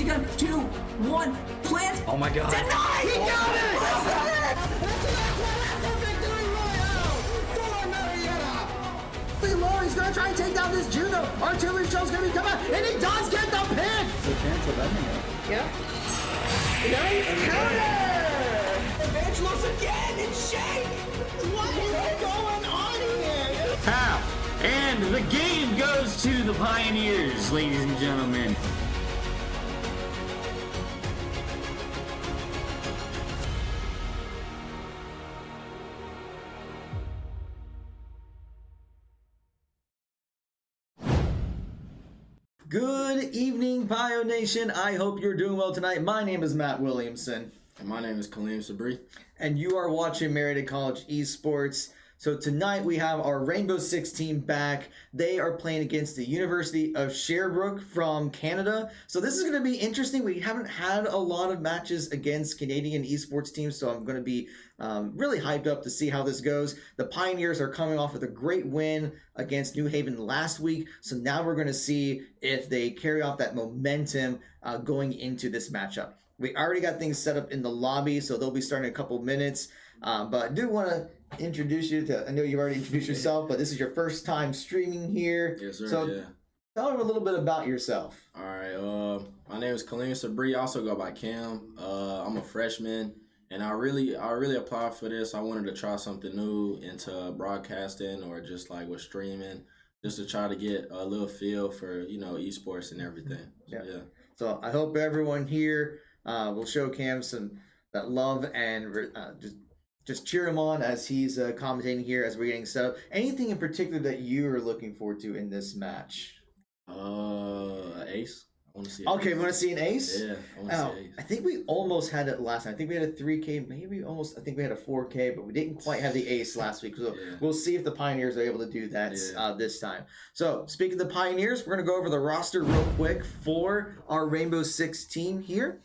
he gonna 2, 1, plant? Oh my God. Deny! He got it! He's gonna try and take down this Juno. Artillery shell's gonna be coming out, and he does get the pick. It's a chance of ending it. Yep. Nice counter. Evangelos again in shake! What is going on here? Half. And the game goes to the Pioneers, ladies and gentlemen. Good evening, Pio Nation. I hope you're doing well tonight. My name is Matt Williamson. And my name is Kaleem Sabri. And you are watching Marietta College Esports. So tonight we have our Rainbow Six team back. They are playing against the University of Sherbrooke from Canada. So this is going to be interesting. We haven't had a lot of matches against Canadian esports teams, so I'm going to be really hyped up to see how this goes. The Pioneers are coming off with a great win against New Haven last week. So now we're going to see if they carry off that momentum going into this matchup. We already got things set up in the lobby, so they'll be starting in a couple minutes. But I do want to introduce you to, I know you've already introduced yourself, but this is your first time streaming here. Yes, sir. So yeah. Tell them a little bit about yourself. All right. My name is Kaleem Sabri. I also go by Cam. I'm a freshman, and I really applied for this. I wanted to try something new into broadcasting or just like with streaming, just to try to get a little feel for esports and everything. So, yeah. So I hope everyone here will show Cam some that love and just cheer him on as he's commentating here as we're getting set up. Anything in particular that you are looking forward to in this match? Ace. I want to see. Okay, we want to see an ace. Yeah, I want to see ace. I think we almost had it last time. I think we had a 3K, maybe almost. I think we had a 4K, but we didn't quite have the ace last week. So we'll see if the Pioneers are able to do that this time. So speaking of the Pioneers, we're gonna go over the roster real quick for our Rainbow Six team here.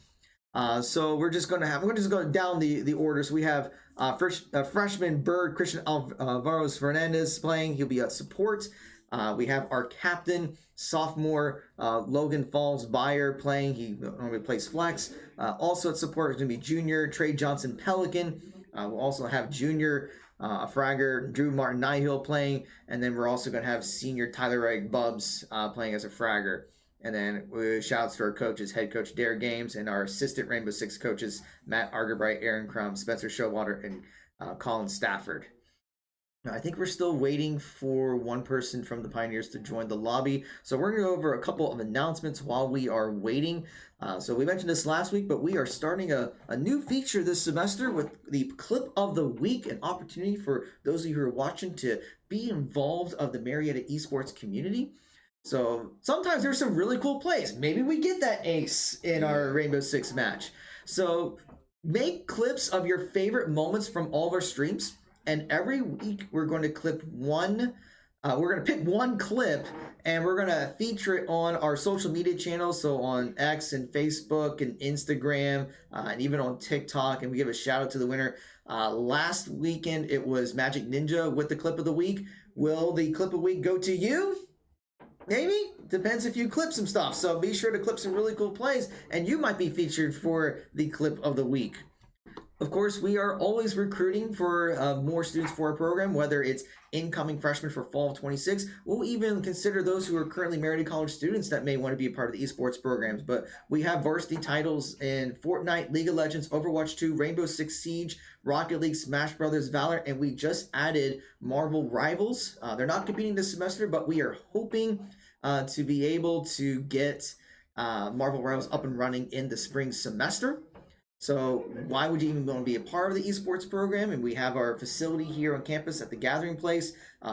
So we're just going to go down the order. So we have freshman Bird Christian Alvaro's Fernandez playing. He'll be at support. We have our captain, sophomore Logan Falls Bayer playing. He normally plays flex. Also at support is going to be junior Trey Johnson Pelican. We'll also have junior fragger Drew Martin Nihill playing. And then we're also going to have senior Tyler Egg Bubs playing as a fragger. And then shouts to our coaches, head coach Dare Games, and our assistant Rainbow Six coaches, Matt Argerbright, Aaron Crum, Spencer Showalter, and Colin Stafford. Now, I think we're still waiting for one person from the Pioneers to join the lobby. So we're going to go over a couple of announcements while we are waiting. So we mentioned this last week, but we are starting a new feature this semester with the Clip of the Week, an opportunity for those of you who are watching to be involved of the Marietta Esports community. So sometimes there's some really cool plays. Maybe we get that ace in our Rainbow Six match. So make clips of your favorite moments from all of our streams. And every week we're going to clip one. We're going to pick one clip and we're going to feature it on our social media channels. So on X and Facebook and Instagram and even on TikTok. And we give a shout out to the winner. Last weekend it was Magic Ninja with the Clip of the Week. Will the Clip of the Week go to you? Maybe. Depends if you clip some stuff. So be sure to clip some really cool plays and you might be featured for the Clip of the Week. Of course, we are always recruiting for more students for our program, whether it's incoming freshmen for fall of 26. We'll even consider those who are currently Marietta College students that may want to be a part of the esports programs. But we have varsity titles in Fortnite, League of Legends, Overwatch 2, Rainbow Six Siege, Rocket League, Smash Brothers, Valor, and we just added Marvel Rivals. They're not competing this semester, but we are hoping to be able to get Marvel Rivals up and running in the spring semester. So why would you even want to be a part of the esports program? And we have our facility here on campus at the Gathering Place.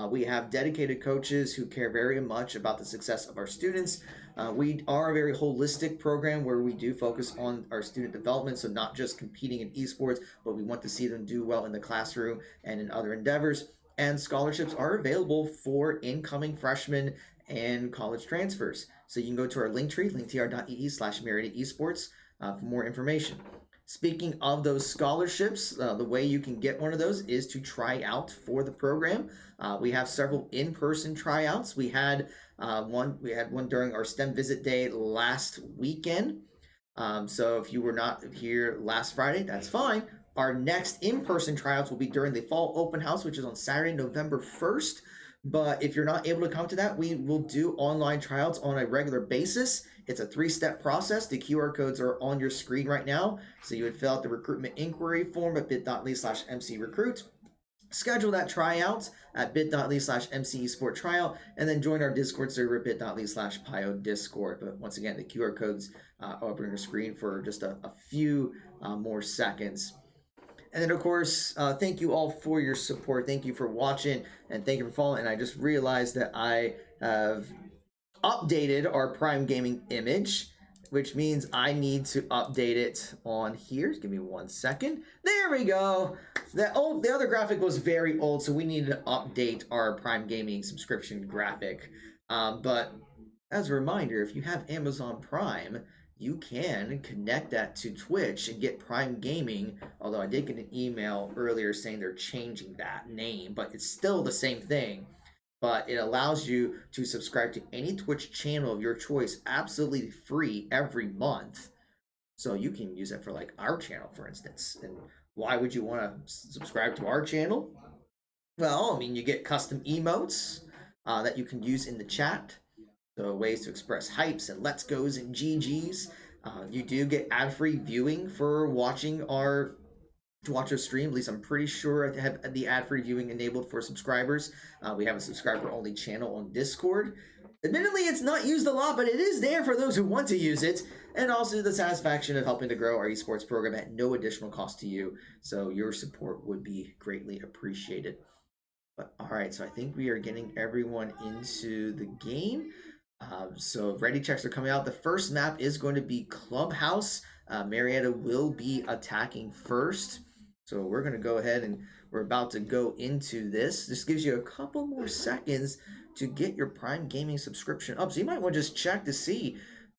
We have dedicated coaches who care very much about the success of our students. We are a very holistic program where we do focus on our student development. So not just competing in esports, but we want to see them do well in the classroom and in other endeavors. And scholarships are available for incoming freshmen and college transfers. So you can go to our link tree, linktr.ee/Marietta Esports for more information. Speaking of those scholarships, the way you can get one of those is to try out for the program. We have several in-person tryouts. We had one during our STEM visit day last weekend. So if you were not here last Friday, that's fine. Our next in-person tryouts will be during the fall open house, which is on Saturday, November 1st. But if you're not able to come to that, we will do online tryouts on a regular basis. It's a 3-step process. The QR codes are on your screen right now. So you would fill out the recruitment inquiry form at bit.ly/mcrecruit. Schedule that tryout at bit.ly/MC Esport tryout, and then join our Discord server at bit.ly/Pio Discord. But once again, the QR codes are up on your screen for just a few more seconds. And then, of course, thank you all for your support. Thank you for watching, and thank you for following. And I just realized that I have updated our Prime Gaming image, which means I need to update it on here. Give me 1 second. There we go. The other graphic was very old, so we needed to update our Prime Gaming subscription graphic. But as a reminder, if you have Amazon Prime, you can connect that to Twitch and get Prime Gaming, although I did get an email earlier saying they're changing that name, but it's still the same thing. But it allows you to subscribe to any Twitch channel of your choice absolutely free every month. So you can use it for like our channel, for instance. And why would you want to subscribe to our channel? Well, I mean, you get custom emotes that you can use in the chat. So ways to express hypes and let's goes and GGs. You do get ad-free viewing for watching our stream. At least I'm pretty sure I have the ad-free viewing enabled for subscribers. We have a subscriber-only channel on Discord. Admittedly, it's not used a lot, but it is there for those who want to use it. And also the satisfaction of helping to grow our esports program at no additional cost to you. So your support would be greatly appreciated. But all right, so I think we are getting everyone into the game. So ready checks are coming out. The first map is going to be Clubhouse. Marietta will be attacking first. So we're going to go ahead and we're about to go into this. This gives you a couple more seconds to get your Prime Gaming subscription up. So you might want to just check to see.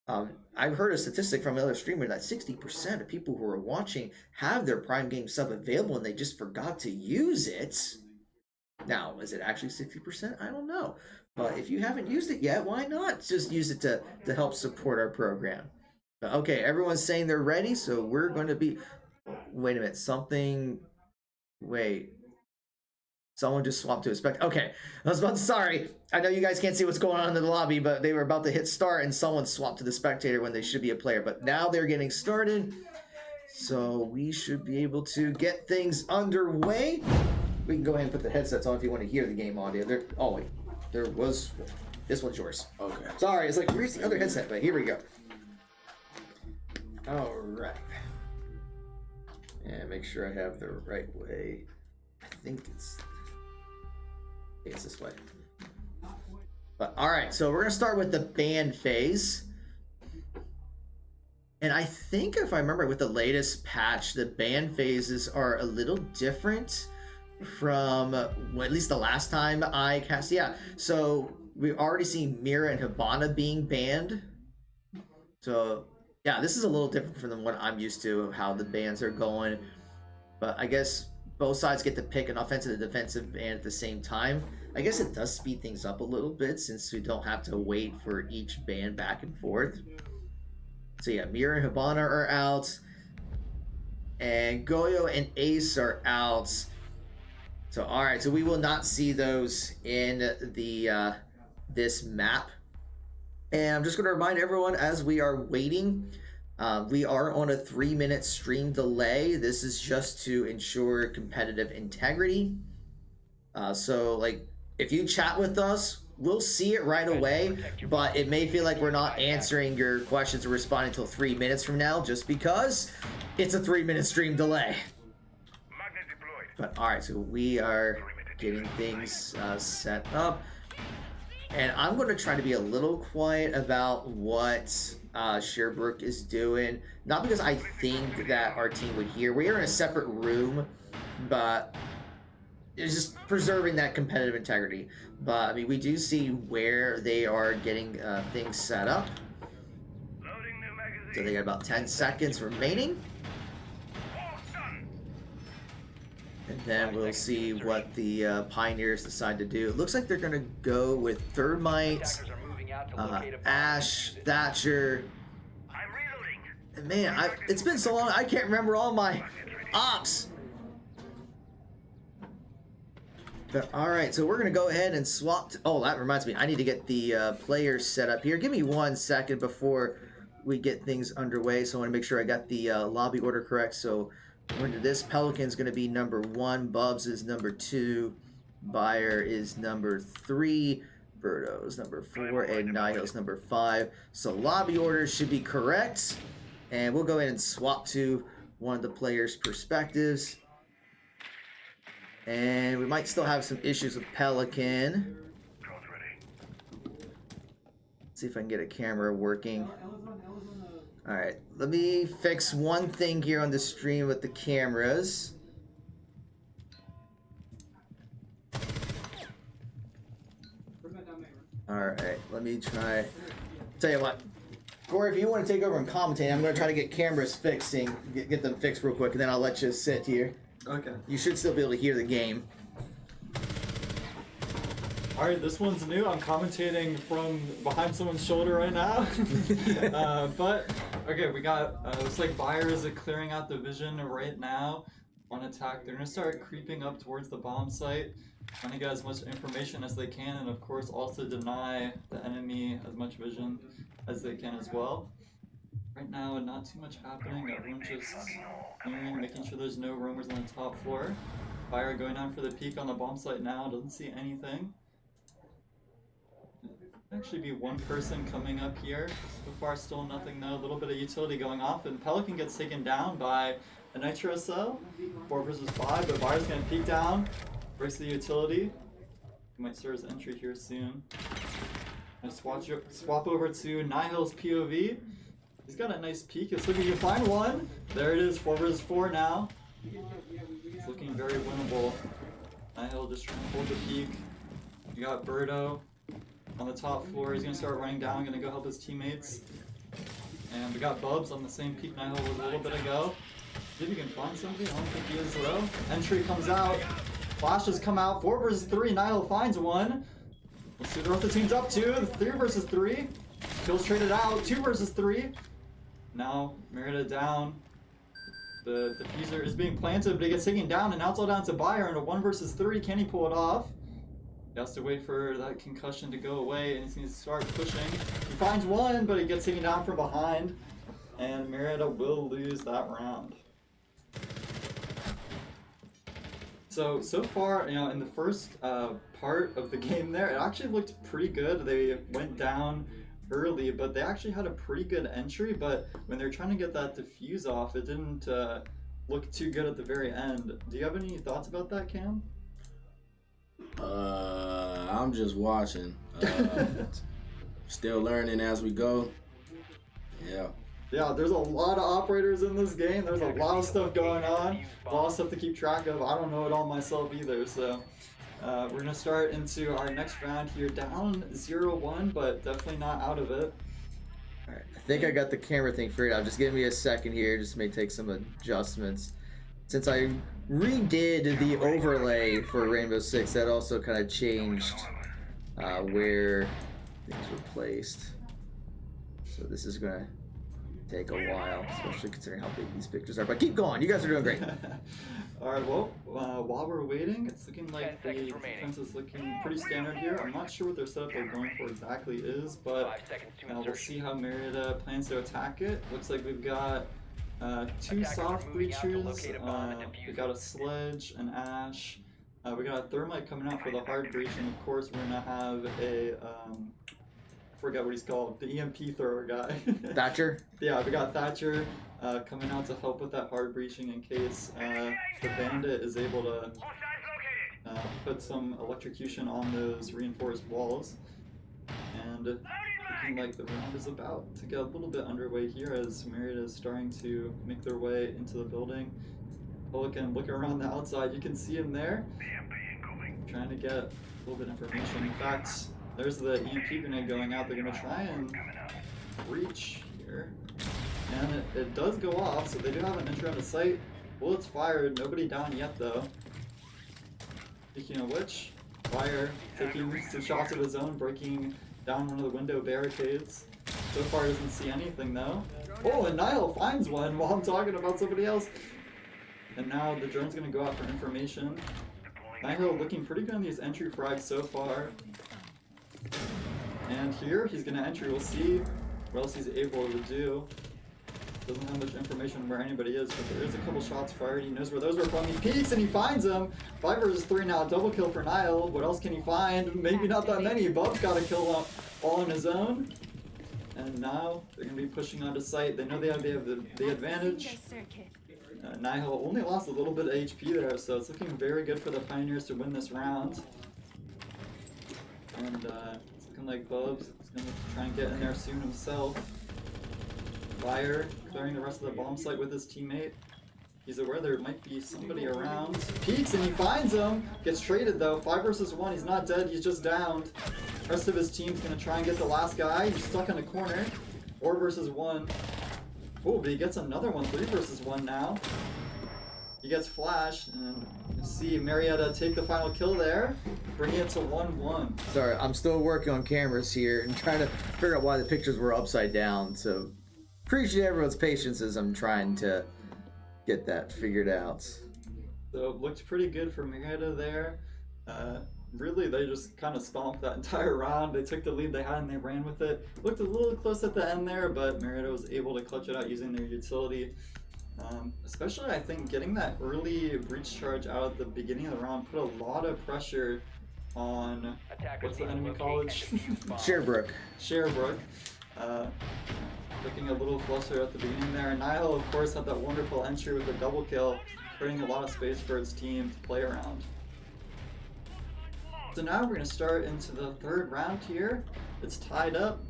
I've heard a statistic from another streamer that 60% of people who are watching have their Prime Game sub available and they just forgot to use it. Now, is it actually 60%? I don't know. But if you haven't used it yet, why not just use it to help support our program? Okay, everyone's saying they're ready, so we're going to be... Wait a minute, Wait. Someone just swapped to a spec. Okay, I was about to... Sorry, I know you guys can't see what's going on in the lobby, but they were about to hit start and someone swapped to the spectator when they should be a player. But now they're getting started, so we should be able to get things underway. We can go ahead and put the headsets on if you want to hear the game audio. Oh, wait. This one's yours. Okay. Sorry, it's like, where's the other headset? But here we go. All right. And make sure I have the right way. I think it's this way. But all right, so we're gonna start with the ban phase. And I think if I remember with the latest patch, the ban phases are a little different from at least the last time I cast. Yeah, so we've already seen Mira and Hibana being banned. So yeah, this is a little different from what I'm used to of how the bans are going. But I guess both sides get to pick an offensive and defensive ban at the same time. I guess it does speed things up a little bit since we don't have to wait for each ban back and forth. So yeah, Mira and Hibana are out. And Goyo and Ace are out. So all right, so we will not see those in the this map. And I'm just going to remind everyone as we are waiting, we are on a 3-minute stream delay. This is just to ensure competitive integrity. So like if you chat with us, we'll see it right away, but it may feel like we're not answering your questions or responding until 3 minutes from now just because it's a 3-minute stream delay. But all right, so we are getting things set up. And I'm going to try to be a little quiet about what Sherbrooke is doing. Not because I think that our team would hear. We are in a separate room, but it's just preserving that competitive integrity. But, I mean, we do see where they are getting things set up. So they got about 10 seconds remaining. And then we'll see what the Pioneers decide to do. It looks like they're going to go with Thermite, Ash, Thatcher, Man, it's been so long, I can't remember all my ops. But, all right, so we're going to go ahead and swap. Oh, that reminds me. I need to get the players set up here. Give me 1 second before we get things underway. So I want to make sure I got the lobby order correct. So we're into this. Pelican's going to be number 1. Bubs is number 2. Buyer is number 3. Birdo's number 4. And Nihil's number 5. So lobby orders should be correct. And we'll go ahead and swap to one of the players' perspectives. And we might still have some issues with Pelican. Let's see if I can get a camera working. Alright, let me fix one thing here on the stream with the cameras. Alright, let me try. Tell you what, Corey, if you want to take over and commentate, I'm going to try to get cameras fixing, get them fixed real quick, and then I'll let you sit here. Okay. You should still be able to hear the game. Alright, this one's new. I'm commentating from behind someone's shoulder right now. But, okay, we got, looks like Buyer is clearing out the vision right now on attack. They're going to start creeping up towards the bomb site, trying to get as much information as they can, and of course also deny the enemy as much vision as they can as well. Right now, not too much happening. Everyone's just clearing, making sure there's no roamers on the top floor. Buyer going down for the peek on the bomb site now. Doesn't see anything. Actually be one person coming up here. So far, still nothing though. A little bit of utility going off, and Pelican gets taken down by a Nitro cell. 4 versus 5, but Buyer's gonna peek down. Breaks the utility. He might serve his entry here soon. And swap over to Nihil's POV. He's got a nice peek. It's looking to find one. There it is, 4 versus 4 now. It's looking very winnable. Nihil just trying to hold the peak. You got Birdo on the top floor. He's gonna start running down, gonna go help his teammates. And we got Bubs on the same peak Nihil was a little bit ago. See if he can find something. I don't think he is though. Entry comes out. Flashes come out. 4 versus 3. Nihil finds one. Let's see what the team's up to. 3 versus 3. Kills traded out. 2 versus 3. Now, Marietta down. The diffuser is being planted, but he gets taken down, and now it's all down to Buyer in a 1 versus 3. Can he pull it off? He has to wait for that concussion to go away, and he's going to start pushing. He finds one, but he gets taken down from behind, and Marietta will lose that round. So far, in the first part of the game there, it actually looked pretty good. They went down early, but they actually had a pretty good entry, but when they're trying to get that diffuse off, it didn't look too good at the very end. Do you have any thoughts about that, Cam? I'm just watching. Still learning as we go. Yeah, there's a lot of operators in this game. There's a lot of stuff going on. A lot of stuff to keep track of. I don't know it all myself either, so we're going to start into our next round here. Down 0-1, but definitely not out of it. Alright, I think I got the camera thing figured out. Just give me a second here. Just may take some adjustments. Since I redid the overlay for Rainbow Six, that also kind of changed where things were placed. So this is going to take a while, especially considering how big these pictures are. But keep going. You guys are doing great. Alright, well, while we're waiting, it's looking like the defense is looking pretty standard here. I'm not sure what their setup they're going for exactly is, but we'll see how Marietta plans to attack it. Looks like we've got 2 soft breachers, we got a Sledge, an Ash, we got a Thermite coming out for the hard breach, and of course we're going to have a, I forget what he's called, the EMP thrower guy. Thatcher? Yeah, we got Thatcher coming out to help with that hard breaching in case the Bandit is able to put some electrocution on those reinforced walls. And looking like the round is about to get a little bit underway here as Marietta is starting to make their way into the building. Pelican looking around the outside, you can see him there, trying to get a little bit of information. In fact, there's the EMP grenade going out. They're going to try and breach here. And it does go off, so they do have an entry on the site. Bullets fired, nobody down yet though. Speaking of which, Fire taking some shots of his own, breaking down one of the window barricades. So far doesn't see anything though. Oh, and Niall finds one while I'm talking about somebody else. And now the drone's gonna go out for information. Niall looking pretty good on these entry frags so far. And here he's gonna entry. We'll see what else he's able to do. Doesn't have much information where anybody is, but there is a couple shots fired. He knows where those were from. He peeks and he finds them. 5 versus 3 now. Double kill for Niall. What else can he find? Maybe not that many. Bub's got a kill all on his own. And now they're going to be pushing onto site. They know they have the advantage. Niall only lost a little bit of HP there, so it's looking very good for the Pioneers to win this round. And it's looking like Bubs is going to try and get in there soon himself. Fire, clearing the rest of the bomb site with his teammate. He's aware there might be somebody around. Peeks and he finds him. Gets traded though. 5 versus 1. He's not dead. He's just downed. Rest of his team's gonna try and get the last guy. He's stuck in a corner. 4 versus 1. Oh, but he gets another one. 3 versus 1 now. He gets flashed, and you see Marietta take the final kill there, bringing it to 1-1. Sorry, I'm still working on cameras here and trying to figure out why the pictures were upside down. So appreciate everyone's patience as I'm trying to get that figured out. So it looked pretty good for Marietta there. Really, they just kind of stomped that entire round. They took the lead they had and they ran with it. Looked a little close at the end there, but Marietta was able to clutch it out using their utility. Especially, I think, getting that early breach charge out at the beginning of the round put a lot of pressure on, what's the enemy college? Sherbrooke. Sherbrooke. Looking a little closer at the beginning there. And Niall, of course, had that wonderful entry with a double kill, creating a lot of space for his team to play around. So now we're going to start into the third round here. It's tied up.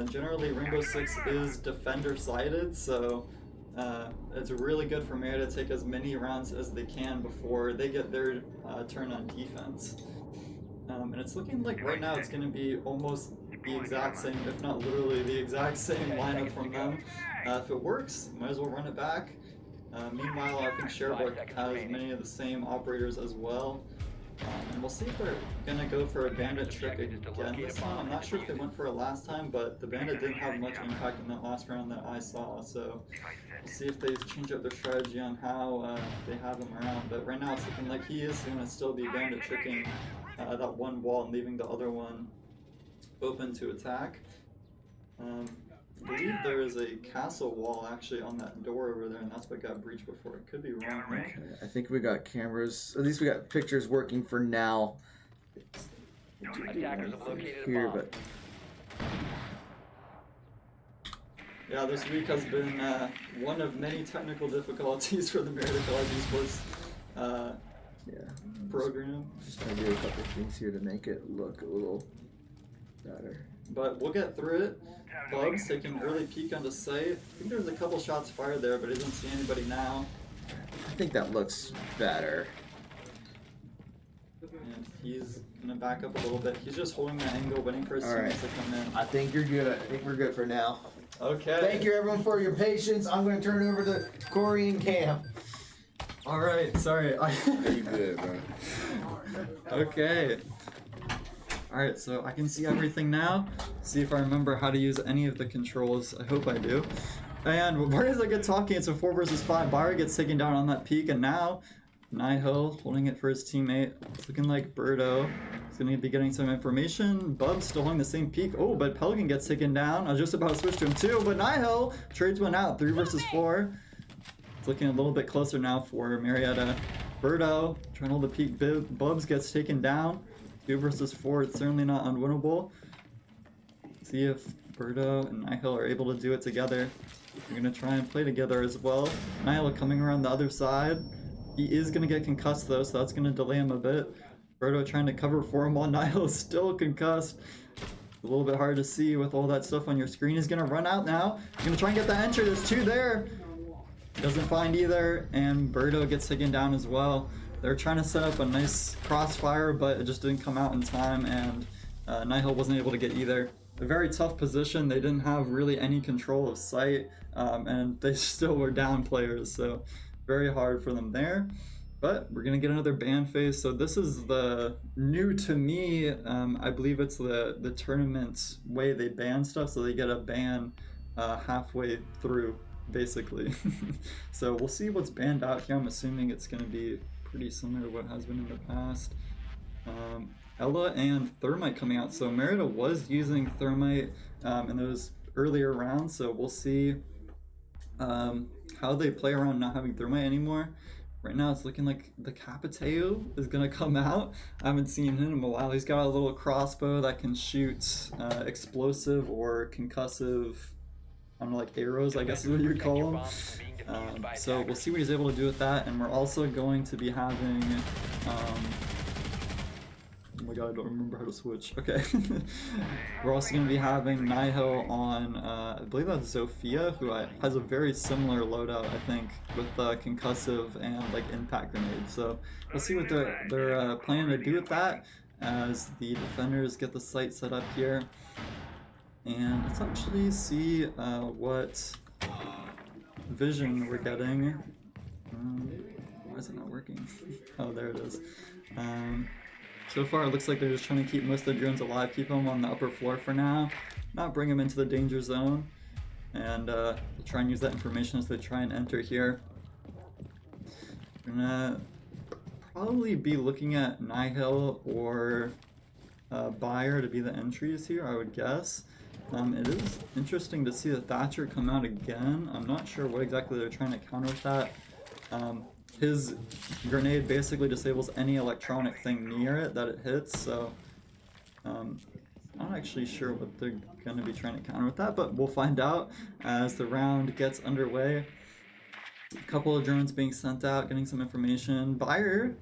Generally, Rainbow Six is defender-sided, so it's really good for Marietta to take as many rounds as they can before they get their turn on defense. And it's looking like right now it's going to be almost the exact same, if not literally the exact same lineup from them. If it works, might as well run it back. Meanwhile, I think Sherbrooke has many of the same operators as well. And we'll see if they're going to go for a bandit trick again this time. I'm not sure if they went for it last time, but the bandit didn't have much impact in that last round that I saw. So we'll see if they change up their strategy on how they have him around. But right now it's looking like he is going to still be bandit tricking that one wall and leaving the other one open to attack. I believe there is a castle wall actually on that door over there, and that's what got breached before. It could be wrong. Okay, I think we got cameras. At least we got pictures working for now. Here, but yeah, this week has been one of many technical difficulties for the Marietta College Esports program. Just trying to do a couple things here to make it look a little better. But we'll get through it. Bubs taking an early peek onto site. I think there's a couple shots fired there, but I didn't see anybody now. I think that looks better. And he's gonna back up a little bit. He's just holding that angle, waiting for his teammates to come in. I think you're good. I think we're good for now. Okay. Thank you everyone for your patience. I'm going to turn it over to Corey and Cam. All right. Sorry. You good, bro? Okay. Alright, so I can see everything now. See if I remember how to use any of the controls. I hope I do. And where does I get talking? It's a 4 versus 5. Byron gets taken down on that peak, and now Niall holding it for his teammate. It's looking like Birdo is going to be getting some information. Bub's still holding the same peak. Oh, but Pelican gets taken down. I was just about to switch to him too, but Niall trades one out. 3 versus 4. It's looking a little bit closer now for Marietta. Birdo trying to hold the peak. Bubs gets taken down. 2 versus 4, it's certainly not unwinnable. See if Birdo and Niall are able to do it together. They're going to try and play together as well. Niall coming around the other side. He is going to get concussed though, so that's going to delay him a bit. Birdo trying to cover for him while Niall is still concussed. A little bit hard to see with all that stuff on your screen. He's going to run out now. He's going to try and get the entry. There's 2 there. Doesn't find either, and Birdo gets taken down as well. They're trying to set up a nice crossfire, but it just didn't come out in time, and Niall wasn't able to get either. A very tough position. They didn't have really any control of sight, and they still were down players, so very hard for them there. But we're going to get another ban phase. So this is the new to me, I believe it's the tournament way they ban stuff, so they get a ban halfway through, basically. So we'll see what's banned out here. I'm assuming it's going to be pretty similar to what has been in the past. Ella and Thermite coming out. So Marietta was using Thermite in those earlier rounds, so we'll see how they play around not having Thermite anymore. Right now it's looking like the Capiteo is going to come out. I haven't seen him in a while. He's got a little crossbow that can shoot explosive or concussive, I don't know, like arrows, I guess is what you would call them. So we'll see what he's able to do with that, and we're also going to be having oh my god, I don't remember how to switch. Okay. We're also going to be having Nihil on, I believe that's Zofia, who has a very similar loadout, I think, with concussive and like impact grenades. So we'll see what they're planning to do with that as the defenders get the site set up here. And let's actually see what vision we're getting. Why is it not working? Oh, there it is. So far, it looks like they're just trying to keep most of the drones alive, keep them on the upper floor for now, not bring them into the danger zone, and try and use that information as they try and enter here. We're gonna probably be looking at Nihil or Buyer to be the entries here, I would guess. It is interesting to see the Thatcher come out again. I'm not sure what exactly they're trying to counter with that. His grenade basically disables any electronic thing near it that it hits, so I'm not actually sure what they're going to be trying to counter with that, but we'll find out as the round gets underway. A couple of drones being sent out, getting some information. Buyer,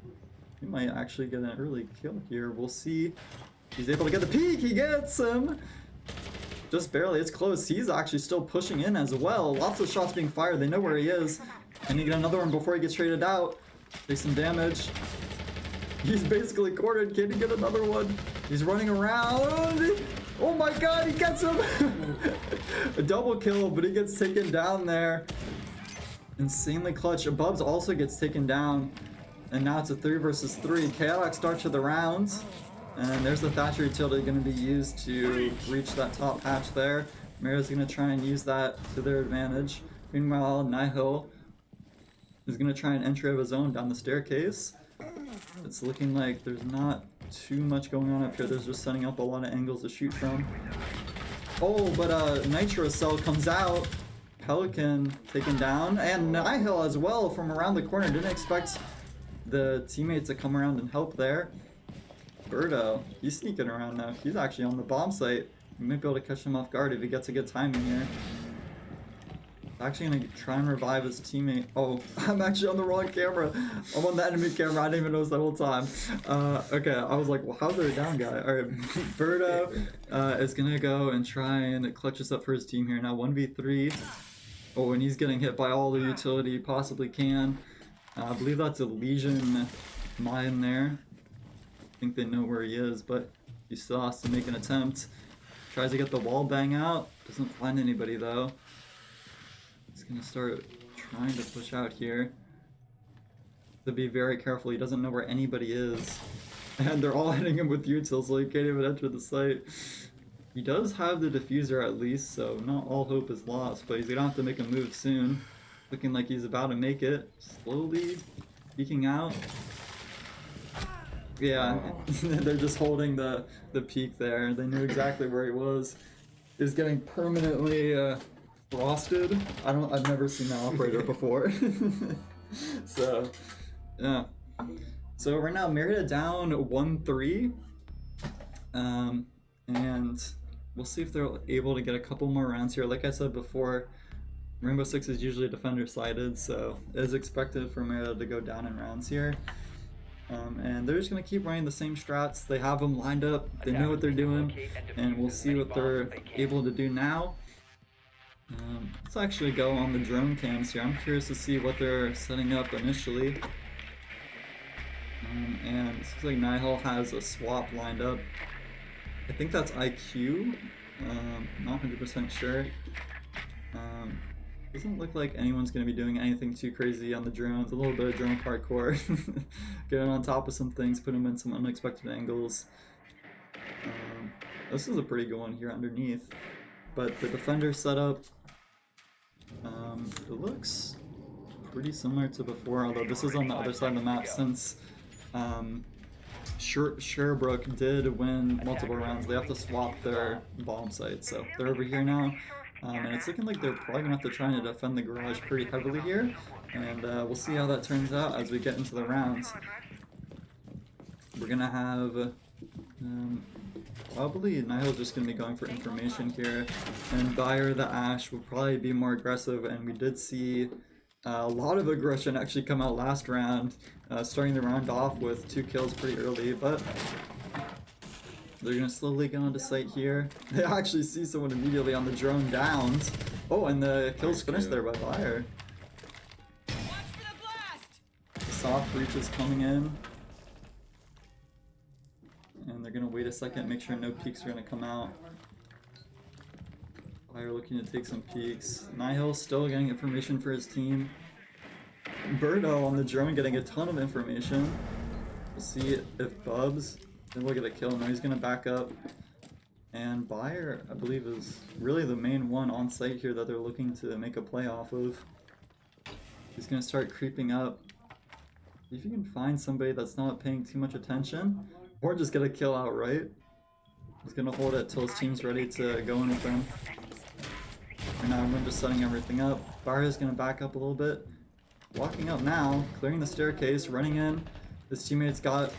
he might actually get an early kill here. We'll see. He's able to get the peek. He gets him. Just barely. It's close. He's actually still pushing in as well. Lots of shots being fired. They know where he is. Can he get another one before he gets traded out? Take some damage. He's basically cornered. Can he get another one? He's running around. Oh my god, he gets him! A double kill, but he gets taken down there. Insanely clutch. Bubs also gets taken down. And now it's a 3 versus 3. Chaotic start to the rounds. And there's the Thatcher utility going to be used to reach that top hatch there. Mara's going to try and use that to their advantage. Meanwhile, Nihil is going to try and enter of his own down the staircase. It's looking like there's not too much going on up here. There's just setting up a lot of angles to shoot from. Oh, but Nitro Cell comes out. Pelican taken down. And Nihil as well from around the corner. Didn't expect the teammates to come around and help there. Birdo, he's sneaking around now. He's actually on the bomb site. We might be able to catch him off guard if he gets a good timing here. Actually gonna try and revive his teammate. Oh, I'm actually on the wrong camera. I'm on the enemy camera. I didn't even notice the whole time. Okay, I was like, well, how's there a down guy? Alright, Birdo is gonna go and try and clutch us up for his team here. Now 1v3. Oh, and he's getting hit by all the utility he possibly can. I believe that's a Legion mine there. I think they know where he is, but he still has to make an attempt. Tries to get the wall bang out. Doesn't find anybody though. He's gonna start trying to push out here. To be very careful, he doesn't know where anybody is. And they're all hitting him with utils, so he can't even enter the site. He does have the diffuser at least, so not all hope is lost, but he's gonna have to make a move soon. Looking like he's about to make it. Slowly peeking out. Yeah, they're just holding the peak there. They knew exactly where he was. He's getting permanently frosted. I've never seen that operator before. So, yeah. So right now, Marietta down 1-3. And we'll see if they're able to get a couple more rounds here. Like I said before, Rainbow Six is usually defender-sided, so it is expected for Marietta to go down in rounds here. And they're just going to keep running the same strats. They have them lined up, they know what they're doing, and we'll see what they're able to do now. Let's actually go on the drone cams here. I'm curious to see what they're setting up initially. And it looks like Nihil has a swap lined up. I think that's IQ, not 100% sure. Doesn't look like anyone's going to be doing anything too crazy on the drones. A little bit of drone parkour. Getting on top of some things, put them in some unexpected angles. This is a pretty good one here underneath. But the defender setup It looks pretty similar to before, although this is on the other side of the map since Sherbrooke did win multiple rounds. They have to swap their bomb sites, so they're over here now. And it's looking like they're probably gonna have to try to defend the garage pretty heavily here, and we'll see how that turns out as we get into the rounds. We're gonna have probably Niall just gonna be going for information here, and Bayer the Ash will probably be more aggressive, and we did see a lot of aggression actually come out last round, starting the round off with 2 kills pretty early, but they're gonna slowly go into sight here. They actually see someone immediately on the drone downed. Oh, and the kill's finished there by Bayer. The soft breach is coming in. And they're gonna wait a second, make sure no peeks are gonna come out. Bayer looking to take some peeks. Nihil still getting information for his team. Birdo on the drone getting a ton of information. We'll see if Bubs will get a kill. No, he's gonna back up. And Bayer, I believe, is really the main one on site here that they're looking to make a play off of. He's gonna start creeping up. If you can find somebody that's not paying too much attention, or just get a kill outright. He's gonna hold it till his team's ready to go in with him. And now I'm just setting everything up. Bayer's gonna back up a little bit. Walking up now, clearing the staircase, running in. His teammate's got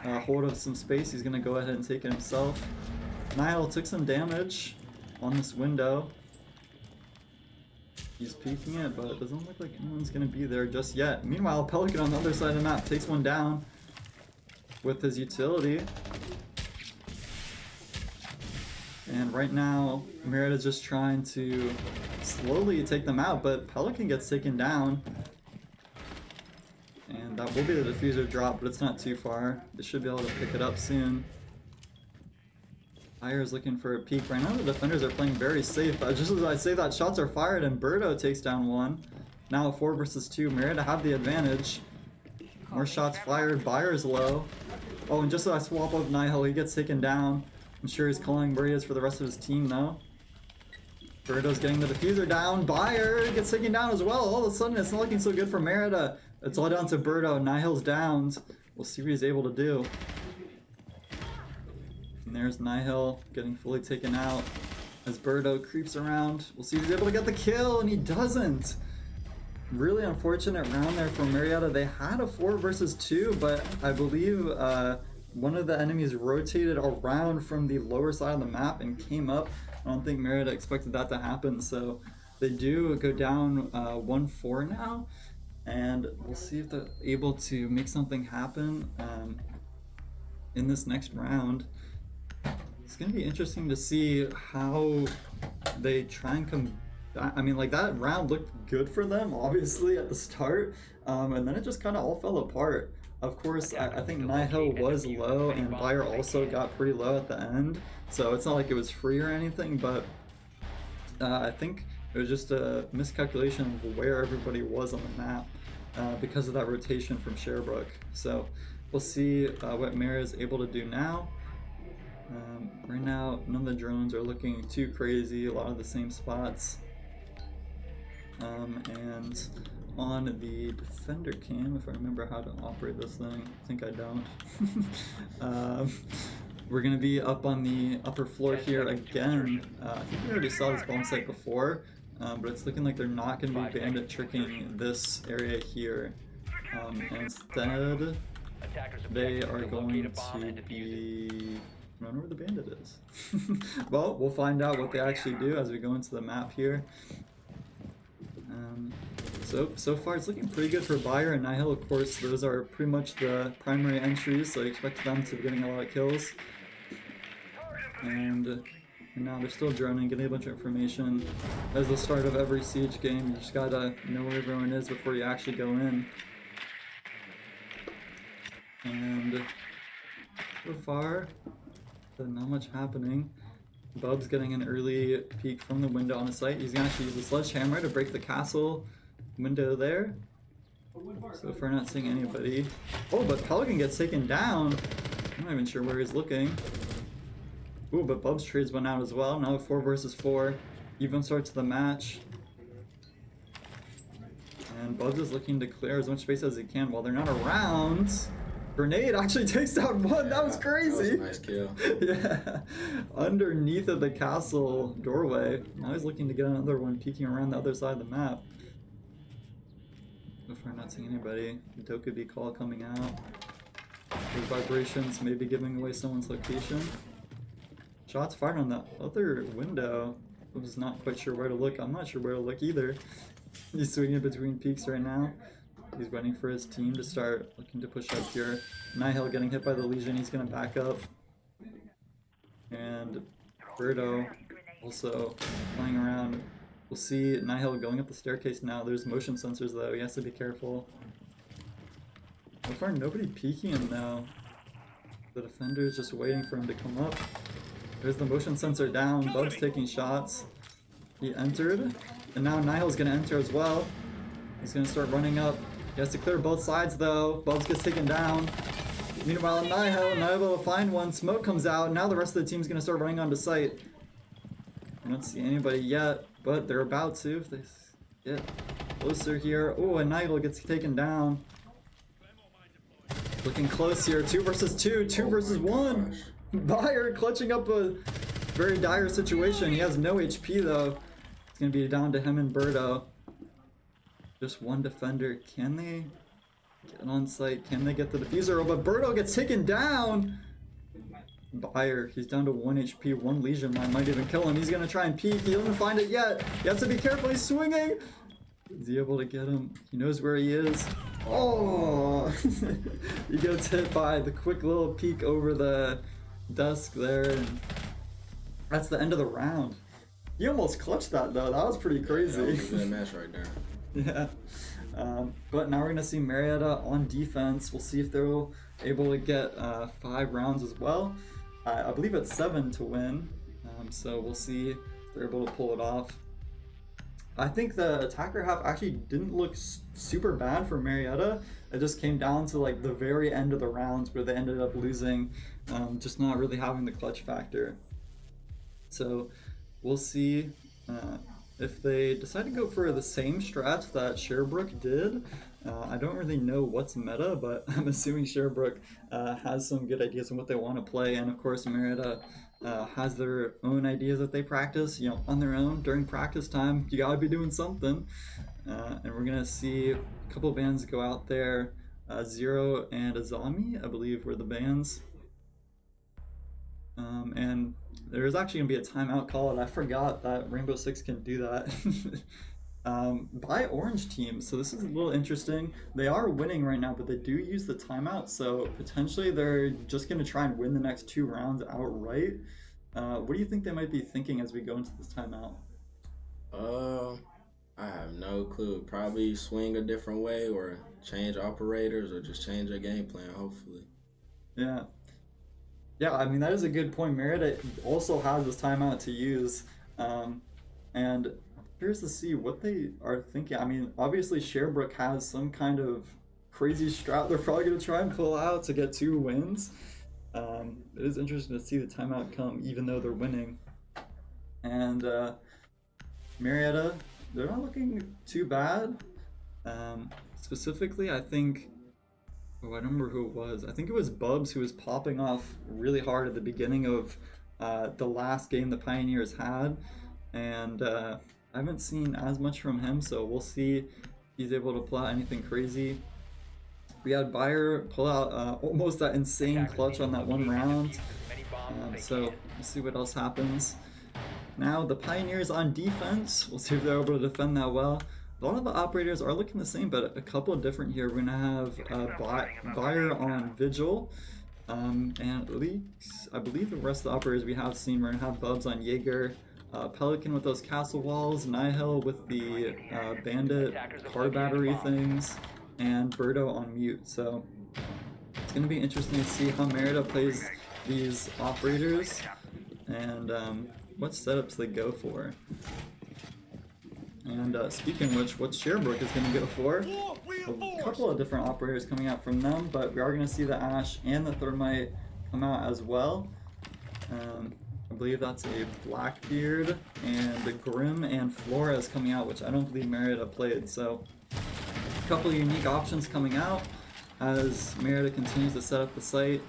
a hold of some space. He's gonna go ahead and take it himself. Niall took some damage on this window. He's peeking it, but it doesn't look like anyone's gonna be there just yet. Meanwhile, Pelican on the other side of the map takes one down with his utility. And right now, Marietta's just trying to slowly take them out, but Pelican gets taken down. And that will be the diffuser drop, but it's not too far. They should be able to pick it up soon. Bayer's looking for a peek. Right now the defenders are playing very safe. Just as I say that, shots are fired and Birdo takes down one. Now 4 versus 2. Marietta have the advantage. More shots fired. Bayer's low. Oh, and just as I swap up Nihil, he gets taken down. I'm sure he's calling where he is for the rest of his team though. Birdo's getting the diffuser down. Bayer gets taken down as well. All of a sudden it's not looking so good for Marietta. It's all down to Birdo. Nihil's downed. We'll see what he's able to do. And there's Nihil getting fully taken out as Birdo creeps around. We'll see if he's able to get the kill, and he doesn't. Really unfortunate round there for Marietta. They had a 4 versus 2, but I believe one of the enemies rotated around from the lower side of the map and came up. I don't think Marietta expected that to happen, so they do go down 1-4 now, and we'll see if they're able to make something happen in this next round. It's going to be interesting to see how they try and come back. I mean, like, that round looked good for them, obviously, at the start, and then it just kind of all fell apart. Of course, I think Nihil was low, and Bayer also got pretty low at the end, so it's not like it was free or anything, but I think it was just a miscalculation of where everybody was on the map because of that rotation from Sherbrooke. So we'll see what Mara is able to do now. Right now, none of the drones are looking too crazy, a lot of the same spots. And on the defender cam, if I remember how to operate this thing, I think I don't. We're going to be up on the upper floor here again. I think we already saw this bomb site before, but it's looking like they're not going to be bandit tricking this area here. Instead, they are going to be... I don't know where the bandit is. Well, we'll find out what they actually do as we go into the map here. So far it's looking pretty good for Bayer and Nihil. Of course, those are pretty much the primary entries, so I expect them to be getting a lot of kills. And now they're still droning, getting a bunch of information. As the start of every Siege game, you just gotta know where everyone is before you actually go in. And so far, not much happening. Bub's getting an early peek from the window on the site. He's gonna actually use the sledgehammer to break the castle window there. So far not seeing anybody. Oh, but Pelican gets taken down. I'm not even sure where he's looking. Ooh, but Bub's trades went out as well. Now 4 versus 4. Even starts the match. And Bubs is looking to clear as much space as he can while they're not around. Grenade actually takes down one. That was crazy. That was a nice kill. Yeah. Underneath of the castle doorway. Now he's looking to get another one peeking around the other side of the map. So far not seeing anybody. Dokubi call coming out. Those vibrations maybe giving away someone's location. Shots fired on the other window. I was not quite sure where to look. I'm not sure where to look either. He's swinging between peaks right now. He's running for his team to start looking to push up here. Nihil getting hit by the Legion. He's going to back up. And Birdo also flying around. We'll see Nihil going up the staircase now. There's motion sensors though. He has to be careful. So far nobody peeking him now. The defender is just waiting for him to come up. There's the motion sensor down. Bub's taking shots. He entered. And now Nihil's going to enter as well. He's going to start running up. He has to clear both sides though. Bubs gets taken down. Meanwhile, Nihil not able to find one. Smoke comes out. Now the rest of the team's going to start running onto site. I don't see anybody yet, but they're about to if they get closer here. Oh, and Nihil gets taken down. Looking close here. 2 versus 2. 2 versus 1. Bayer clutching up a very dire situation. He has no HP though. It's going to be down to him and Birdo. Just one defender. Can they get on site? Can they get the diffuser? Oh, but Birdo gets taken down! Bayer, he's down to 1 HP. 1 Legion Mine might even kill him. He's going to try and peek. He doesn't find it yet. He has to be careful. He's swinging! Is he able to get him? He knows where he is. Oh! He gets hit by the quick little peek over the desk there. And that's the end of the round. He almost clutched that though. That was pretty crazy. Yeah, that was a good match right there. Yeah. But now we're going to see Marietta on defense. We'll see if they're able to get 5 rounds as well. I believe it's 7 to win. So we'll see if they're able to pull it off. I think the attacker half actually didn't look super bad for Marietta. It just came down to like the very end of the rounds where they ended up losing, just not really having the clutch factor. So we'll see if they decide to go for the same strat that Sherbrooke did. I don't really know what's meta, but I'm assuming Sherbrooke has some good ideas on what they want to play, and of course Marietta has their own ideas that they practice, you know, on their own during practice time. You gotta be doing something, and we're gonna see a couple bands go out there. Zero and Azami, I believe, were the bands. And there's actually gonna be a timeout call, and I forgot that Rainbow Six can do that. By Orange team, so this is a little interesting. They are winning right now, but they do use the timeout, so potentially they're just gonna try and win the next 2 rounds outright. What do you think they might be thinking as we go into this timeout? I have no clue. Probably swing a different way, or change operators, or just change their game plan, hopefully. Yeah. Yeah, I mean, that is a good point. Marietta also has this timeout to use, and I'm curious to see what they are thinking. I mean, obviously Sherbrooke has some kind of crazy strat they're probably going to try and pull out to get 2 wins. It is interesting to see the timeout come, even though they're winning. And Marietta, they're not looking too bad. Specifically, I think... Oh, I don't remember who it was. I think it was Bubs who was popping off really hard at the beginning of the last game the Pioneers had. And I haven't seen as much from him, so we'll see if he's able to pull out anything crazy. We had Bayer pull out almost that insane clutch on that 1 round. So we'll see what else happens. Now the Pioneers on defense. We'll see if they're able to defend that well. A lot of the operators are looking the same, but a couple of different here. We're going to have Bayer on Vigil. And at least, I believe the rest of the operators we have seen, we're going to have Bubs on Jaeger. Pelican with those castle walls, Nihil with the bandit car battery things, and Birdo on mute. So it's going to be interesting to see how Marietta plays these operators and what setups they go for. And speaking of which, what Sherbrooke is going to go for. A couple of different operators coming out from them, but we are going to see the Ash and the Thermite come out as well. I believe that's a Blackbeard and the Grim and Flores coming out, which I don't believe Marietta played, so A couple of unique options coming out as Marietta continues to set up the site,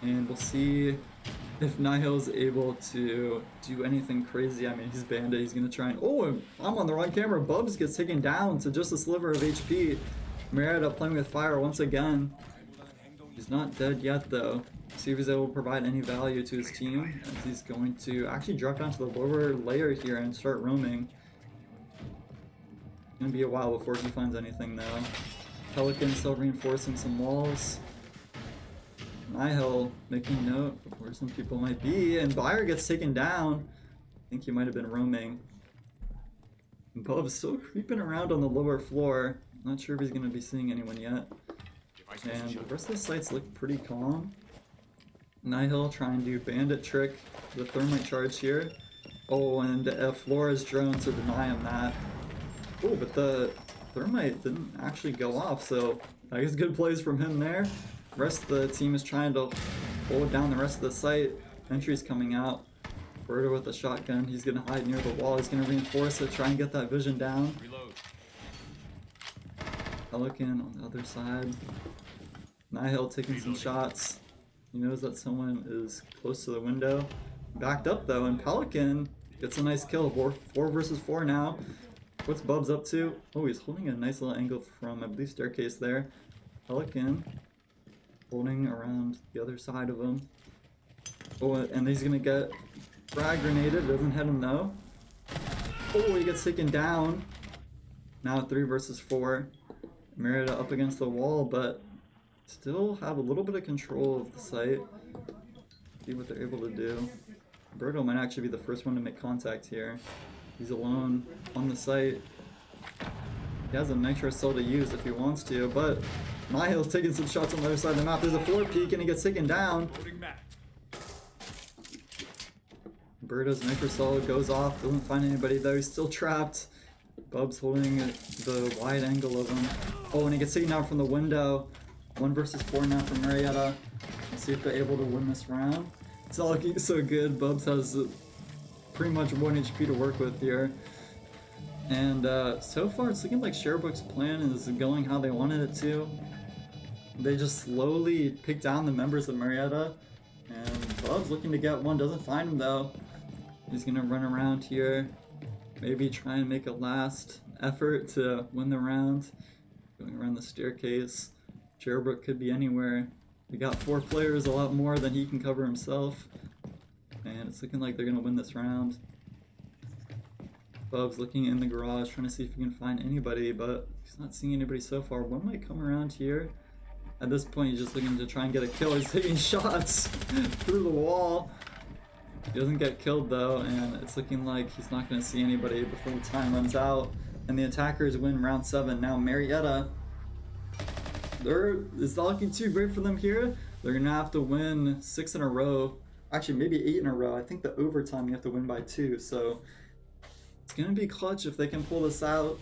and we'll see if Nihil's able to do anything crazy. I mean, he's Bandit, he's gonna try and, oh, I'm on the wrong camera. Bubs gets taken down to just a sliver of HP. Marietta playing with fire once again. He's not dead yet though. See if he's able to provide any value to his team, as he's going to actually drop down to the lower layer here and start roaming. It's gonna be a while before he finds anything though. Pelican still reinforcing some walls. Nihil making note of where some people might be, and Bayer gets taken down. I think he might have been roaming. And Bub's still creeping around on the lower floor. Not sure if he's gonna be seeing anyone yet. And the rest of the sites look pretty calm. Nihil trying to do bandit trick, the thermite charge here. Oh, and Flora's drone to deny him that. Oh, but the thermite didn't actually go off, so I guess good plays from him there. The rest of the team is trying to hold down the rest of the site. Entry's coming out. Berta with a shotgun. He's gonna hide near the wall. He's gonna reinforce it, try and get that vision down. Pelican on the other side. Nihil taking some shots. He knows that someone is close to the window. Backed up though, and Pelican gets a nice kill. 4 versus 4 now. What's Bubs up to? Oh, he's holding a nice little angle from, I believe, staircase there. Pelican holding around the other side of him. Oh, and he's gonna get frag grenaded. Doesn't hit him though. Oh, he gets taken down. Now 3 versus 4. Marietta up against the wall, but still have a little bit of control of the site. See what they're able to do. Berto might actually be the first one to make contact here. He's alone on the site. He has a nitro cell to use if he wants to, but Nihil's taking some shots on the other side of the map. There's a floor peek and he gets taken down. Berto's nitro cell goes off, doesn't find anybody though. He's still trapped. Bub's holding the wide angle of him. Oh, and he gets taken out from the window. 1 versus 4 now for Marietta. Let's see if they're able to win this round. It's all looking so good. Bubs has pretty much 1 HP to work with here. And so far it's looking like Sherbrooke's plan is going how they wanted it to. They just slowly pick down the members of Marietta. And Bubs looking to get one, doesn't find him though. He's gonna run around here. Maybe try and make a last effort to win the round. Going around the staircase. Sherbrooke could be anywhere. We got 4 players, a lot more than he can cover himself. And it's looking like they're gonna win this round. Bub's looking in the garage, trying to see if he can find anybody, but he's not seeing anybody so far. One might come around here. At this point, he's just looking to try and get a kill. He's taking shots through the wall. He doesn't get killed though, and it's looking like he's not going to see anybody before the time runs out. And the attackers win round 7. Now Marietta, it's not looking too great for them here. They're going to have to win 6 in a row. Actually, maybe 8 in a row. I think the overtime you have to win by 2, so it's going to be clutch if they can pull this out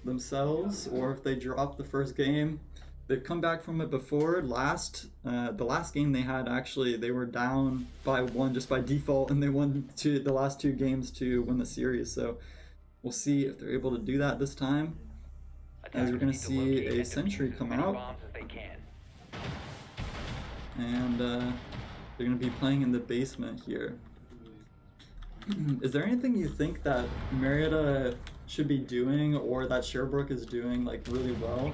themselves, or if they drop the first game. They've come back from it before. The last game they had, actually, they were down by 1 just by default, and they won the last 2 games to win the series. So we'll see if they're able to do that this time. As we're going to see a sentry come out. And they're going to be playing in the basement here. Is there anything you think that Marietta should be doing, or that Sherbrooke is doing like really well?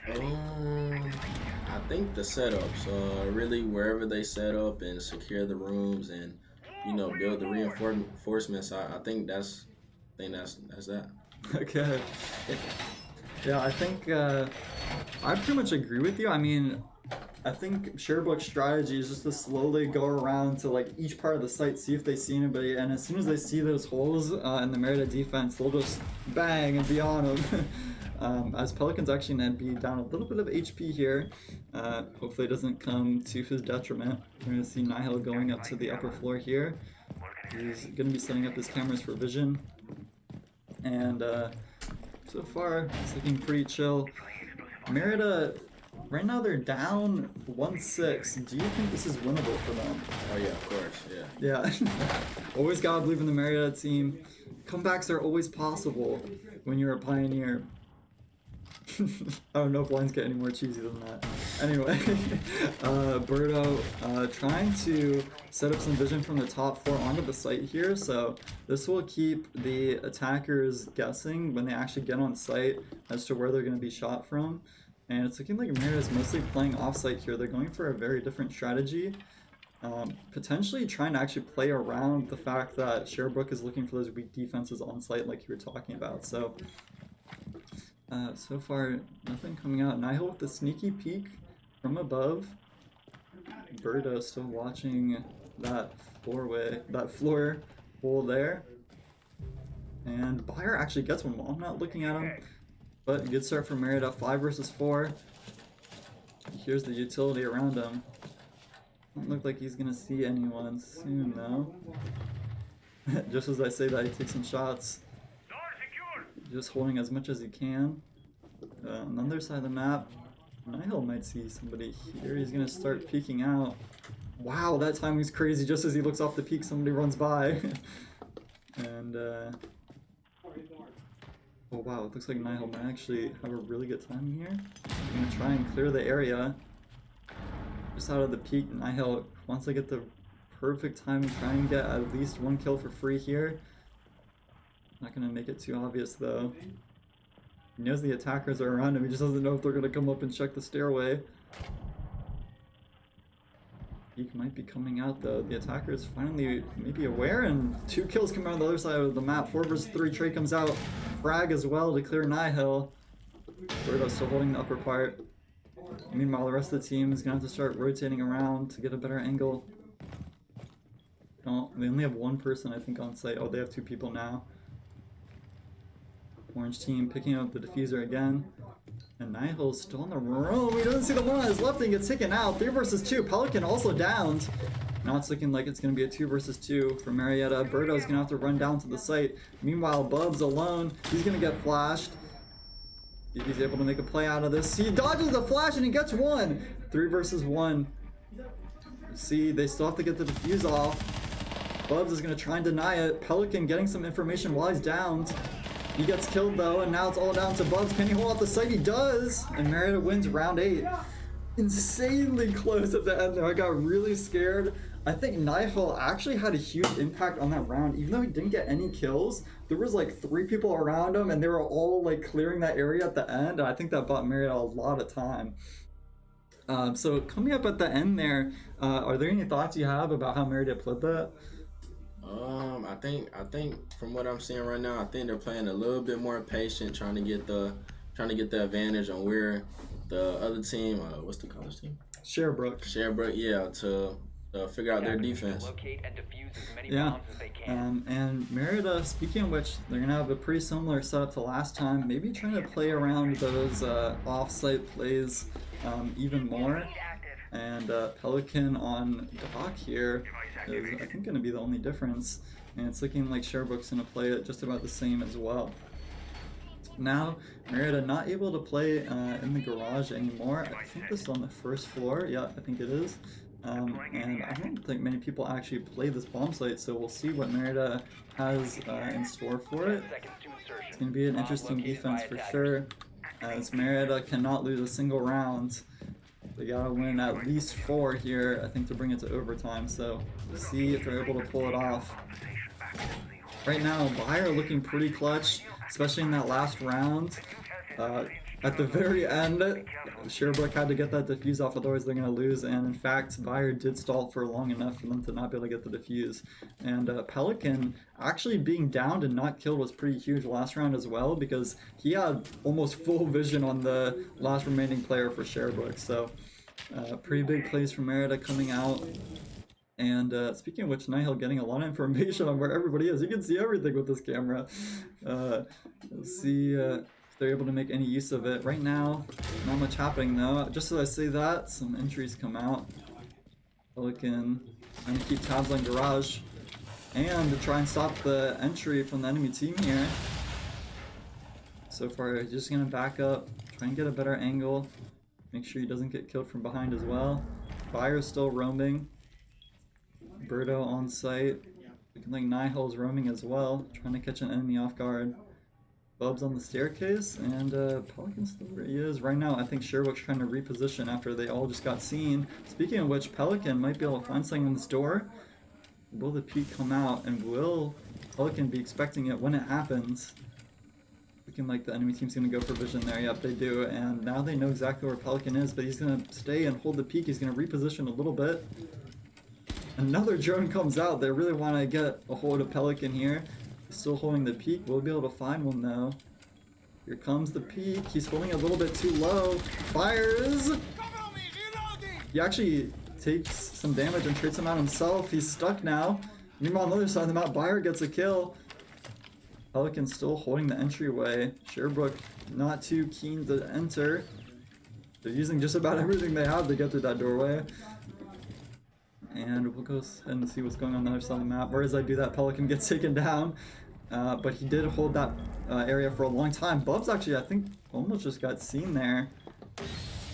I think the setups, really wherever they set up and secure the rooms and, you know, build the reinforcements. I think that's that. Okay. Yeah, I think I pretty much agree with you. I mean, I think Sherbrooke's strategy is just to slowly go around to like each part of the site, see if they see anybody, and as soon as they see those holes in the Marietta defense, they'll just bang and be on them. As Pelican's actually going to be down a little bit of HP here. Hopefully it doesn't come to his detriment. We're going to see Nihil going up to the upper floor here. He's going to be setting up his cameras for vision. And so far, it's looking pretty chill. Marietta, right now they're down 1-6. Do you think this is winnable for them? Oh yeah, of course, yeah. Yeah. Always gotta believe in the Marietta team. Comebacks are always possible when you're a pioneer. I don't know if lines get any more cheesy than that. Anyway, Birdo trying to set up some vision from the top floor onto the site here, so this will keep the attackers guessing when they actually get on site as to where they're going to be shot from. And it's looking like Marietta's mostly playing off-site here. They're going for a very different strategy. Potentially trying to actually play around the fact that Sherbrooke is looking for those weak defenses on site like you were talking about. So so far, nothing coming out. Nihil with the sneaky peek from above. Birdo still watching that floor hole there. And Bayer actually gets one. I'm not looking at him, but good start for Marietta. 5 versus 4. Here's the utility around him. Doesn't look like he's gonna see anyone soon though. Just as I say that, he takes some shots. Just holding as much as he can. On the other side of the map, Nihil might see somebody here. He's gonna start peeking out. Wow, that timing's crazy. Just as he looks off the peak, somebody runs by. And oh wow, it looks like Nihil might actually have a really good timing here. I'm gonna try and clear the area. Just out of the peak, Nihil wants to get the perfect timing, try and get at least 1 kill for free here. Not gonna make it too obvious though. He knows the attackers are around him, he just doesn't know if they're gonna come up and check the stairway. Peak might be coming out though. The attacker is finally maybe aware, and 2 kills come out on the other side of the map. 4 versus 3, Trey comes out. Frag as well to clear Nihil. Birdo's still holding the upper part. Meanwhile, the rest of the team is gonna have to start rotating around to get a better angle. Oh, they only have 1 person I think on site. Oh, they have 2 people now. Orange team picking up the diffuser again. And Nihil's still on the roam. He doesn't see the one on his left and gets taken out. 3 versus 2. Pelican also downed. Now it's looking like it's going to be a 2 versus 2 for Marietta. Birdo's going to have to run down to the site. Meanwhile, Bub's alone. He's going to get flashed. If he's able to make a play out of this. He dodges the flash and he gets 1. 3 versus 1. See, they still have to get the defuse off. Bubs is going to try and deny it. Pelican getting some information while he's downed. He gets killed though, and now it's all down to Bubs. Can he hold out the site? He does! And Marietta wins round 8. Insanely close at the end there. I got really scared. I think Nihil actually had a huge impact on that round. Even though he didn't get any kills, there was like 3 people around him and they were all like clearing that area at the end. And I think that bought Marietta a lot of time. So coming up at the end there, are there any thoughts you have about how Marietta played that? I think from what I'm seeing right now, I think they're playing a little bit more patient, trying to get the advantage on where the other team, what's the college team? Sherbrooke, yeah, to figure out their defense. Yeah, and Marietta, speaking of which, they're gonna have a pretty similar setup to last time. Maybe trying to play around those off-site plays even more. And Pelican on Doc here is, I think, going to be the only difference. And it's looking like Sherbrooke's going to play it just about the same as well. Now, Marietta not able to play in the garage anymore. I think this is on the first floor. Yeah, I think it is. And I don't think many people actually play this bomb site, so we'll see what Marietta has in store for it. It's going to be an interesting defense for sure, as Marietta cannot lose a single round. They gotta win at least 4 here, I think, to bring it to overtime, so we'll see if they're able to pull it off. Right now, Bayer looking pretty clutch, especially in that last round. At the very end, Sherbrooke had to get that defuse off, otherwise they're going to lose, and in fact, Bayer did stall for long enough for them to not be able to get the defuse. And Pelican actually being downed and not killed was pretty huge last round as well, because he had almost full vision on the last remaining player for Sherbrooke. So pretty big plays from Marietta coming out. And speaking of which, Nihil getting a lot of information on where everybody is. You can see everything with this camera. Let's see if they're able to make any use of it. Right now, not much happening though. Just as I say that, some entries come out. Pelican trying to keep tabs on Garage. And to try and stop the entry from the enemy team here. So far, he's just going to back up, try and get a better angle. Make sure he doesn't get killed from behind as well. Bayer's still roaming. Birdo on site. Looking like Nihil's roaming as well, trying to catch an enemy off guard. Bub's on the staircase, and Pelican still where he is. Right now, I think Sherbrooke's trying to reposition after they all just got seen. Speaking of which, Pelican might be able to find something on this door. Will the peak come out, and will Pelican be expecting it when it happens? Looking like the enemy team's going to go for vision there. Yep, they do, and now they know exactly where Pelican is, but he's going to stay and hold the peak. He's going to reposition a little bit. Another drone comes out. They really want to get a hold of Pelican here. He's still holding the peak. We'll be able to find one though. Here comes the peak. He's holding a little bit too low. Fires! He actually takes some damage and trades him out himself. He's stuck now. Meanwhile, on the other side of the map, Bayer gets a kill. Pelican still holding the entryway. Sherbrooke not too keen to enter. They're using just about everything they have to get through that doorway. And we'll go ahead and see what's going on the other side of the map. Whereas I do that, Pelican gets taken down. But he did hold that area for a long time. Bubs actually, I think, almost just got seen there.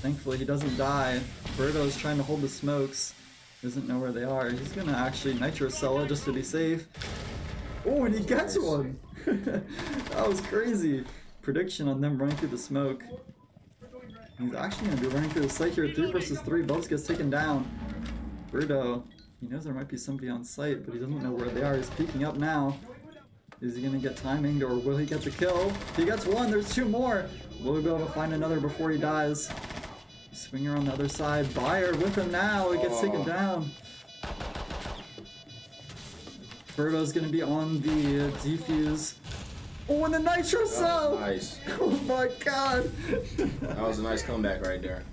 Thankfully, he doesn't die. Birdo's trying to hold the smokes. Doesn't know where they are. He's gonna actually Nitro Cella just to be safe. Oh, and he gets one! That was crazy. Prediction on them running through the smoke. He's actually gonna be running through the site here. 3 versus 3. Bubs gets taken down. Birdo, he knows there might be somebody on site, but he doesn't know where they are. He's peeking up now. Is he gonna get timinged, or will he get the kill? He gets one, there's 2 more! Will we be able to find another before he dies? Swinger on the other side. Bayer with him now, he gets taken down. Birdo's gonna be on the defuse. Oh, and the Nitro Cell! Nice. Oh my god! That was a nice comeback right there.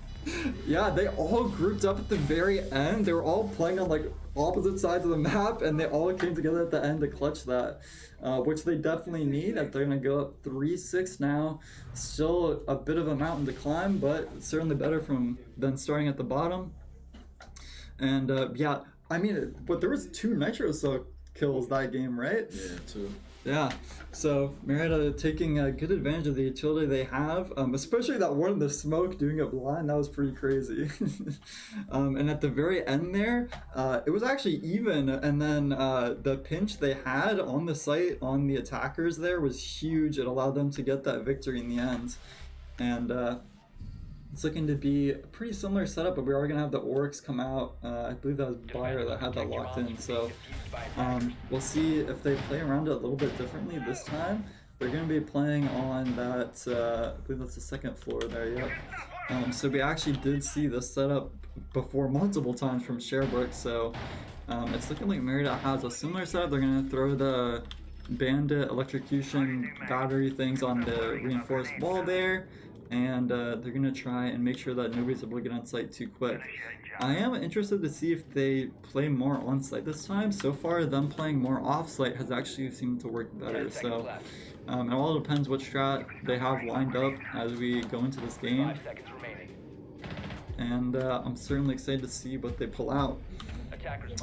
Yeah, they all grouped up at the very end. They were all playing on like opposite sides of the map, and they all came together at the end to clutch that, which they definitely need. If they're gonna go up 3-6 now, still a bit of a mountain to climb, but certainly better than starting at the bottom. And yeah, I mean, but there was 2 Nitro Cell kills that game, right? Yeah, 2. Yeah, so Marietta taking good advantage of the utility they have, especially that one in the smoke doing it blind. That was pretty crazy. And at the very end there, it was actually even, and then the pinch they had on the site on the attackers there was huge. It allowed them to get that victory in the end. And it's looking to be a pretty similar setup, but we are going to have the Oryx come out. I believe that was Bayer that had that locked in, so we'll see if they play around it a little bit differently this time. They're going to be playing on that, I believe that's the 2nd floor there, yep. So we actually did see this setup before multiple times from Sherbrooke, so it's looking like Marietta has a similar setup. They're going to throw the bandit electrocution battery things on the reinforced wall there. And they're going to try and make sure that nobody's able to get on site too quick. I am interested to see if they play more on site this time. So far, them playing more off site has actually seemed to work better. So it all depends what strat they have lined up as we go into this game. And I'm certainly excited to see what they pull out.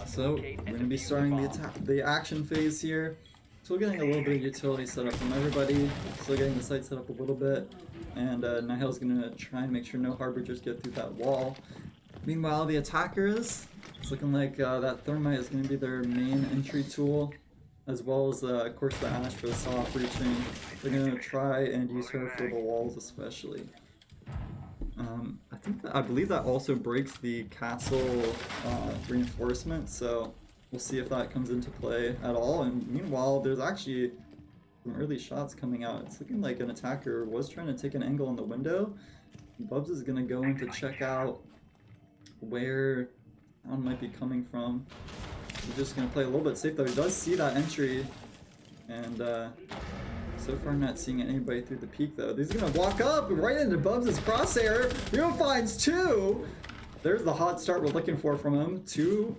So we're going to be starting the action phase here. Still getting a little bit of utility set up from everybody. Still getting the site set up a little bit. And Nigel's going to try and make sure no Harbingers get through that wall. Meanwhile, the attackers, it's looking like that Thermite is going to be their main entry tool, as well as, of course, the Ash for the soft breaching. They're going to try and use her for the walls especially. I believe that also breaks the castle reinforcement, so we'll see if that comes into play at all. And meanwhile, there's actually some early shots coming out. It's looking like an attacker was trying to take an angle on the window. Bubs is going to go in to check out where sound might be coming from. He's just going to play a little bit safe, though. He does see that entry, and so far not seeing anybody through the peak, though. He's going to walk up right into Bubs' crosshair. Hero finds 2! There's the hot start we're looking for from him. 2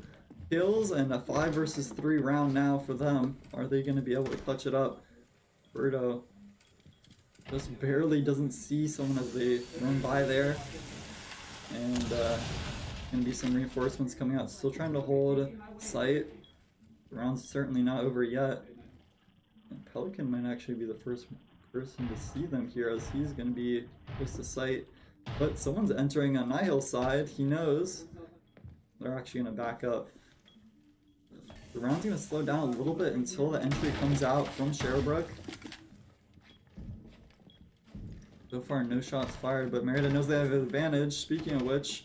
kills and a 5 versus 3 round now for them. Are they going to be able to clutch it up? Birdo just barely doesn't see someone as they run by there. And gonna be some reinforcements coming out. Still trying to hold site. The round's certainly not over yet. And Pelican might actually be the first person to see them here, as he's gonna be close to site. But someone's entering on Nihil's side. He knows. They're actually gonna back up. The round's gonna slow down a little bit until the entry comes out from Sherbrooke. So far, no shots fired, but Marietta knows they have an advantage. Speaking of which,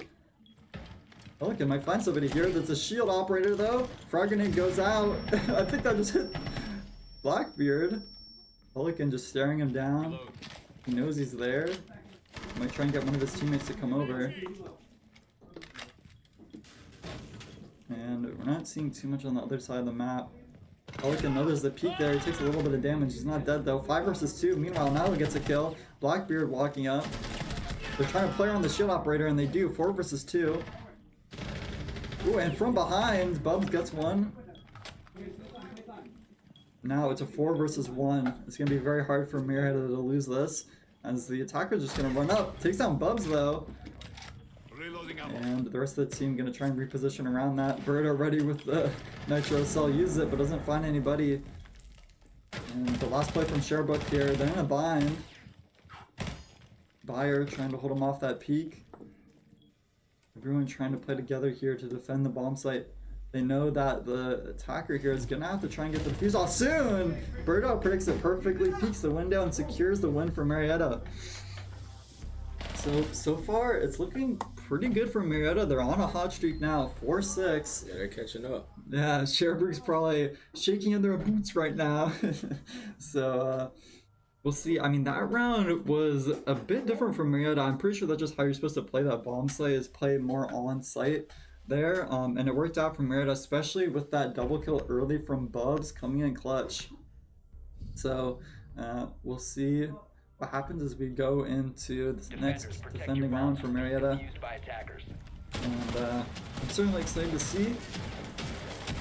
Pelican might find somebody here. That's a shield operator, though. Frag grenade goes out. I think that just hit Blackbeard. Pelican just staring him down. He knows he's there. Might try and get one of his teammates to come over. And we're not seeing too much on the other side of the map. Pelican notices the peek there. He takes a little bit of damage. He's not dead though. 5 versus 2. Meanwhile, Nilo gets a kill. Blackbeard walking up. They're trying to play on the shield operator, and they do. 4 versus 2. Ooh, and from behind, Bubs gets one. Now it's a 4 versus 1. It's going to be very hard for Marietta to lose this, as the attacker's just going to run up. Takes down Bubs though. And the rest of the team going to try and reposition around that. Bird already with the Nitro Cell uses it, but doesn't find anybody. And the last play from Sherbrooke here, they're in a bind. Bayer trying to hold him off that peak. Everyone trying to play together here to defend the bomb site. They know that the attacker here is going to have to try and get the defuse off soon. Birdo predicts it perfectly, peeks the window, and secures the win for Marietta. So far, it's looking pretty good for Marietta. They're on a hot streak now, 4-6. Yeah, they're catching up. Yeah, Sherbrooke's probably shaking in their boots right now. So, we'll see. I mean, that round was a bit different from Marietta. I'm pretty sure that's just how you're supposed to play that bomb site, is play more on site there. And it worked out for Marietta, especially with that double kill early from Bubs coming in clutch. So, we'll see what happens as we go into this next defending round for Marietta. And I'm certainly excited to see.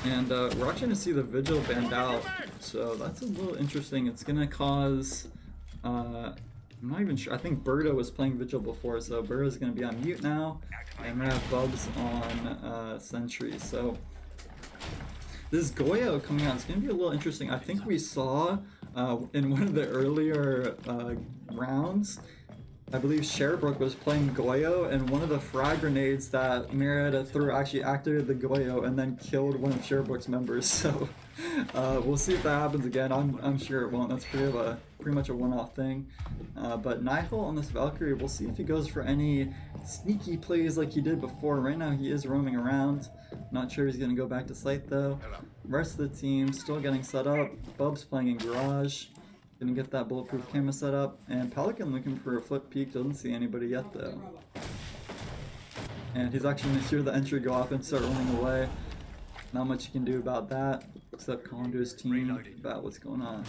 And we're actually going to see the Vigil banned out. So that's a little interesting. It's going to cause... I'm not even sure. I think Birdo was playing Vigil before, so Birdo's going to be on mute now. And we're going to have Bubs on Sentry. So this Goyo coming out, it's going to be a little interesting. I think we saw in one of the earlier rounds, I believe Sherbrooke was playing Goyo, and one of the frag grenades that Marietta threw actually activated the Goyo and then killed one of Sherbrooke's members. So we'll see if that happens again. I'm sure it won't. That's pretty much a one-off thing. But Nihil on this Valkyrie, we'll see if he goes for any sneaky plays like he did before. Right now he is roaming around. Not sure he's going to go back to site though. Rest of the team still getting set up. Bubs playing in garage. Gonna get that bulletproof camera set up. And Pelican looking for a flip peek. Doesn't see anybody yet though. And he's actually gonna hear the entry go off and start running away. Not much you can do about that, except call to his team about what's going on.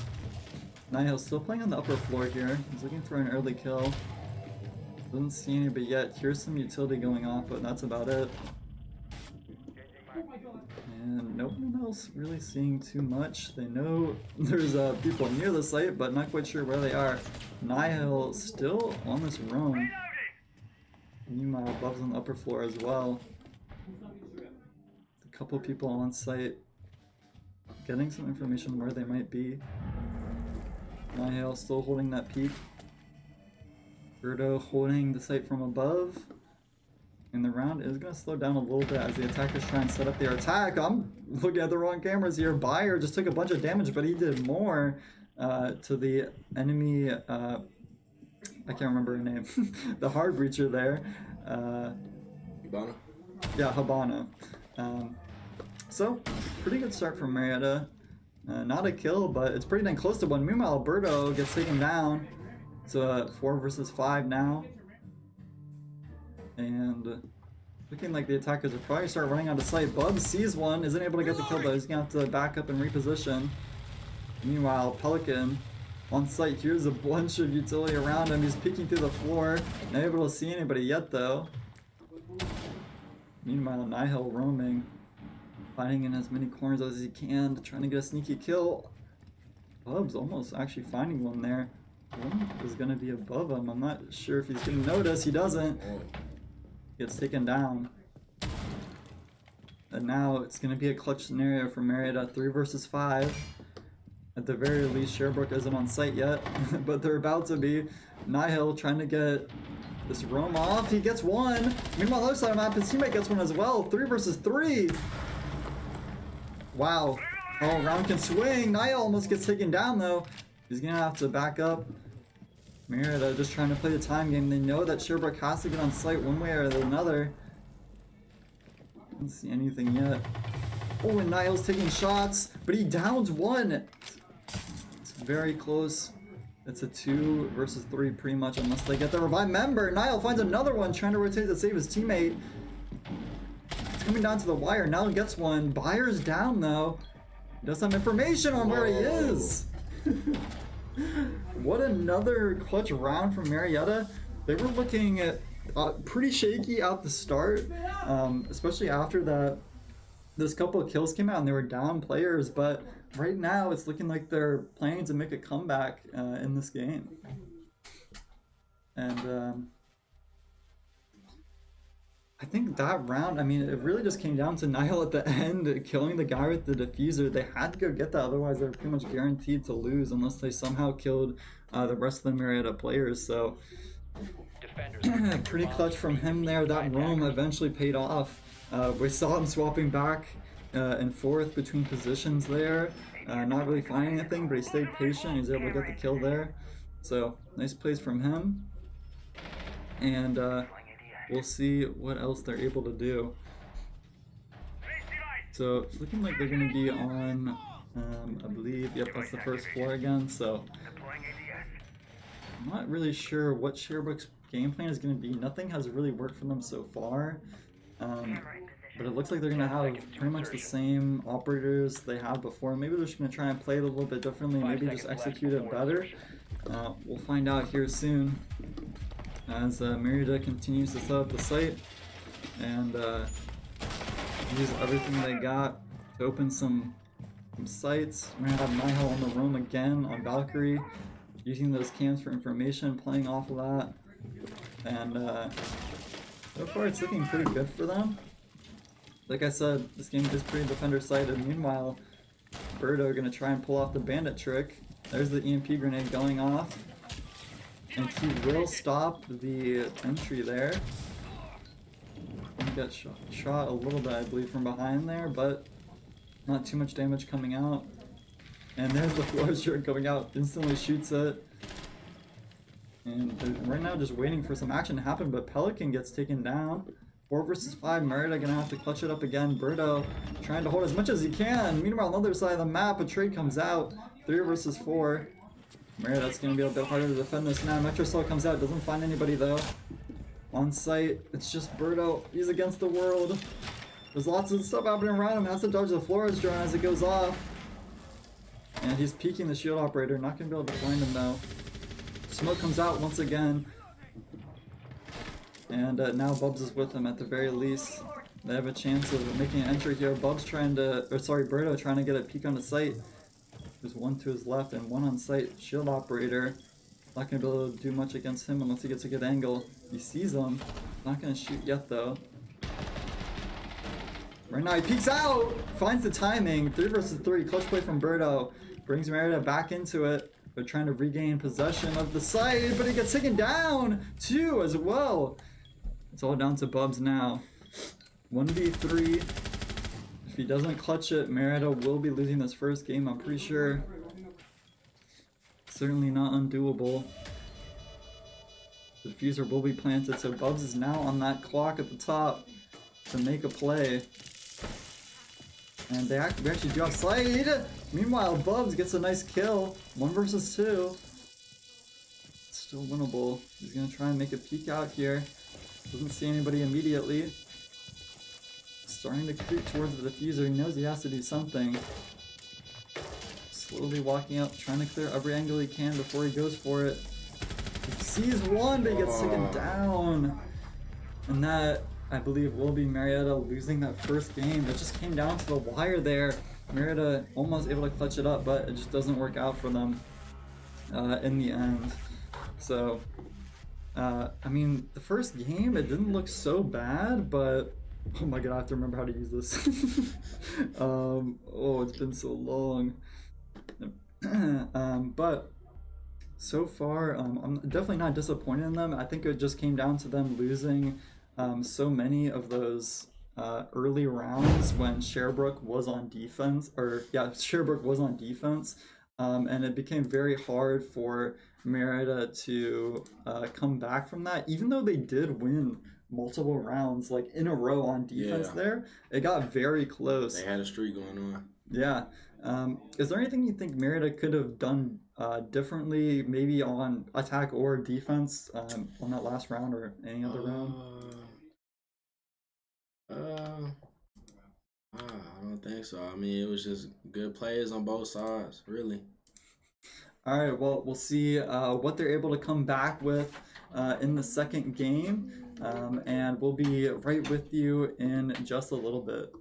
Nihil's still playing on the upper floor here. He's looking for an early kill. Doesn't see anybody yet. Here's some utility going off, but that's about it. And no one else really seeing too much. They know there's people near the site, but not quite sure where they are. Nihil still on this roam. Meanwhile, Bubs on the upper floor as well. A couple people on site getting some information where they might be. Nihil still holding that peak. Birdo holding the site from above. And the round is going to slow down a little bit as the attackers try and set up their attack. I'm looking at the wrong cameras here. Bayer just took a bunch of damage, but he did more to the enemy. I can't remember her name. The hard breacher there. Habana? Yeah, Habana. So, pretty good start from Marietta. Not a kill, but it's pretty dang close to one. Meanwhile, Birdo gets taken down. It's 4 versus 5 now. And looking like the attackers are probably start running out of sight. Bubs sees one, isn't able to get the kill though. He's gonna have to back up and reposition. Meanwhile, Pelican on site. Here's a bunch of utility around him. He's peeking through the floor. Not able to see anybody yet though. Meanwhile, Nihil roaming, fighting in as many corners as he can, trying to get a sneaky kill. Bubs almost actually finding one there. One is gonna be above him. I'm not sure if he's gonna notice. He doesn't. Gets taken down. And now it's going to be a clutch scenario for Marietta, 3 versus 5. At the very least, Sherbrooke isn't on site yet, but they're about to be. Nihil trying to get this roam off. He gets one. Meanwhile, on the other side of the map, his teammate gets one as well. 3 versus 3. Wow. Oh, round can swing. Nihil almost gets taken down though. He's going to have to back up. Marietta just trying to play the time game. They know that Sherbrooke has to get on site one way or another. Don't see anything yet. Oh, and Niall's taking shots, but he downs one. It's very close. It's a 2 versus 3 pretty much, unless they get the revive. Member, Niall finds another one, trying to rotate to save his teammate. It's coming down to the wire. Niall gets one. Byers down though. He does have information on where he is. What another clutch round from Marietta. They were looking at pretty shaky at the start, especially after that. This couple of kills came out and they were down players, but right now it's looking like they're planning to make a comeback in this game. And I think that round, I mean, it really just came down to Niall at the end killing the guy with the diffuser. They had to go get that, otherwise they were pretty much guaranteed to lose unless they somehow killed the rest of the Marietta players. So pretty clutch from him there. That roam eventually paid off. We saw him swapping back and forth between positions there, not really finding anything, but he stayed patient. He was able to get the kill there. So nice plays from him. And we'll see what else they're able to do. So it's looking like they're going to be on, I believe, yep, that's the first floor again. So I'm not really sure what Sherbrooke's game plan is going to be. Nothing has really worked for them so far. But it looks like they're going to have pretty much the same operators they had before. Maybe they're just going to try and play it a little bit differently, maybe just execute it better. We'll find out here soon as Marietta continues to set up the site and use everything they got to open some sites. We're going to have Niall on the roam again on Valkyrie, using those cams for information, playing off of that. And so far it's looking pretty good for them. Like I said, this game is pretty defender-sided. Meanwhile, Birdo gonna try and pull off the bandit trick. There's the EMP grenade going off. And he will stop the entry there. He got shot a little bit, I believe, from behind there, but not too much damage coming out. And there's the floor shirt coming out, instantly shoots it. And they're right now just waiting for some action to happen, but Pelican gets taken down. 4 versus 5, Marietta gonna have to clutch it up again. Birdo trying to hold as much as he can. Meanwhile, on the other side of the map, a trade comes out. 3 versus 4. Marietta's gonna be a bit harder to defend this now. Metro Soul comes out, doesn't find anybody though. On site, it's just Birdo. He's against the world. There's lots of stuff happening around him. Has to dodge the Flores drone as it goes off. And he's peeking the shield operator. Not gonna be able to find him though. Smoke comes out once again. And now Bubs is with him at the very least. They have a chance of making an entry here. Bubs trying to, or sorry, Birdo trying to get a peek on the site. There's one to his left and one on site. Shield operator. Not going to be able to do much against him unless he gets a good angle. He sees him. Not going to shoot yet though. Right now he peeks out! Finds the timing. 3 versus 3. Clutch play from Birdo. Brings Marietta back into it. They're trying to regain possession of the site, but he gets taken down too as well. It's all down to Bubs now. 1v3. If he doesn't clutch it, Marietta will be losing this first game, I'm pretty sure. Certainly not undoable. The diffuser will be planted, so Bubs is now on that clock at the top to make a play. And we actually do have Slide! Meanwhile, Bubs gets a nice kill. 1 versus 2. Still winnable. He's gonna try and make a peek out here. Doesn't see anybody immediately. Starting to creep towards the diffuser. He knows he has to do something. Slowly walking up, trying to clear every angle he can before he goes for it. He sees one, but he gets taken down. And that, I believe, will be Marietta losing that first game. It just came down to the wire there. Marietta almost able to clutch it up, but it just doesn't work out for them in the end. So, I mean, the first game, it didn't look so bad, but oh my god, I have to remember how to use this. Oh, it's been so long. But so far, I'm definitely not disappointed in them. I think it just came down to them losing so many of those early rounds when Sherbrooke was on defense, or yeah, Sherbrooke was on defense. And it became very hard for Marietta to come back from that. Even though they did win multiple rounds like in a row on defense there, it got very close. They had a streak going on. Yeah. Is there anything you think Marietta could have done differently, maybe on attack or defense on that last round or any other round? I don't think so. I mean, it was just good plays on both sides, really. All right, well, we'll see what they're able to come back with in the second game, and we'll be right with you in just a little bit.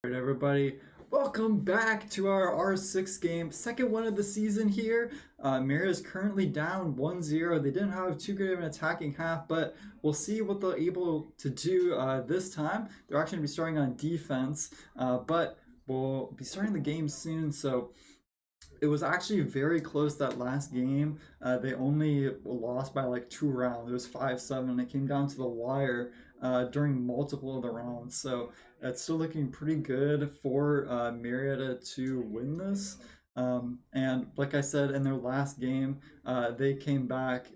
Alright, everybody, welcome back to our R6 game, second one of the season here. Marietta is currently down 1-0. They didn't have too good of an attacking half, but we'll see what they're able to do this time. They're actually going to be starting on defense, but we'll be starting the game soon, so it was actually very close that last game. They only lost by like 2 rounds. It was 5-7, and it came down to the wire during multiple of the rounds. So it's still looking pretty good for Marietta to win this. And like I said, in their last game, they came back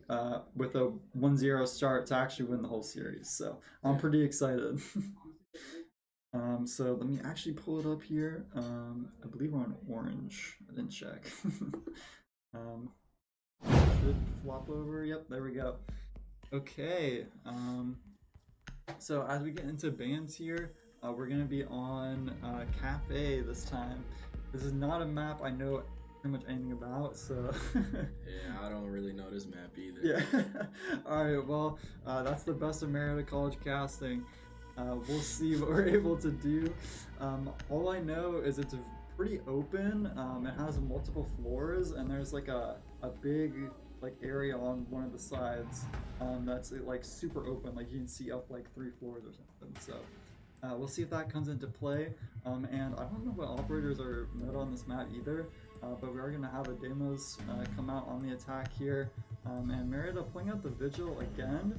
with a 1-0 start to actually win the whole series. So I'm pretty excited. So let me actually pull it up here. I believe we're on orange. I didn't check. Should flop over. Yep, there we go. Okay. So as we get into bands here, we're gonna be on Cafe this time. This is not a map I know pretty much anything about, so yeah, I don't really know this map either. yeah. All right. Well, that's the best of Marietta College casting. We'll see what we're able to do. All I know is it's pretty open. It has multiple floors, and there's like a big like area on one of the sides that's like super open. Like you can see up like 3 floors or something. So we'll see if that comes into play. And I don't know what operators are met on this map either. But we are going to have a Demos come out on the attack here. And Marietta pulling out the Vigil again.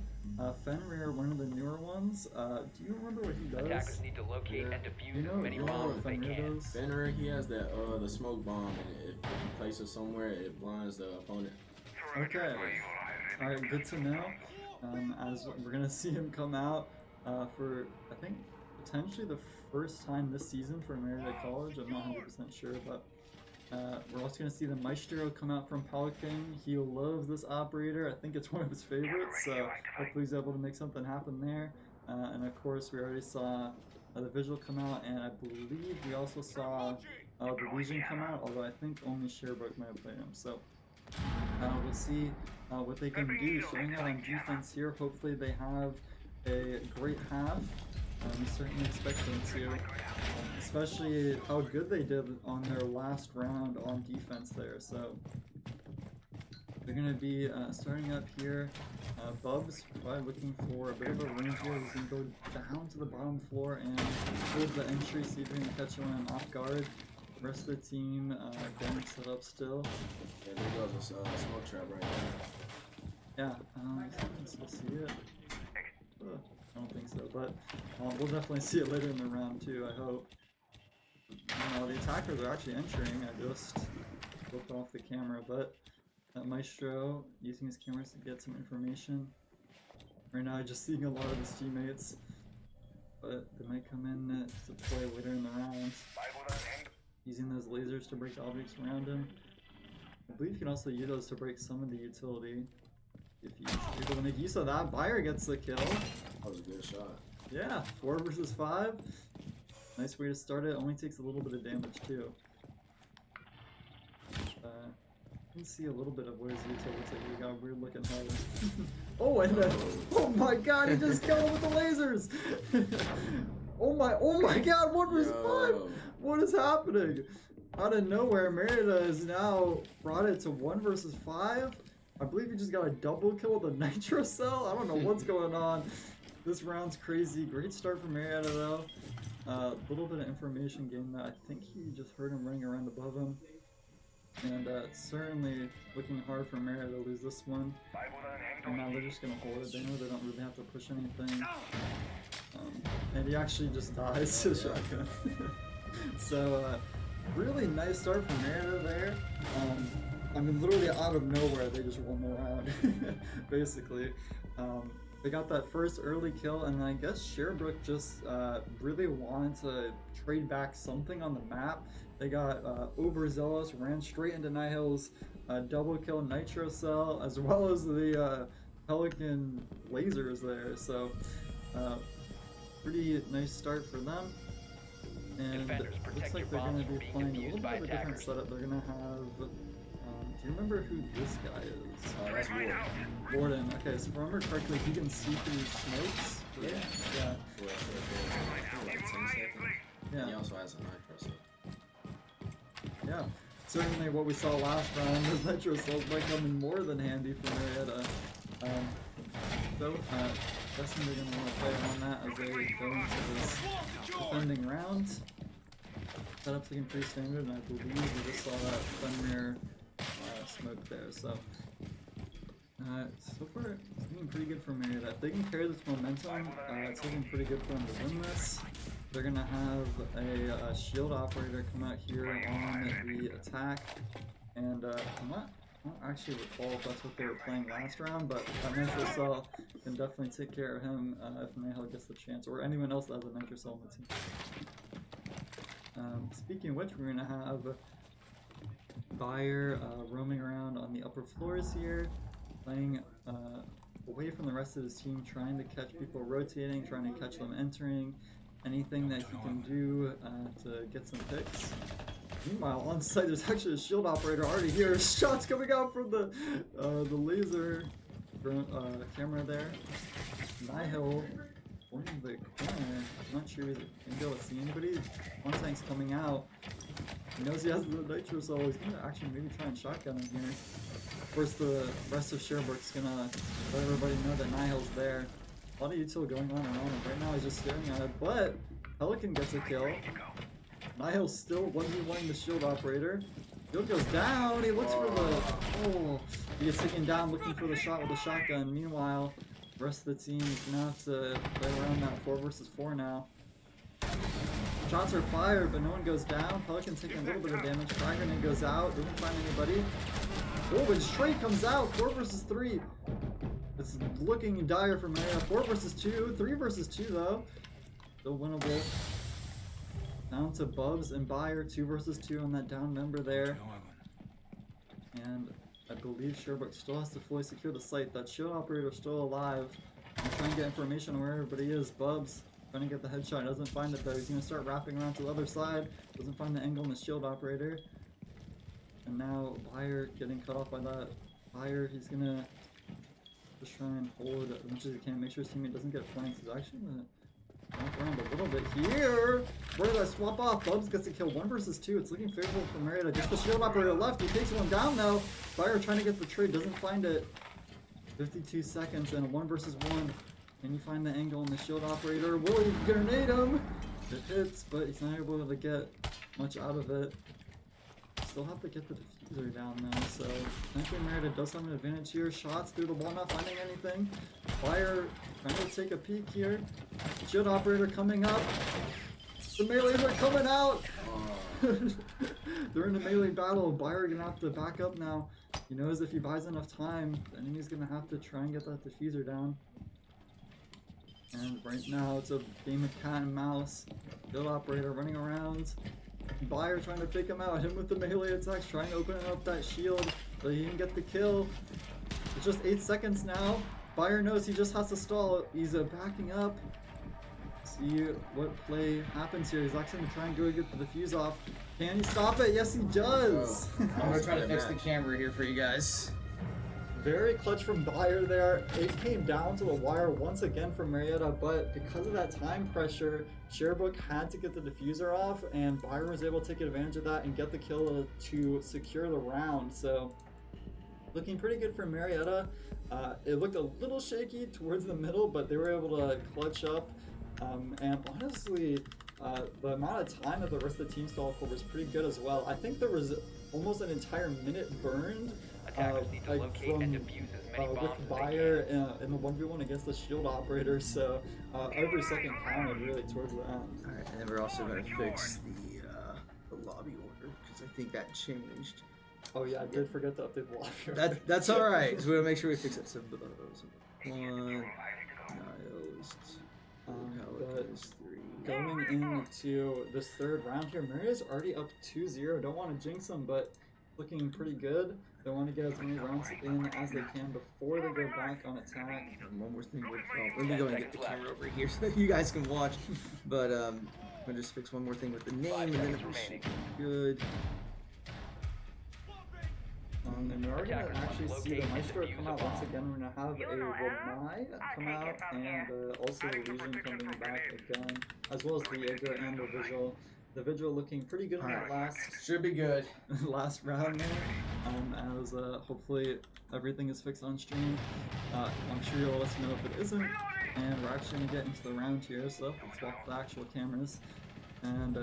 Fenrir, one of the newer ones. Do you remember what he does? Attackers need to locate and defuse as many bombs as they can. Fenrir, he has that the smoke bomb, and if he places somewhere, it blinds the opponent. Okay. Alright, good to know. As we're going to see him come out for, I think, potentially the first time this season for Marietta College. I'm not 100% sure, but we're also going to see the Maestro come out from Pelican. He loves this operator. I think it's one of his favorites, so hopefully he's able to make something happen there. And of course, we already saw the Visual come out, and I believe we also saw the Legion come out, although I think only Sherbrooke might have played him. So we'll see what they can do. Starting out on defense here, hopefully they have a great half. We certainly expect them to, especially how good they did on their last round on defense there. So they're going to be starting up here. Bubs probably looking for a bit of a range here. He's going to go down to the bottom floor and hold the entry, see if he can catch anyone off guard. The rest of the team getting set up still. Yeah, there goes a smoke trap right there. Yeah, I can still see it. I don't think so, but we'll definitely see it later in the round too, I hope. The attackers are actually entering. I just flipped off the camera, but Maestro using his cameras to get some information. Right now, just seeing a lot of his teammates, but they might come in to play later in the round. Using those lasers to break objects around him. I believe you can also use those to break some of the utility. If he's able to make use of that, Bayer gets the kill. That was a good shot. Yeah, 4 versus 5. Nice way to start it. Only takes a little bit of damage too. You can see a little bit of where's utility. Looks like he got a weird looking head. Oh, and then, oh my god, he just killed him with the lasers! oh my god, 1 versus 5! What is happening? Out of nowhere, Marietta is now brought it to 1 versus 5. I believe he just got a double kill with a nitro cell. I don't know what's going on. This round's crazy. Great start for Marietta though. A little bit of information gained that I think he just heard him running around above him. And it's certainly looking hard for Marietta to lose this one. And now they're just going to hold it. They know they don't really have to push anything. And he actually just dies to the shotgun. So really nice start for Marietta there. I mean, literally out of nowhere, they just won the round, basically. They got that first early kill, and I guess Sherbrooke just really wanted to trade back something on the map. They got overzealous, ran straight into Nihil's double kill Nitro Cell, as well as the Pelican lasers there. So pretty nice start for them. And Defenders, looks protect like your they're going bombs to from be being playing a little defused bit by of a different attackers. setup. They're going to have. Do you remember who this guy is? Oh, that's Ward. Warden. Okay, so if I remember correctly, he can see through smokes. Yeah. Yeah. For like 10 seconds. Yeah. He also has a nitro, so. Yeah. Certainly what we saw last round was Nitro Cells might come in more than handy for Marietta. Guessing they're going to want to play on that as they go into this defending round. Setup's looking pretty standard, and I believe we just saw that Fenrir smoke there. So far it's looking pretty good for Marietta. If they can carry this momentum, it's looking pretty good for them to win this. They're gonna have a shield operator come out here on the attack, and I don't actually recall if that's what they were playing last round, but that Nitro Cell can definitely take care of him if Nihil gets the chance, or anyone else that has a Nitro Cell on the team. Speaking of which, we're gonna have Bayer roaming around on the upper floors here, playing away from the rest of his team, trying to catch people rotating, trying to catch them entering, anything that he can do to get some picks. Meanwhile, on site, there's actually a shield operator already here. Shots coming out from the laser camera there. Nihil pointing the corner. I'm not sure he's going to be able to see anybody. One tank's coming out. He knows he has the Nitro Cell. He's going to actually maybe try and shotgun him here. Of course, the rest of Sherbrooke's going to let everybody know that Nihil's there. A lot of util going on around him. Right now, he's just staring at it, but Pelican gets a kill. Nihil's still 1v1ing the shield operator. Shield goes down. He looks for the. Oh, he gets taken down looking for the shot with a shotgun. Meanwhile, the rest of the team is gonna have to play around that 4 versus 4 now. Shots are fired, but no one goes down. Pelican's taking a little bit of damage. Frag grenade goes out. Doesn't find anybody. Oh, but straight comes out. 4 versus 3. It's looking dire for Marietta. 4 versus 2. 3 versus 2 though. Still winnable. Down to Bubs and Bayer, 2 versus 2 on that down member there. And I believe Sherbrooke still has to fully secure the site. That shield operator is still alive. I'm trying to get information on where everybody is. Bubs trying to get the headshot. Doesn't find it though. He's going to start wrapping around to the other side. Doesn't find the angle on the shield operator. And now Bayer getting cut off by that. Bayer, he's going to just try and hold as much as he can. Make sure his teammate doesn't get flanked. He's actually going to walk around a little bit here. Where did I swap off? Bubs gets to kill 1 versus 2. It's looking favorable for Marietta. Just the shield operator left. He takes one down though. Bayer trying to get the trade. Doesn't find it. 52 seconds and a 1 versus 1. Can you find the angle on the shield operator? Will he grenade him? It hits, but he's not able to get much out of it. Still have to get the diffuser down though, so thankfully Marietta does have an advantage here. Shots through the wall, not finding anything. Bayer trying to take a peek here. Shield operator coming up. The melees are coming out! They're in a melee battle. Bayer gonna have to back up now. He knows if he buys enough time, the enemy's gonna have to try and get that diffuser down. And right now it's a game of cat and mouse. Shield operator running around. Bayer trying to fake him out, him with the melee attacks, trying to open up that shield so he can get the kill. It's just 8 seconds now. Bayer knows he just has to stall. He's backing up. See what play happens here. He's actually going to try and go get the defuse off. Can he stop it? Yes, he does. I'm gonna try to fix the camera here for you guys. Very clutch from Bayer there. It came down to the wire once again from Marietta, but because of that time pressure, Sherbrooke had to get the diffuser off, and Bayer was able to take advantage of that and get the kill to secure the round. So, looking pretty good for Marietta. It looked a little shaky towards the middle, but they were able to clutch up. And honestly, the amount of time that the rest of the team stalled for was pretty good as well. I think there was almost an entire minute burned. Attackers need to locate and defuse as many bombs with as they Bayer in the 1v1 against the shield operator, so every second counted really towards the end. Alright, and then we're also going to fix the lobby order, because I think that changed. Oh yeah, I did forget to update the live. That's all right. So we gotta make sure we fix it. So, one, Niles, Pelicans, three. Going into this third round here, Marietta's already up 2-0. Don't want to jinx them, but looking pretty good. They want to get as many rounds in as they can before they go back on attack. And one more thing. Let me go and get the camera over here so that you guys can watch. But I'm gonna just fix one more thing with the name, and then it should be good. And we're going to actually see the Maestro come out once again. We're going to have a Romai come out, and also the Legion coming back again, as well as the Jaeger and the Vigil. The Vigil looking pretty good in that last Should be good. last round there. As hopefully everything is fixed on stream. I'm sure you'll let us know if it isn't. And we're actually going to get into the round here, so let's walk the actual cameras. And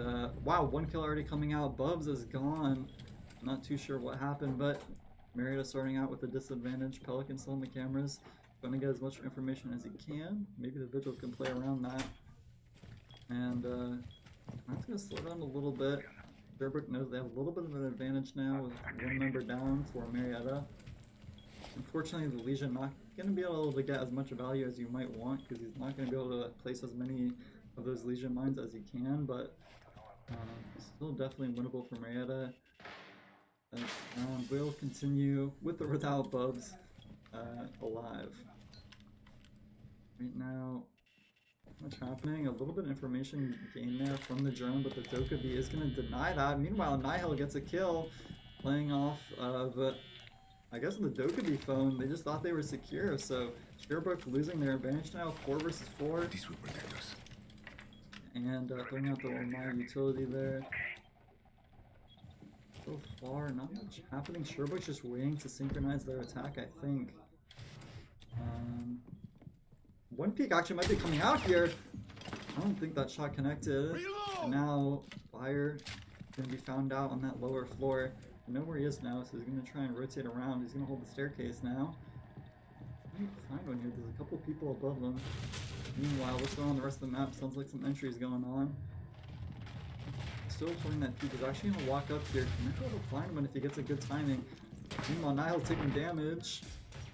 wow, 1 kill already coming out. Bubs is gone. Not too sure what happened, but Marietta starting out with a disadvantage. Pelican still on the cameras. Going to get as much information as he can. Maybe the Vigil can play around that. And that's going to slow down a little bit. Sherbrooke knows they have a little bit of an advantage now with 1 member down for Marietta. Unfortunately, the Legion not going to be able to get as much value as you might want because he's not going to be able to place as many of those Legion mines as he can, but still definitely winnable for Marietta. We'll continue with or without Bubs alive. Right now, not much happening. A little bit of information gained there from the drone, but the Dokkaebi is going to deny that. Meanwhile, Nihil gets a kill, playing off of, I guess, the Dokkaebi phone. They just thought they were secure, so Sherbrooke losing their advantage now, 4 versus 4. This will protect us. And throwing out the Romai utility there. So far, not much happening. Sherbrooke's just waiting to synchronize their attack, I think. One peak actually might be coming out here. I don't think that shot connected. And now Fire gonna be found out on that lower floor. I know where he is now, so he's gonna try and rotate around. He's gonna hold the staircase now. I can't find one here. There's a couple people above them. Meanwhile, what's going on the rest of the map? Sounds like some entries going on. Still pulling that peak. Is actually gonna walk up here. Might be able to find one if he gets a good timing. Meanwhile, Nihil taking damage.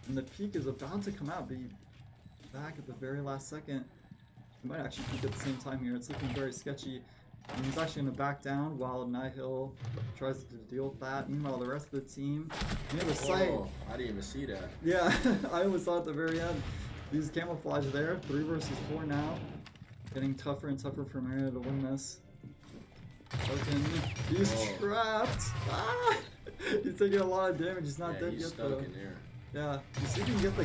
And the peak is about to come out, but he back at the very last second. He might actually peak at the same time here. It's looking very sketchy. And he's actually gonna back down while Nihil tries to deal with that. Meanwhile, the rest of the team near the site. Oh, I didn't even see that. Yeah, I always saw at the very end. These camouflage there, 3 versus 4 now. Getting tougher and tougher for Marietta to win this. He's trapped. Ah! He's taking a lot of damage. He's not dead he's yet stuck though. in there. Yeah, you see if you can get the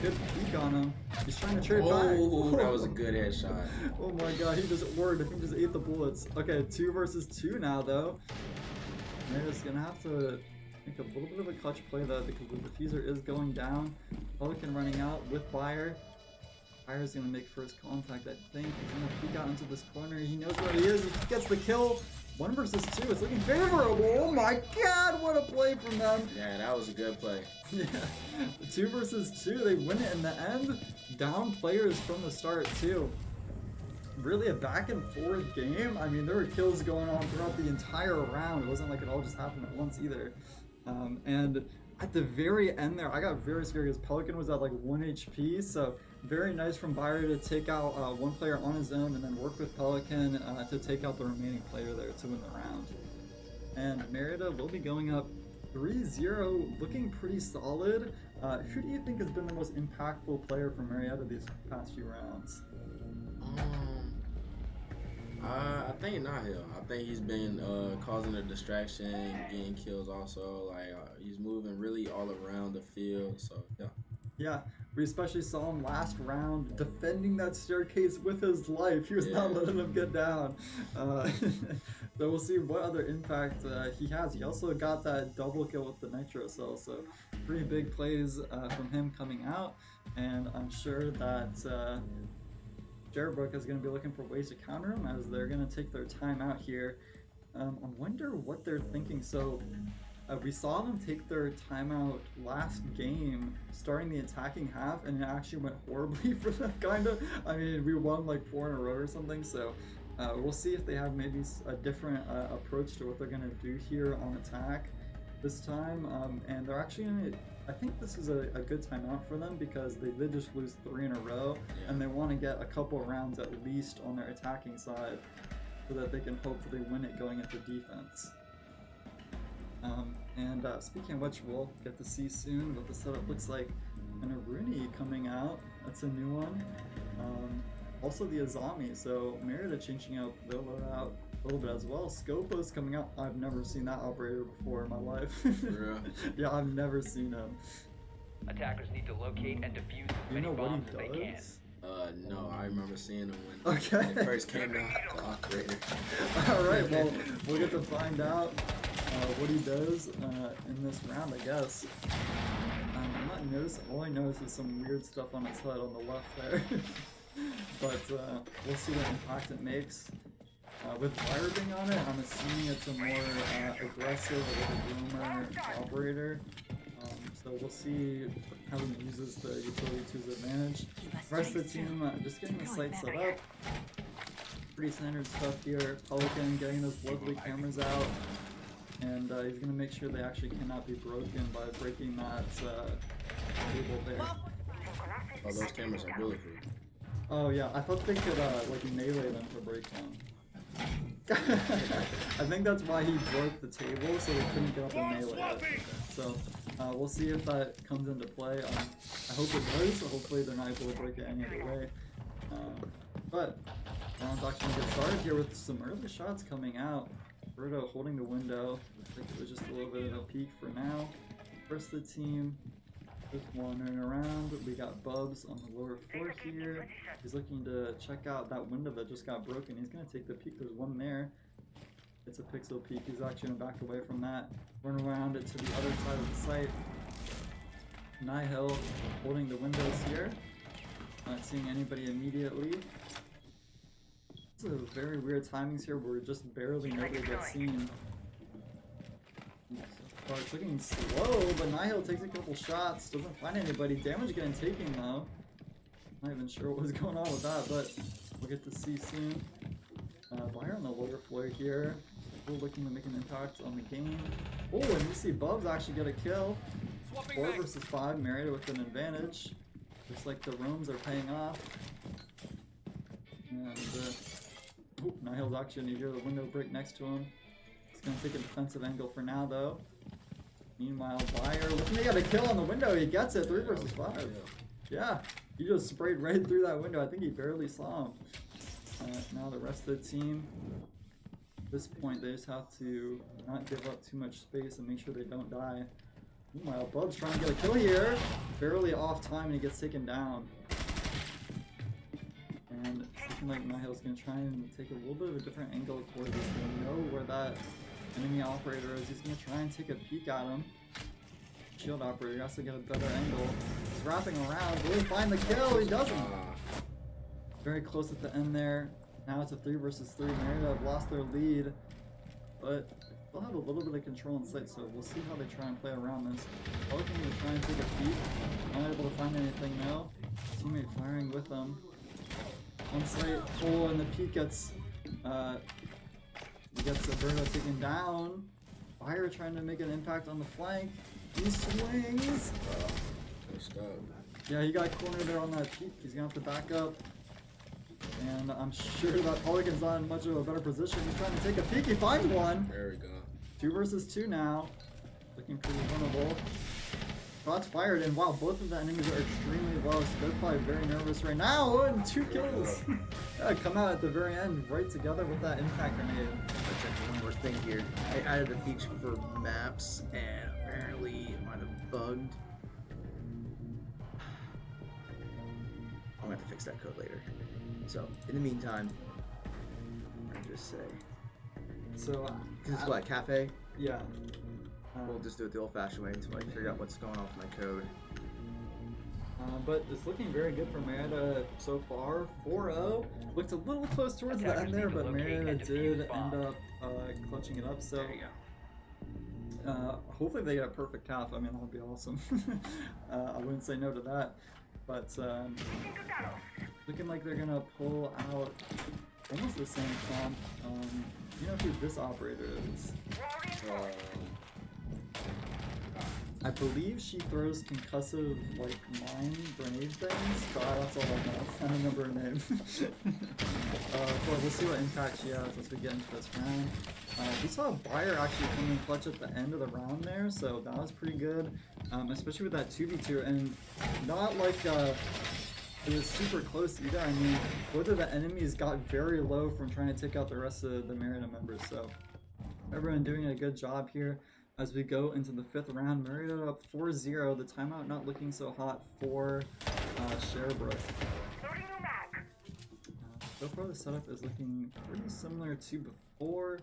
good peek on him. He's trying to trade back. Oh, that was a good headshot. Oh my god, he just whirred. He just ate the bullets. Okay, 2 versus 2 now though. Marietta's gonna have to make a little bit of a clutch play though because the diffuser is going down. Pelican running out with Fire. Fire's gonna make first contact, I think. He's gonna peek out into this corner. He knows where he is. He gets the kill. 1 versus 2. It's looking favorable. Oh my god, what a play from them. Yeah, that was a good play. Yeah. 2 versus 2. They win it in the end. Down players from the start too. Really a back and forth game. I mean, there were kills going on throughout the entire round. It wasn't like it all just happened at once either. And at the very end there, I got very scared because Pelican was at like 1 HP. So very nice from Byron to take out 1 player on his own and then work with Pelican to take out the remaining player there to win the round. And Marietta will be going up 3-0, looking pretty solid. Who do you think has been the most impactful player for Marietta these past few rounds? I think Nihil. I think he's been causing a distraction, getting kills also. Like he's moving really all around the field. So yeah. Yeah, we especially saw him last round defending that staircase with his life. He was not letting him get down. So we'll see what other impact he has. He also got that double kill with the Nitro Cell, so pretty big plays from him coming out. And I'm sure that Sherbrooke is going to be looking for ways to counter him as they're going to take their time out here. I wonder what they're thinking. So we saw them take their timeout last game, starting the attacking half, and it actually went horribly for them, kind of. I mean, we won like 4 in a row or something, so we'll see if they have maybe a different approach to what they're going to do here on attack. this time, and they're actually gonna, I think this is a good timeout for them because they did just lose 3 in a row, and they want to get a couple rounds at least on their attacking side so that they can hopefully win it going into defense. And speaking of which, we'll get to see soon what the setup looks like. And a Rooney coming out, that's a new one. Also the Azami, so Marietta changing out their loadout a little bit as well. Scopo's coming out. I've never seen that operator before in my life. For real? Yeah, I've never seen him. Attackers need to locate and defuse as Do you many know what bombs as he they can. does? No, I remember seeing him when Okay. it first came out. The operator. Alright, well, we'll get to find out what he does in this round, I guess. I'm not noticing, all I notice is some weird stuff on his HUD on the left there. But we'll see what impact it makes. With fire being on it, I'm assuming it's a more aggressive, a little boomer operator. So we'll see how he uses the utility to his advantage. The rest of the team, just getting the site set up. Pretty standard stuff here. Pelican getting those lovely cameras out. And he's going to make sure they actually cannot be broken by breaking that table there. Oh, those cameras are bulletproof. Oh yeah, I thought they could like melee them to break them. I think that's why he broke the table, so they couldn't get up and melee it. So we'll see if that comes into play. I hope it does, so hopefully they're not able to break it any other way. But round's actually gonna get started here with some early shots coming out. Berto holding the window. Looks like it was just a little bit of a peek for now. First the team just wandering around. We got Bubs on the lower floor here. He's looking to check out that window that just got broken. He's gonna take the peek. There's one there. It's a pixel peek. He's actually gonna back away from that. Run around it to the other side of the site. Nihil holding the windows here. Not seeing anybody immediately. It's a very weird timings here where just barely nobody gets seen. So far it's looking slow, but Nihil takes a couple shots, doesn't find anybody. Damage getting taken though. Not even sure what was going on with that, but we'll get to see soon. Buyer on the lower floor here. Still looking to make an impact on the game. Oh, and you see Bubs actually get a kill. 4 versus 5, Marietta with an advantage. Looks like the roams are paying off. And Nihil's actually gonna hear the window break next to him. He's gonna take a defensive angle for now though. Meanwhile, Buyer looking to get a kill on the window. He gets it, 3 versus 5. Yeah, he just sprayed right through that window. I think he barely saw him. Now the rest of the team, at this point they just have to not give up too much space and make sure they don't die. Meanwhile, Bub's trying to get a kill here. Barely off time and he gets taken down. And it's looking like Nihil's going to try and take a little bit of a different angle towards this. They know where that enemy operator is. He's going to try and take a peek at him. Shield operator has to get a better angle. He's wrapping around. Will he find the kill? He doesn't. Very close at the end there. Now it's a 3 versus 3. Marietta have lost their lead. But they'll have a little bit of control in sight, so we'll see how they try and play around this. Looking to try and take a peek. Not able to find anything now. Teammate firing with them. On site, and the peek gets Alberto taken down. Fire trying to make an impact on the flank. He swings. Yeah, he got cornered there on that peek. He's gonna have to back up. And I'm sure that Pelican's not in much of a better position. He's trying to take a peek. He finds one. There we go. 2 versus 2 now. Looking pretty vulnerable. Shots fired, and wow, both of the enemies are extremely low, so they're probably very nervous right now. Oh, and 2 kills! Yeah, come out at the very end, right together with that impact grenade. I'll check one more thing here. I added a feature for maps, and apparently it might have bugged. I'm gonna have to fix that code later. So, in the meantime, I'll just say. So, This is what, cafe? yeah. We'll just do it the old-fashioned way until I figure out what's going on with my code. But it's looking very good for Marietta so far. 4-0. Looked a little close towards the end there, but Marietta did end up clutching it up. So There you go. hopefully they get a perfect half. I mean, that would be awesome. I wouldn't say no to that. But looking like they're gonna pull out almost the same comp. You know who this operator is? I believe she throws concussive, like, mine grenade things. God, that's all I know. I don't remember her name. But we'll see what impact she has as we get into this round. We saw Bayer actually come in clutch at the end of the round there, so that was pretty good. Especially with that 2v2, and not like it was super close either. I mean, both of the enemies got very low from trying to take out the rest of the Marietta members, so everyone doing a good job here. As we go into the 5th round, Marietta up 4-0. The timeout not looking so hot for Sherbrooke. So far the setup is looking pretty similar to before.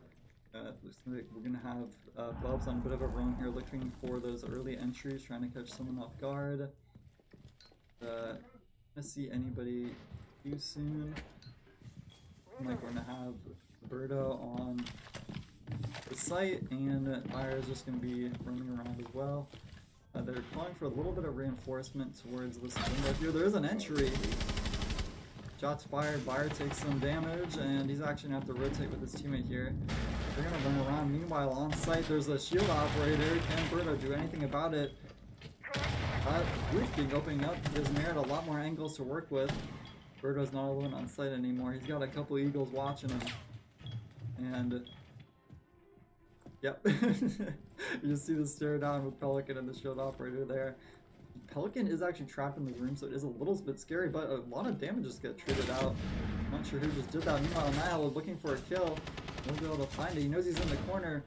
Looks like we're going to have Bubs on a bit of a run here, looking for those early entries, trying to catch someone off guard. I see anybody too soon. Like we're going to have Roberto on the site, and Fire is just going to be roaming around as well. They're calling for a little bit of reinforcement towards this window here. There is an entry. Shots fired, Bayer takes some damage, and he's actually going to have to rotate with his teammate here. They're going to run around. Meanwhile, on site, there's a shield operator. Can Berto do anything about it? Roof being opening up gives Merritt a lot more angles to work with. Berto's not alone on site anymore. He's got a couple Eagles watching him. And yep. You just see the stare down with Pelican and the shield operator there. Pelican is actually trapped in the room, so it is a little bit scary, but a lot of damages get treated out. I'm not sure who just did that. Meanwhile, Niall is looking for a kill. Won't be able to find it. He knows he's in the corner.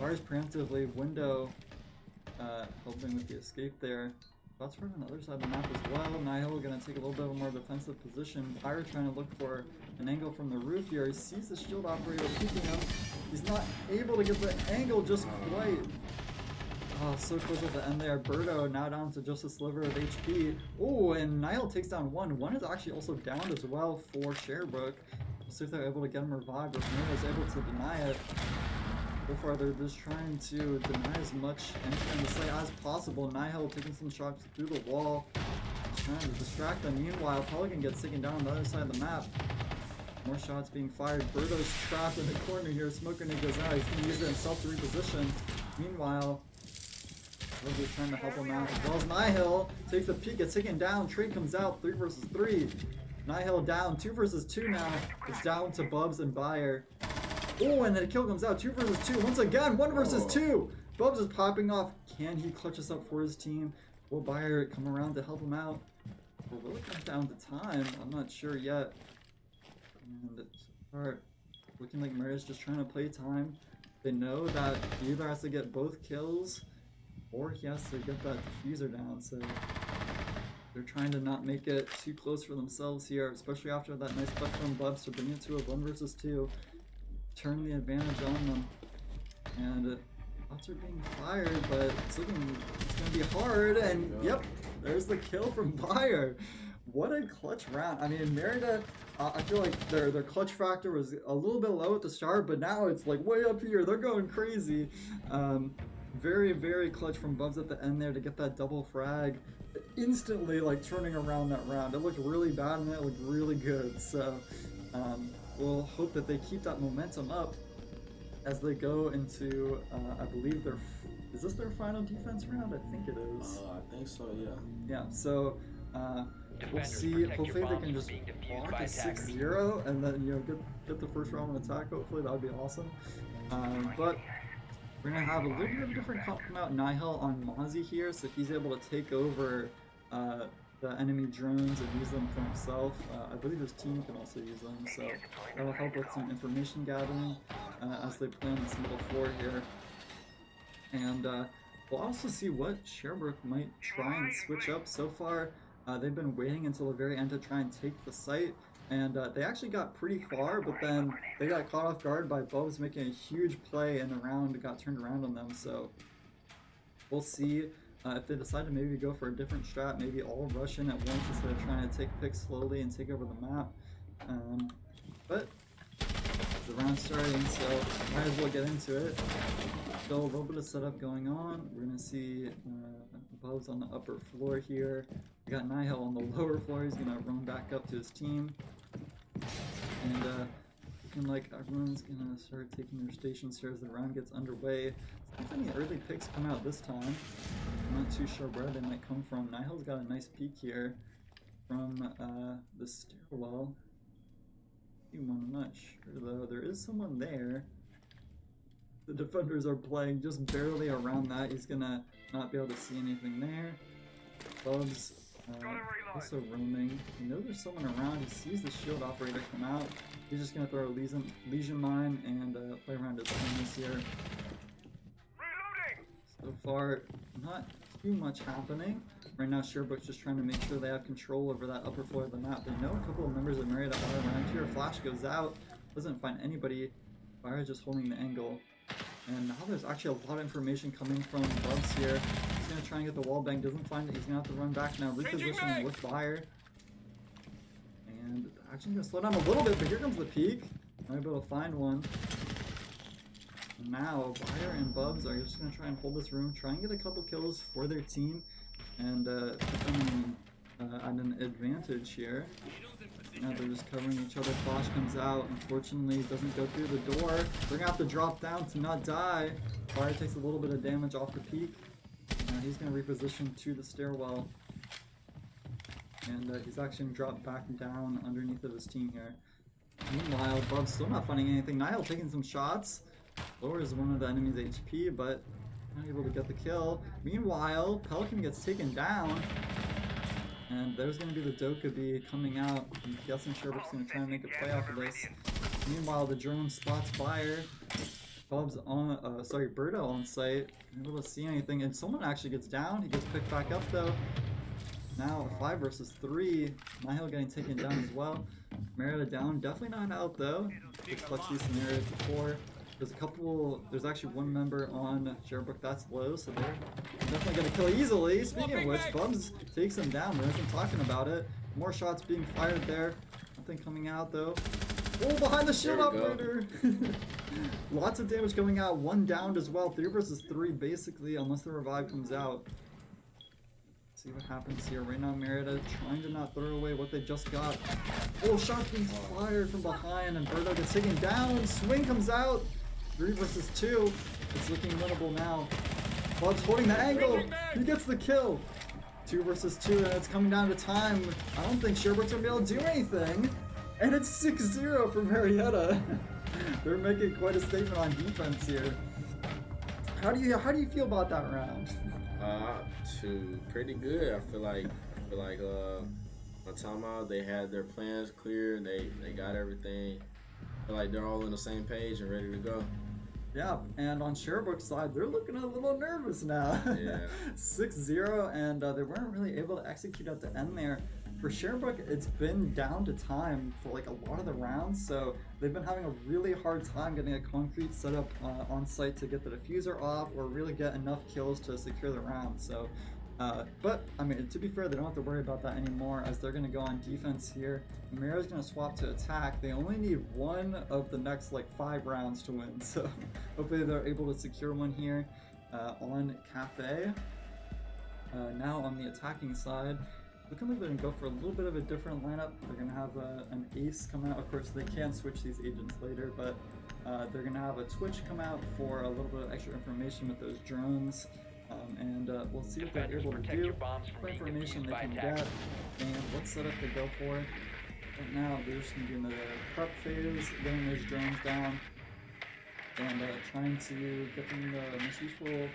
Bars preemptively window, helping with the escape there. That's right on the other side of the map as well. Niall gonna take a little bit of a more defensive position. Pyre trying to look for an angle from the roof here. He sees the shield operator peeking him. He's not able to get the angle just quite. Oh, so close at the end there. Berto now down to just a sliver of HP. Oh, and Niall takes down one. One is actually also down as well for Sherbrooke. We'll see if they're able to get him revived, or if Mira is able to deny it. So far, they're just trying to deny as much entry on the site as possible. Niall taking some shots through the wall, trying to distract them. Meanwhile, Pelican gets taken down on the other side of the map. More shots being fired. Berto's trapped in the corner here. Smoke grenade goes out. He's going to use it himself to reposition. Meanwhile, Roby's trying to help him out as well as Niall takes a peek, gets taken down. Trade comes out 3 versus 3. Niall down 2 versus 2 now. It's down to Bubs and Bayer. Oh, and then a kill comes out 2 versus 2. Once again, 1 versus 2. Bubs is popping off. Can he clutch us up for his team? Will Bayer come around to help him out? Well, will it come down to time? I'm not sure yet. And it's looking like Maria's just trying to play time. They know that he either has to get both kills or he has to get that diffuser down, so they're trying to not make it too close for themselves here, especially after that nice clutch from Bubs to bring it to a 1 versus 2. Turn the advantage on them. And shots are being fired, but it's going to be hard, and yep, there's the kill from Bayer. What a clutch round. I mean, Merida, I feel like their clutch factor was a little bit low at the start, but now it's like way up here. They're going crazy. Very, very clutch from Bubs at the end there to get that double frag. Instantly, like, turning around that round. It looked really bad and it looked really good. So, we'll hope that they keep that momentum up as they go into, I believe is this their final defense round? I think it is. I think so, yeah. Yeah, so, we'll see. Hopefully they can just walk a 6-0 and then, you know, get the first round of attack. Hopefully that would be awesome. But we're going to have a little bit of a different comp come out. Nihil on Mozzie here, so he's able to take over the enemy drones and use them for himself. I believe his team can also use them, so that'll help with some information gathering as they play on this middle floor here. And we'll also see what Sherbrooke might try and switch up. So far, they've been waiting until the very end to try and take the site. And they actually got pretty far, but then they got caught off guard by Bubs making a huge play, and the round got turned around on them. So we'll see if they decide to maybe go for a different strat, maybe all rush in at once instead of trying to take picks slowly and take over the map. But the round's starting, so might as well get into it. Still a little bit of setup going on. We're going to see Bubs on the upper floor here. We got Nihil on the lower floor. He's going to run back up to his team. And looking like everyone's gonna start taking their stations here as the round gets underway. See if any early picks come out this time. I'm not too sure where they might come from. Nihil's got a nice peek here from the stairwell. I'm not sure though. There is someone there. The defenders are playing just barely around that. He's gonna not be able to see anything there. Bubs also roaming. You know there's someone around. He sees the shield operator come out. He's just gonna throw a Legion mine and play around his enemies here. So far, not too much happening. Right now, Sherbrooke's just trying to make sure they have control over that upper floor of the map. They know a couple of members of Marietta are around here. Flash goes out, doesn't find anybody. Fire just holding the angle. And now there's actually a lot of information coming from Bubs here. He's gonna try and get the wall bang, doesn't find it. He's gonna have to run back now, repositioning with Fire. And actually gonna slow down a little bit, but here comes the peak. Might be able to find one. And now Fire and Bubs are just gonna try and hold this room, try and get a couple kills for their team, and put them at an advantage here. Now they're just covering each other. Flash comes out. Unfortunately, it doesn't go through the door. They're gonna have to drop down to not die. Fire takes a little bit of damage off the peak. Now he's gonna reposition to the stairwell. And he's actually gonna drop back down underneath of his team here. Meanwhile, Bub's still not finding anything. Nihil taking some shots. Lowers one of the enemy's HP, but not able to get the kill. Meanwhile, Pelican gets taken down. And there's going to be the Dokkaebi coming out. I'm guessing Sherbrooke's going to try and make a play off of this. Meanwhile, the drone spots Fire. Bub's on, Birdo on site. Unable to see anything. And someone actually gets down. He gets picked back up though. Now 5 versus 3. Nihil getting taken down as well. Marietta down. Definitely not out though. We've clutched these scenarios before. There's actually one member on Sherbrooke that's low, so they're definitely going to kill easily. Speaking of which, Bubs takes him down. We're not talking about it. More shots being fired there. Nothing coming out though. Oh, behind the shield operator! Lots of damage coming out. One downed as well. 3 versus 3 basically, unless the revive comes out. See what happens here. Right now, Marietta trying to not throw away what they just got. Oh, shot being fired from behind, and Birdo gets taken down. Swing comes out. 3 versus 2. It's looking winnable now. Bub's holding the angle. He gets the kill. 2 versus 2, and it's coming down to time. I don't think Sherbrooke's gonna be able to do anything. And it's 6-0 for Marietta. They're making quite a statement on defense here. How do you feel about that round? Pretty good. I feel like on timeout they had their plans clear. They got everything. I feel like they're all on the same page and ready to go. Yeah, and on Sherbrooke's side, they're looking a little nervous now. Yeah. 6-0, and they weren't really able to execute at the end there. For Sherbrooke, it's been down to time for like a lot of the rounds, so they've been having a really hard time getting a concrete setup on site to get the diffuser off or really get enough kills to secure the round. So, but I mean, to be fair, they don't have to worry about that anymore as they're going to go on defense here. Maria's going to swap to attack. They only need one of the next like 5 rounds to win, so hopefully they're able to secure one here on Cafe. Now on the attacking side, looking like they're going to go for a little bit of a different lineup. They're going to have an ace come out. Of course, they can switch these agents later, but they're going to have a Twitch come out for a little bit of extra information with those drones. And we'll see what they're able to do, what information they can get, and what setup they go for. Right now, they're just going to be in the prep phase, getting those drones down, and trying to get them the most useful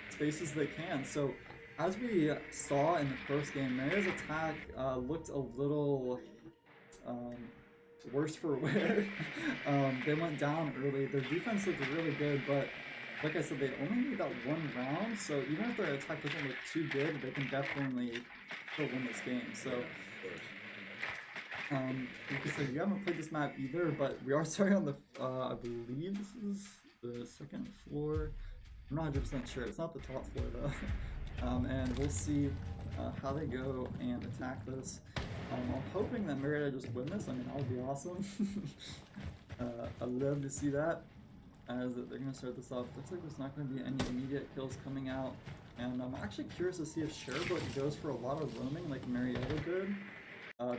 spaces they can. So, as we saw in the first game, Maria's attack looked a little worse for wear. They went down early. Their defense looked really good, but like I said, they only need that one round, so even if their attack doesn't look too good, they can definitely still win this game. So, like I said, you haven't played this map either, but we are starting on the, I believe this is the second floor. I'm not 100% sure. It's not the top floor though. And we'll see how they go and attack this. I'm hoping that Marietta just win this. I mean, that would be awesome. I'd love to see that. As they're going to start this off. Looks like there's not going to be any immediate kills coming out. And I'm actually curious to see if Sherbrooke goes for a lot of roaming like Marietta did.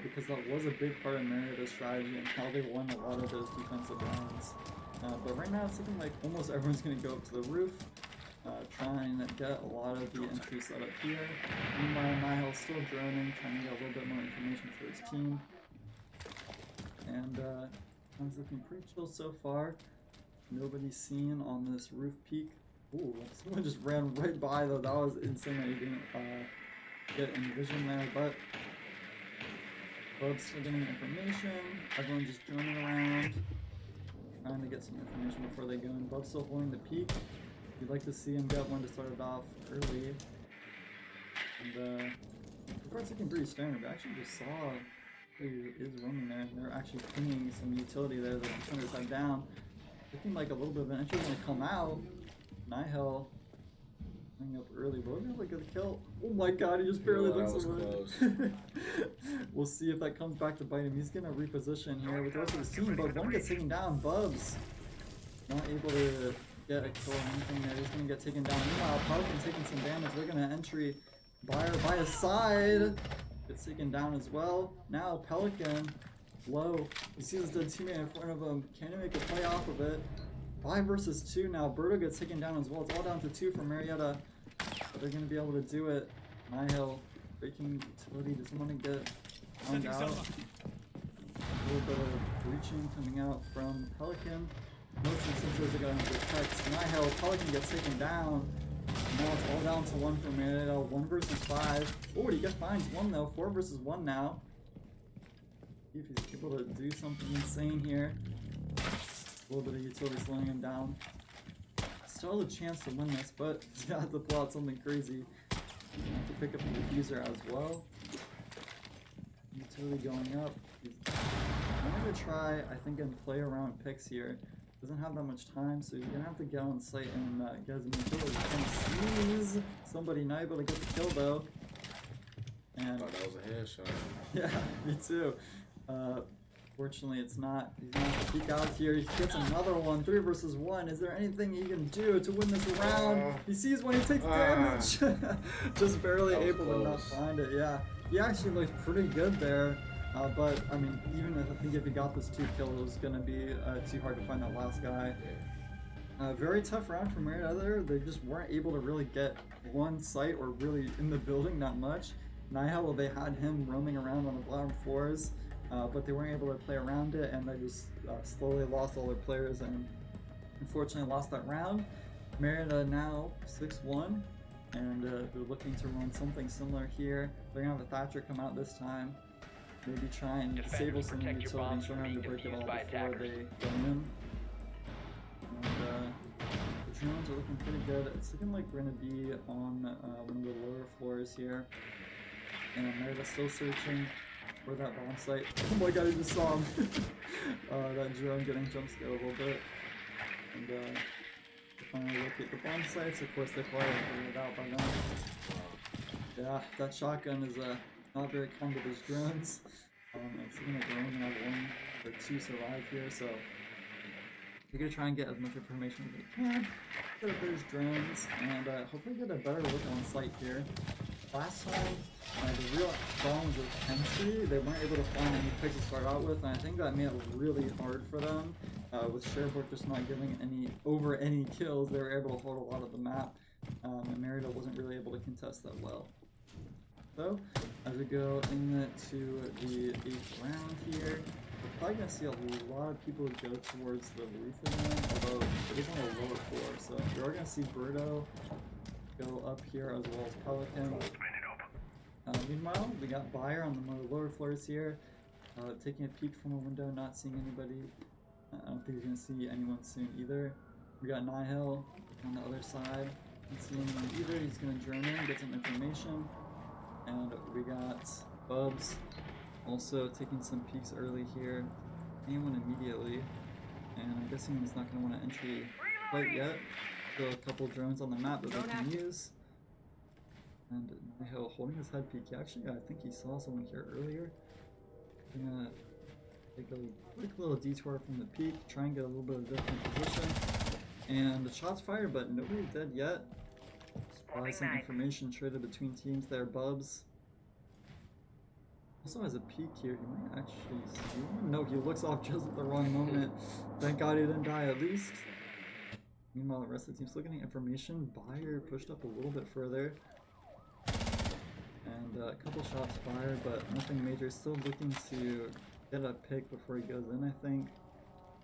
because that was a big part of Marietta's strategy and how they won a lot of those defensive rounds. But right now it's looking like almost everyone's going to go up to the roof, trying to get a lot of the entry set up here. Meanwhile, Nigel's still droning, trying to get a little bit more information for his team. And it's looking pretty chill so far. Nobody's seen on this roof peak. Ooh, someone just ran right by though. That was insane that he didn't get in vision there, but Bub's still getting information. Everyone just droning around, trying to get some information before they go in. Bub's still holding the peak. You'd like to see him get one to start it off early. And so far it's looking pretty standard. We actually just saw who is roaming there, and they're actually pinging some utility there that can turn his head down. Looking like a little bit of an entry is going to come out. Nihil coming up early. Will he be able to get a kill? Oh my god, he just barely looks away. We'll see if that comes back to bite him. He's going to reposition here with the rest of his team, but one gets taken down. Bubs not able to get a kill or anything there. He's going to get taken down. Meanwhile, Pelican taking some damage. They're going to entry Buyer by his side. Gets taken down as well. Now Pelican low. He sees his dead teammate in front of him. Can he make a play off of it? 5 versus 2 now. Berto gets taken down as well. It's all down to 2 for Marietta. But they're going to be able to do it. Nihil breaking utility. Doesn't want to get found out. A little bit of breaching coming out from Pelican. Motion sensors are going to protect Nihil. Pelican gets taken down. Now it's all down to 1 for Marietta. 1 versus 5. Oh, he gets finds 1 though. 4 versus 1 now. See if he's able to do something insane here. A little bit of utility slowing him down. Still has a chance to win this, but he's got to pull out something crazy. Have to pick up the diffuser as well. Utility going up. He's going to try, I think, and play around picks here. Doesn't have that much time, so he's going to have to get on site and get his utility. And sneeze! Somebody not able to get the kill though. And thought that was a headshot. yeah, me too. Fortunately, it's not. He's going to have to peek out here. He gets another one. 3 versus 1. Is there anything he can do to win this round? He sees when he takes damage. Just barely able to not find it. Yeah, he actually looked pretty good there. But I mean, even if I think if he got this 2 kills, it was going to be too hard to find that last guy. Very tough round for Marietta there. They just weren't able to really get one site or really in the building that much. Nihil, they had him roaming around on the bottom floors. But they weren't able to play around it, and they just slowly lost all their players and unfortunately lost that round. Marietta now 6-1, and they're looking to run something similar here. They're going to have a Thatcher come out this time, maybe try and disable some of the utilities, trying to break it all before they go in. And the drones are looking pretty good. It's looking like we're going to be on one of the lower floors here, and Marietta's still searching for that bomb site. Oh my god, I just saw him. That drone getting jump scared a little bit. And to finally locate the bomb sites. Of course, they probably figured it out by now. Yeah, that shotgun is not very kind to those drones. It's looking like they're only gonna have 1 or 2 survive here, so we're gonna try and get as much information as we can. Set up those drones and hopefully get a better look on site here. Last time, the real problems with entry, they weren't able to find any picks to start out with, and I think that made it really hard for them. With Sherbrooke just not giving any kills, they were able to hold a lot of the map, and Marietta wasn't really able to contest that well. So, as we go into the 8th round here, we're probably going to see a lot of people go towards the roof again, although it is on a lower floor, so we are going to see Berto go up here as well as Pelican. Meanwhile, we got Buyer on the lower floors here, taking a peek from a window, not seeing anybody. I don't think he's going to see anyone soon either. We got Nihil on the other side, not seeing anyone either. He's going to drone in, get some information. And we got Bubs also taking some peeks early here. Anyone immediately. And I'm guessing he's not going to want to entry quite yet. Still a couple drones on the map that they can use. And Nihil holding his head peek. Actually, I think he saw someone here earlier. I'm gonna take a quick little detour from the peak, try and get a little bit of different position. And the shots fired, but nobody dead yet. Probably some information traded between teams there. Bubs Also has a peek here. He might actually see him. No, he looks off just at the wrong moment. Thank God he didn't die at least. Meanwhile, the rest of the team's still getting information. Bayer pushed up a little bit further. And a couple shots fired, but nothing major. Still looking to get a pick before he goes in, I think.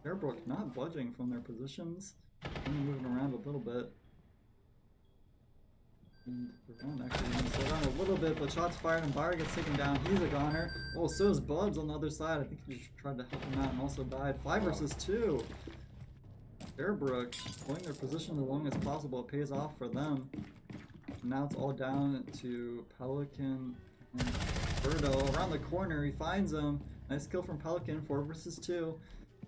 Sherbrooke not budging from their positions. Only moving around a little bit. And the round actually going to slow down a little bit, but shots fired and Bayer gets taken down. He's a goner. Oh, so is Bubs on the other side. I think he just tried to help him out and also died. 5 versus 2. Sherbrooke holding their position as long as possible. It pays off for them. Now it's all down to Pelican and Birdo. Around the corner, he finds him. Nice kill from Pelican, 4 versus 2.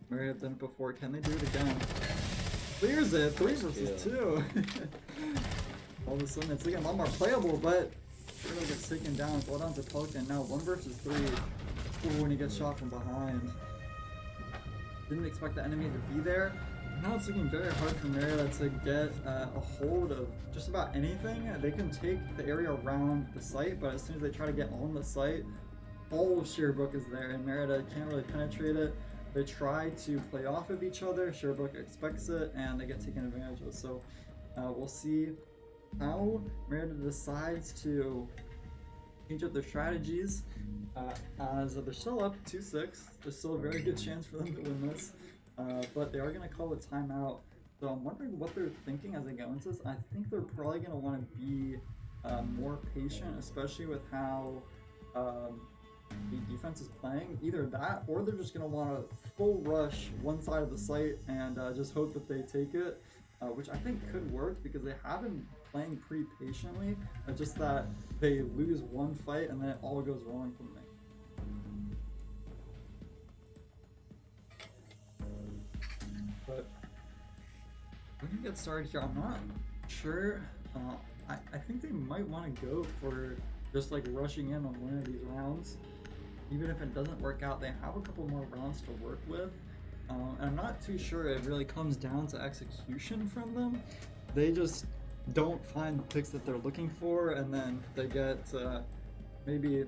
Marietta done it before. Can they do it again? Clears it, 3 versus 2. All of a sudden it's looking a lot more playable, but Birdo gets taken down. It's all down to Pelican. Now 1 versus 3. Ooh, when he gets shot from behind. Didn't expect the enemy to be there. Now it's looking very hard for Marietta to get a hold of just about anything. They can take the area around the site, but as soon as they try to get on the site, all of Sherbrooke is there, and Marietta can't really penetrate it. They try to play off of each other. Sherbrooke expects it, and they get taken advantage of. So we'll see how Marietta decides to change up their strategies. As they're still up 2-6, there's still a very good chance for them to win this. But they are going to call a timeout. So I'm wondering what they're thinking as they go into this. I think they're probably going to want to be more patient, especially with how the defense is playing. Either that, or they're just going to want to full rush one side of the site and just hope that they take it, which I think could work because they have been playing pretty patiently. Just that they lose one fight and then it all goes wrong from there. But when you get started here, I'm not sure. I think they might want to go for just like rushing in on one of these rounds. Even if it doesn't work out, they have a couple more rounds to work with. And I'm not too sure it really comes down to execution from them. They just don't find the picks that they're looking for, and then they get maybe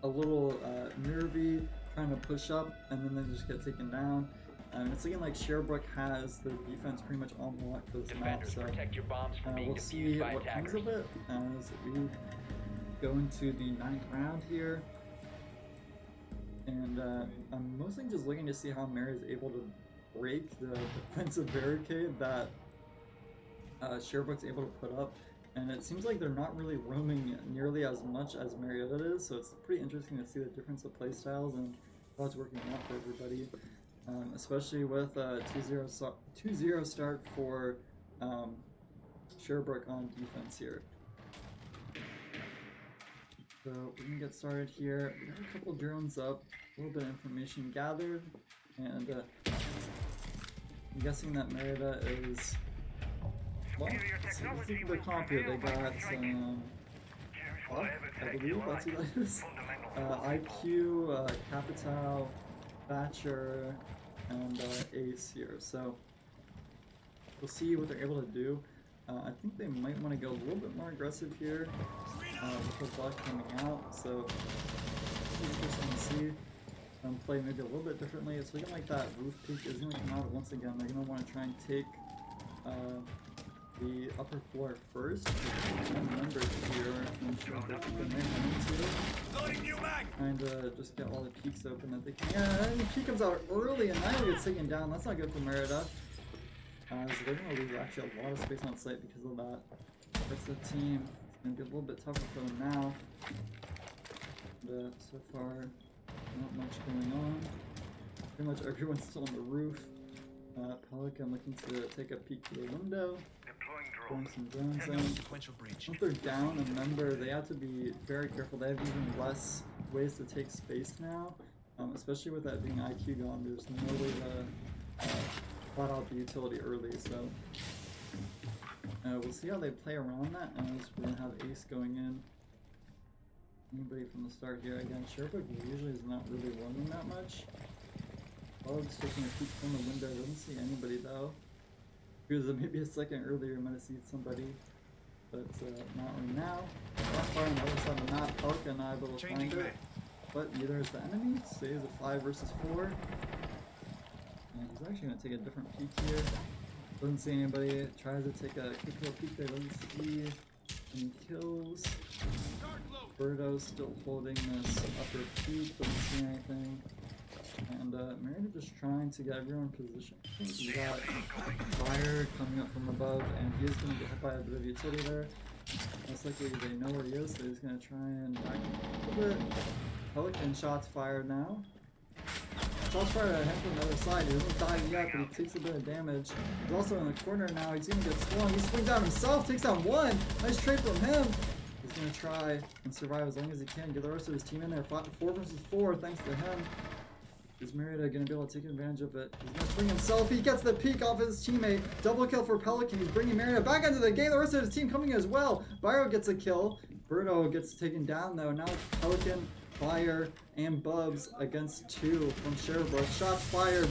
a little nervy trying to push up, and then they just get taken down. It's looking like Sherbrooke has their defense pretty much on lock for this map, so protect your bombs from being we'll see defused by what comes attackers. of it as we go into the 9th round here. And I'm mostly just looking to see how Mary is able to break the defensive barricade that Sherbrooke's able to put up. And it seems like they're not really roaming nearly as much as Marietta is, so it's pretty interesting to see the difference of playstyles and how it's working out for everybody. Especially with 2-0 start for Sherbrooke on defense here. So we can get started here. We got a couple drones up, a little bit of information gathered, and I'm guessing that Marietta is, well, this is the comp here. They got some, I believe that's who that is. IQ, Capital, Thatcher, and Ace here. So we'll see what they're able to do. I think they might want to go a little bit more aggressive here with the buck coming out. So interesting to see them play maybe a little bit differently. It's looking like that roof peak is going to come out once again. They're going to want to try and take the upper floor first. Members here and show that they may trying to just get all the peaks open that they can. Yeah, and the peak comes out early and now he gets taken down. That's not good for Marietta. So they're going to lose actually a lot of space on site because of that. That's the team. It's going to be a little bit tougher for them now. But so far, not much going on. Pretty much everyone's still on the roof. Pelican looking to take a peek through the window. Throwing some drones in. Once they're down a member, they have to be very careful. They have even less ways to take space now. Especially with that being IQ gone, there's no way to plot out the utility early, so we'll see how they play around that as we're going to have Ace going in. Anybody from the start here. Again, Sherbrooke usually is not really roaming that much. Bug's taking a peek from the window, doesn't see anybody though. If it was maybe a second earlier, might have seen somebody, but not right now. Not far on the other side of the map, Pelican not able to find it. but neither is the enemy. Stays at 5 versus 4. And he's actually going to take a different peek here. Doesn't see anybody. Tries to take a quick little peek there. Doesn't see any kills. Birdo's still holding this upper peak. Doesn't see anything. And Marietta just trying to get everyone positioned. I think we got Fire coming up from above, and he is going to get hit by a bit of utility there. Most likely they know where he is, so he's going to try and back a little bit. Pelican shots fired now. Shots fired at him from the other side. He doesn't die yet, but he takes a bit of damage. He's also in the corner now. He's going to get swung. He swings out himself, takes down one. Nice trade from him. He's going to try and survive as long as he can. Get the rest of his team in there. 4 versus 4 thanks to him. Is Marietta going to be able to take advantage of it? He's going to swing himself. He gets the peek off his teammate. Double kill for Pelican. He's bringing Marietta back into the game. The rest of his team coming as well. Byro gets a kill. Birdo gets taken down though. Now it's Pelican, Fire, and Bubs against 2 from Sherbrooke. Shots fired.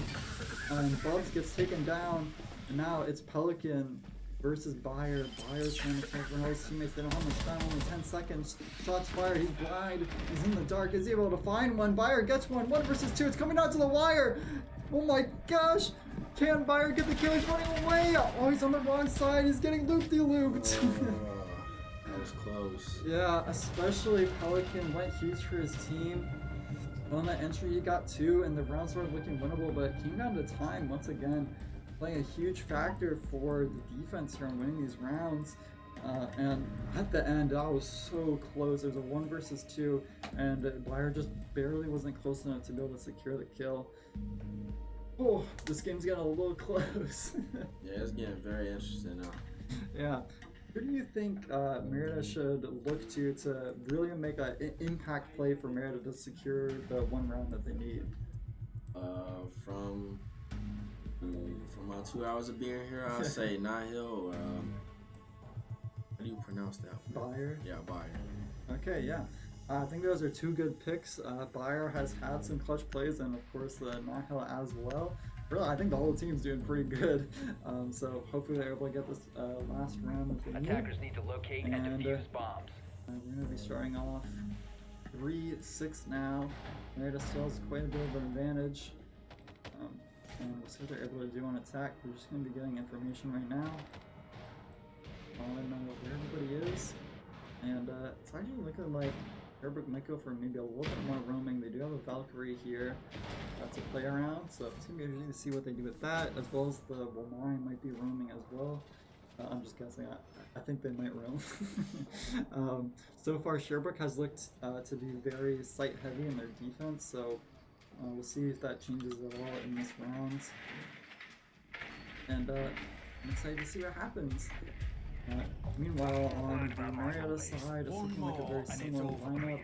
And Bubs gets taken down. And now it's Pelican versus Bayer. Bayer's trying to fight for all his teammates. They don't have much time, only 10 seconds. Shots fired. He's blind. He's in the dark. Is he able to find one? Bayer gets one. 1 versus 2. It's coming out to the wire. Oh my gosh. Can Bayer get the kill? He's running away. Oh, he's on the wrong side. He's getting loop-de-looped. That was close. Yeah, especially Pelican went huge for his team. On that entry, he got 2, and the rounds were looking winnable, but it came down to time once again. Playing a huge factor for the defense here on winning these rounds. And at the end, that was so close. There's a 1 versus 2, and Bayer just barely wasn't close enough to be able to secure the kill. Oh, this game's getting a little close. Yeah, it's getting very interesting now. Yeah. Who do you think Marietta should look to really make an impact play for Marietta to secure the 1 round that they need? From my 2 hours of being here, I'll say Nahil or how do you pronounce that? Bayer? Yeah, Bayer. Okay, yeah. I think those are 2 good picks. Bayer has had some clutch plays, and of course the Nahil as well. Really, I think the whole team's doing pretty good. So hopefully they're able to get this last round that they need. Attackers need to locate and defuse bombs. We're going to be starting off 3-6 now. Marietta still has quite a bit of an advantage. And we'll see what they're able to do on attack. We're just going to be getting information right now. I don't know where everybody is. And it's actually looking like Sherbrooke might go for maybe a little bit more roaming. They do have a Valkyrie here to play around, so it's going to be interesting to see what they do with that, as well as the Wolmari might be roaming as well. I'm just guessing. I think they might roam. So far, Sherbrooke has looked to be very site heavy in their defense, so we'll see if that changes at all in this round. And I'm excited to see what happens. Meanwhile, on the Marietta side, it's looking like a very similar lineup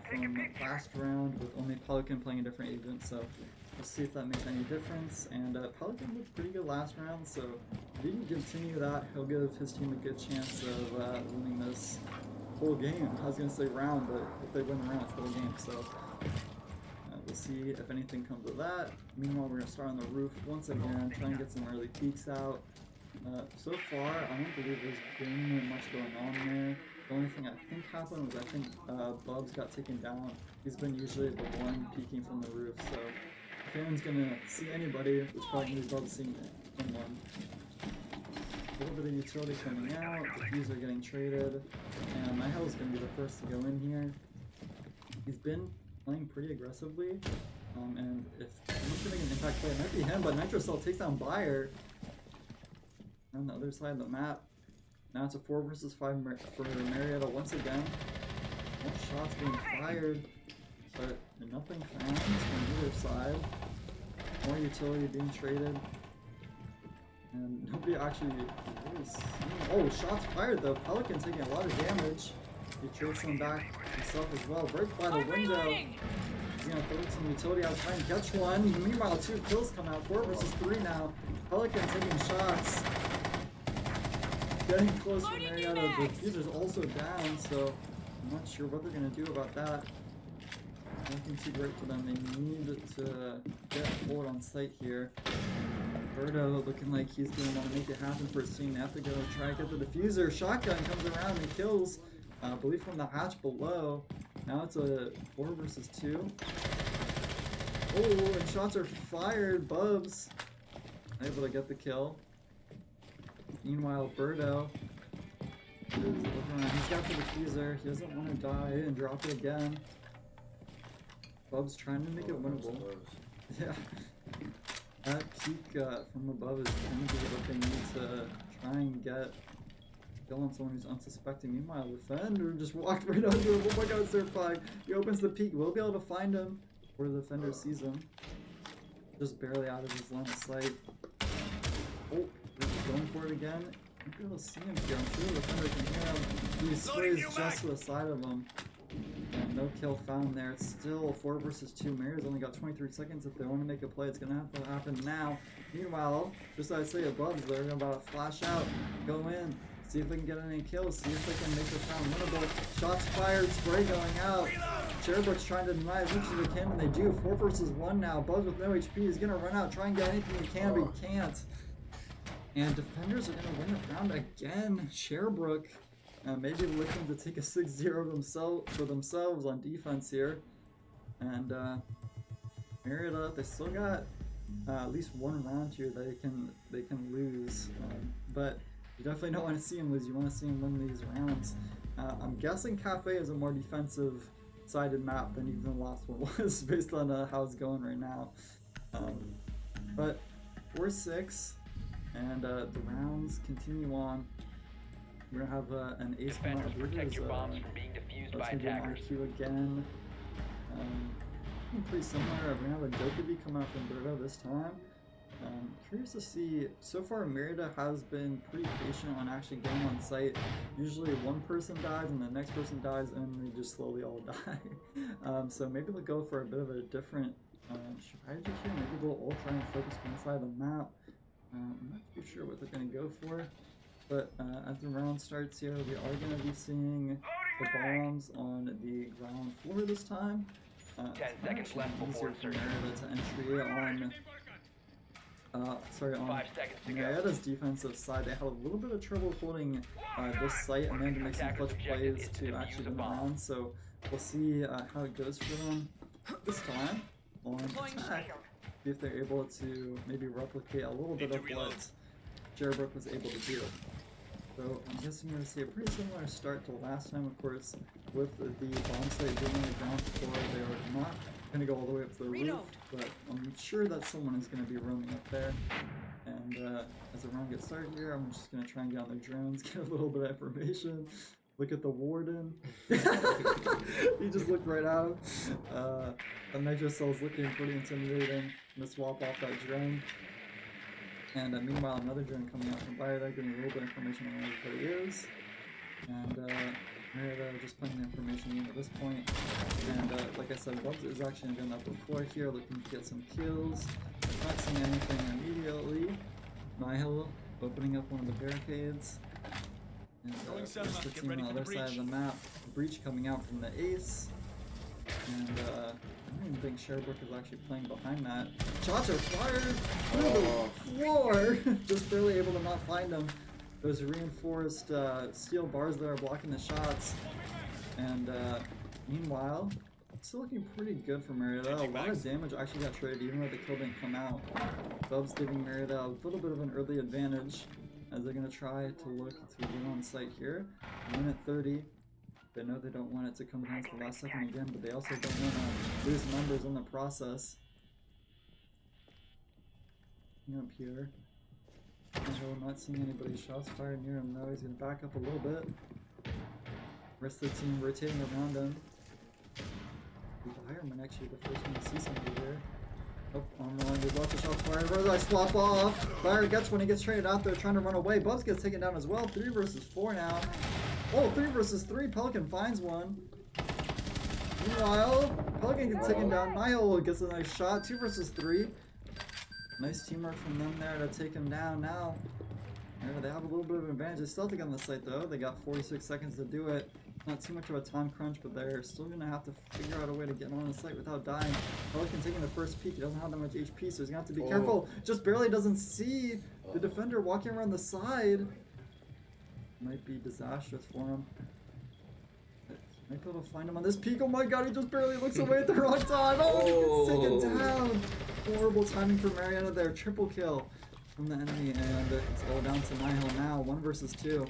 from last round, with only Pelican playing a different agent, so we'll see if that makes any difference. And Pelican looked pretty good last round, so if he can continue that, he'll give his team a good chance of winning this whole game. I was going to say round, but if they win the round, it's the whole game, so we'll see if anything comes of that. Meanwhile, we're going to start on the roof once again, try and get some early peeks out. So far, I don't believe there's been much going on there. The only thing I think happened was I think Bubs got taken down. He's been usually the one peeking from the roof, so if anyone's gonna see anybody, it's probably gonna be Bubs seeing someone. A little bit of utility coming out, diffuser getting traded, and Nihil is gonna be the first to go in here. He's been playing pretty aggressively, and if someone's gonna make an impact play, it might be him, but Nitrocell takes down Bayer. On the other side of the map. Now it's a 4 versus 5 for Marietta once again. More shots being fired, but nothing found from either side. More utility being traded. And nobody actually really seen. Oh, shots fired though. Pelican taking a lot of damage. He trades some back himself as well. Right by the window. He's gonna throw some utility out, try and catch one. Meanwhile, 2 kills come out. 4 versus 3 now. Pelican taking shots. Getting close to Marietta. The diffuser's also down, so I'm not sure what they're going to do about that. Nothing too great for them. They need to get forward on site here. Birdo looking like he's going to want to make it happen for his team. They have to go try to get the diffuser. Shotgun comes around and kills, I believe from the hatch below. Now it's a 4 versus 2. Oh, and shots are fired. Bubs able to get the kill. Meanwhile, Birdo is looking around. He's got the diffuser. He doesn't want to die and drop it again. Bubs trying to make it winnable. Yeah. That peek from above is going to be what they need to try and get kill on someone who's unsuspecting. Meanwhile, Defender just walked right under him. Oh my god, Surf Flag. He opens the peek. We'll be able to find him before the Defender sees him. Just barely out of his line of sight. Oh, he's going for it again. I'm not able to see him here. I'm sure the Defender can hear him. He sprays just to the side of him. And no kill found there. It's still 4 versus 2. Mayor's only got 23 seconds. If they want to make a play, it's going to have to happen now. Meanwhile, just as I say above, they're about to flash out, go in, see if they can get any kills, see if they can make this round winnable. Shots fired, spray going out. Sherbrooke's trying to deny as much as they can, and they do. 4 versus 1 now. Buzz with no HP is going to run out, try and get anything he can, but he can't. And defenders are going to win the round again. Sherbrooke. Maybe looking to take a 6-0 for themselves on defense here. And Marietta, they still got at least one round here they can lose. But you definitely don't want to see them lose. You want to see them win these rounds. I'm guessing Cafe is a more defensive sided map than even the last one was based on how it's going right now. But 4-6 and the rounds continue on. We're gonna have an ace come out. Protect your bombs from being defused by attackers. RQ again. Pretty similar. We're gonna have a Dokkaebi come out from Birdo this time. Curious to see. So far, Marietta has been pretty patient on actually getting on site. Usually, one person dies and the next person dies, and they just slowly all die. So maybe they'll go for a bit of a different strategy here. Maybe they'll all try and focus one side of the map. I'm not too sure what they're gonna go for. But as the round starts here, we are going to be seeing the bombs on the ground floor this time. 10 seconds left before insertion. To entry on, on 5 seconds to go. Marietta's defensive side. They had a little bit of trouble holding this site and then to make some clutch plays to actually win the round. So we'll see how it goes for them this time on attack. See if they're able to maybe replicate a little bit of what Sherbrooke was able to do. So I'm guessing you're going to see a pretty similar start to last time, of course, with the bomb site being on the ground floor. They are not going to go all the way up to the roof, but I'm sure that someone is going to be roaming up there. And as the round gets started here, I'm just going to try and get on their drones, get a little bit of information. Look at the warden. He just looked right at him. The Nitro Cell is looking pretty intimidating. I'm going to swap off that drone. And meanwhile, another drone coming out from Marietta, getting a little bit of information on where everybody is. And Marietta just playing the information in at this point. And like I said, Bubs is actually going up the floor here, looking to get some kills. Not seeing anything immediately. Nihil opening up one of the barricades. And just the team on the other side of the map. Breach coming out from the ace. And I don't even think Sherbrooke is actually playing behind that. Shots are fired through the floor! Just barely able to not find them. Those reinforced steel bars that are blocking the shots. And meanwhile, it's still looking pretty good for Marietta. A lot of damage actually got traded even though the kill didn't come out. Bubs giving Marietta a little bit of an early advantage as they're going to try to look to get on site here. Minute 30. They know they don't want it to come down to the last second again, but they also don't want to lose numbers in the process. Up here. I'm not seeing anybody. Shots fired near him though. He's going to back up a little bit. Rest of the team rotating around him. The fireman actually the first one to see somebody here. Oh, on the line, there's lots of shots fired. Where do I swap off? Fire gets when he gets traded out there trying to run away. Bubs gets taken down as well. 3 versus 4 now. Oh, 3 versus 3. Pelican finds one. Meanwhile, Pelican gets taken down. Nihil gets a nice shot. 2 versus 3. Nice teamwork from them there to take him down now. They have a little bit of an advantage. They still have to get on the site though. They got 46 seconds to do it. Not too much of a time crunch, but they're still going to have to figure out a way to get on the site without dying. Pelican taking the first peek. He doesn't have that much HP, so he's going to have to be careful. Just barely doesn't see the defender walking around the side. Might be disastrous for him. Might be able to find him on this peak. Oh my god, he just barely looks away at the wrong time. Oh, he gets taken down. Horrible timing for Marietta there. Triple kill from the enemy, and it's all down to Nihil now. 1 versus 2.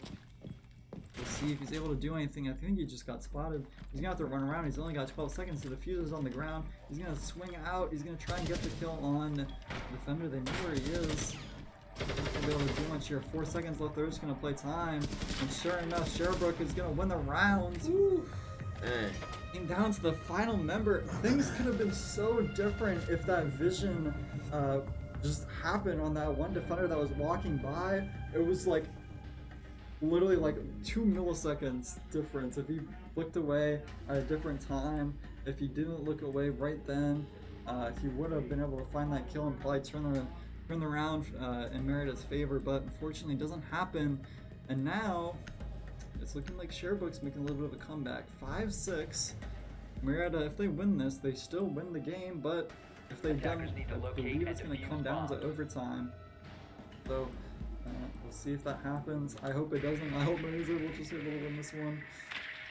We'll see if he's able to do anything. I think he just got spotted. He's gonna have to run around. He's only got 12 seconds. The diffuser's on the ground. He's gonna swing out. He's gonna try and get the kill on the defender. They know where he is. He's gonna be able to do much here. 4 seconds left. They're just gonna play time. And sure enough, Sherbrooke is gonna win the round. Came down to the final member. Things could have been so different if that vision just happened on that one defender that was walking by. It was like literally like 2 milliseconds difference. If he looked away at a different time, if he didn't look away right then, he would have been able to find that kill and probably turn the round in Marietta's favor. But unfortunately, it doesn't happen. And now it's looking like Sherbrooke's making a little bit of a comeback. 5-6. Marietta, if they win this, they still win the game. But if they don't, I believe it's going to come down to overtime. So we'll see if that happens. I hope it doesn't. I hope Marietta's just able to win this one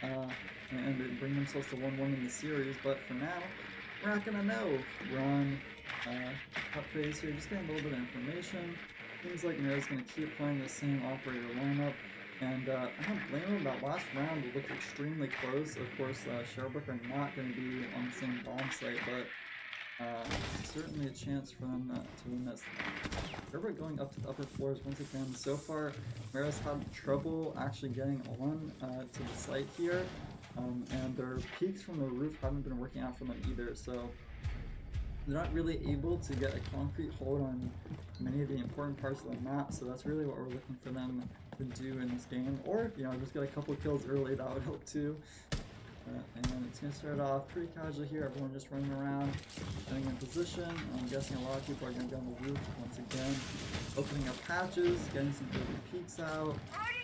and bring themselves to 1-1 in the series. But for now, we're not going to know. We're on cut phase here, just getting a little bit of information. Seems like Marietta's going to keep playing the same operator lineup. And I don't blame them. That last round looked extremely close. Of course, Sherbrooke are not going to be on the same bomb site, but certainly a chance for them to win this. Sherbrooke going up to the upper floors once again. So far, Marietta's had trouble actually getting on to the site here, and their peaks from the roof haven't been working out for them either. So they're not really able to get a concrete hold on many of the important parts of the map. So that's really what we're looking for them to do in this game, or just get a couple kills early. That would help too. And it's going to start off pretty casually here. Everyone just running around, getting in position. I'm guessing a lot of people are going to go on the roof once again, opening up patches, getting some early peeks out,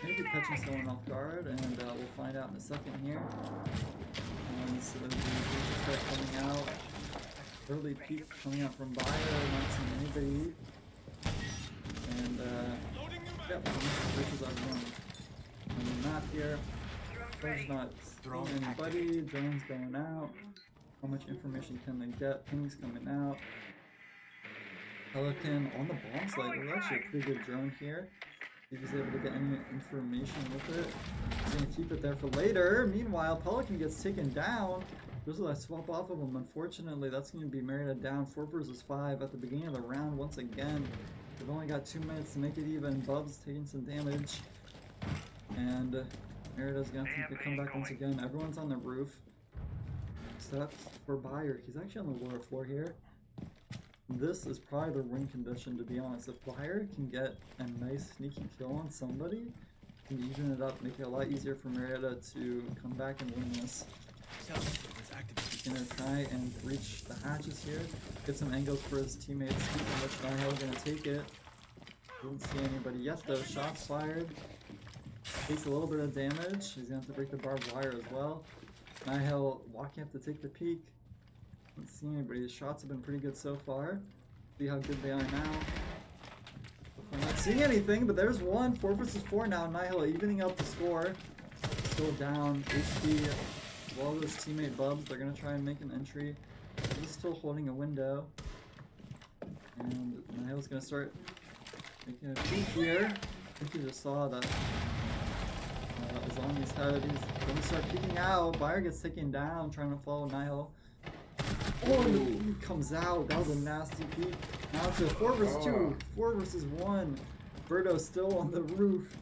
maybe catching someone off guard, and we'll find out in a second here. So the peeks start coming out. Early peek coming out from Bayer, not seeing anybody. And bridges everyone on the map here. There's not seeing anybody. Drones going out. How much information can they get? Pings coming out. Pelican on the bomb site. We're actually a pretty good drone here. If he's able to get any information with it, he's gonna keep it there for later. Meanwhile, Pelican gets taken down. Just as I swap off of him, unfortunately, that's going to be Marietta down 4 versus 5 at the beginning of the round once again. They've only got 2 minutes to make it even. Bub's taking some damage. And Marietta's going to have to come back once again. Everyone's on the roof. Except for Bayer. He's actually on the lower floor here. This is probably the win condition, to be honest. If Bayer can get a nice sneaky kill on somebody, he can even it up, make it a lot easier for Marietta to come back and win this. He's gonna try and reach the hatches here, get some angles for his teammates. Speaking of which, Nihil gonna take it. Didn't see anybody yet though. Shots fired. Takes a little bit of damage. He's gonna have to break the barbed wire as well. Nihil walking up to take the peek. Didn't see anybody. His shots have been pretty good so far. See how good they are now. I'm not seeing anything, but there's one. 4 versus 4 now. Nihil evening out the score. Still down. HP. As well as his teammate Bubs, they're gonna try and make an entry. He's still holding a window. And Nihil's gonna start making a peek here. I think he just saw that was on his head. He's gonna start peeking out. Bayer gets taken down, trying to follow Nihil. Oh, and he comes out. That was a nasty peek. Now it's a 4 versus 2. 4 versus 1. Birdo's still on the roof.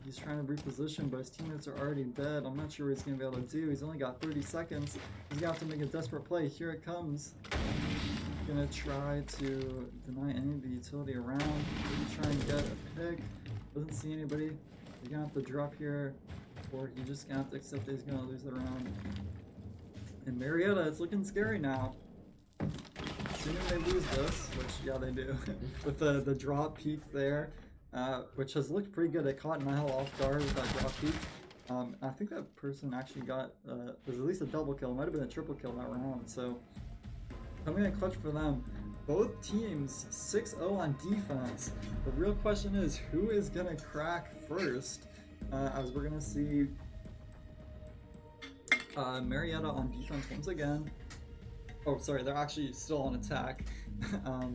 He's trying to reposition, but his teammates are already dead. I'm not sure what he's going to be able to do. He's only got 30 seconds. He's going to have to make a desperate play. Here it comes. He's going to try to deny any of the utility around. Maybe try and get a pick. Doesn't see anybody. He's going to have to drop here, or he's just going to have to accept that he's going to lose the round. And Marietta, it's looking scary now. Assuming they lose this, which, yeah, they do. With the drop peak there. Which has looked pretty good. It caught Nihil off guard with that drop peek. I think that person actually got, was at least a double kill. It might have been a triple kill that round. So, coming in clutch for them. Both teams 6-0 on defense. The real question is, who is going to crack first? As we're going to see Marietta on defense once again. Oh, sorry, they're actually still on attack.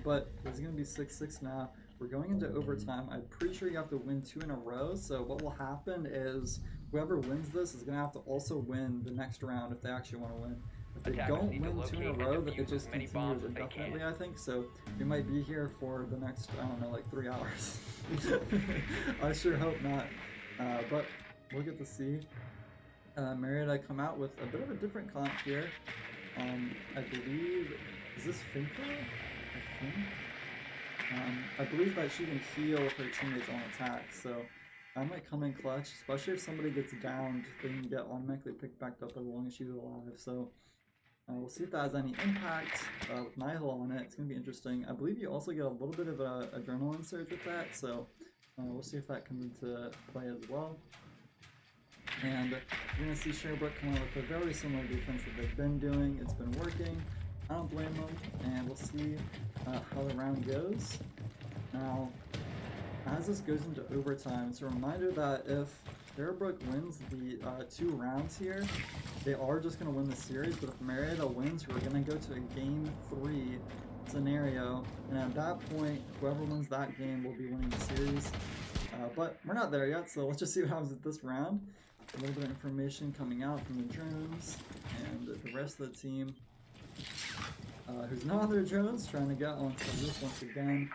But it's going to be 6-6 now. We're going into overtime. I'm pretty sure you have to win 2 in a row. So what will happen is whoever wins this is going to have to also win the next round if they actually want to win. If they Attackers don't need to win 2 in a locate and row, that it defuse just as many continues bombs as they indefinitely, can. I think. So we might be here for the next, I don't know, like 3 hours. I sure hope not. But we'll get to see. Marietta come out with a bit of a different comp here. I believe, is this Finka? I think. I believe that she can heal if her teammates on attack, so I might come in clutch, especially if somebody gets downed, they can get automatically picked back up as long as she's alive, so we'll see if that has any impact with Nihil on it. It's going to be interesting. I believe you also get a little bit of an adrenaline surge with that, so we'll see if that comes into play as well. And you're going to see Sherbrooke come out with a very similar defense that they've been doing. It's been working. I don't blame them, and we'll see how the round goes. Now, as this goes into overtime, it's a reminder that if Sherbrooke wins the 2 rounds here, they are just going to win the series, but if Marietta wins, we're going to go to a Game 3 scenario, and at that point, whoever wins that game will be winning the series. But we're not there yet, so let's just see what happens with this round. A little bit of information coming out from the drones, and the rest of the team who's not on their drones, trying to get onto the roof once again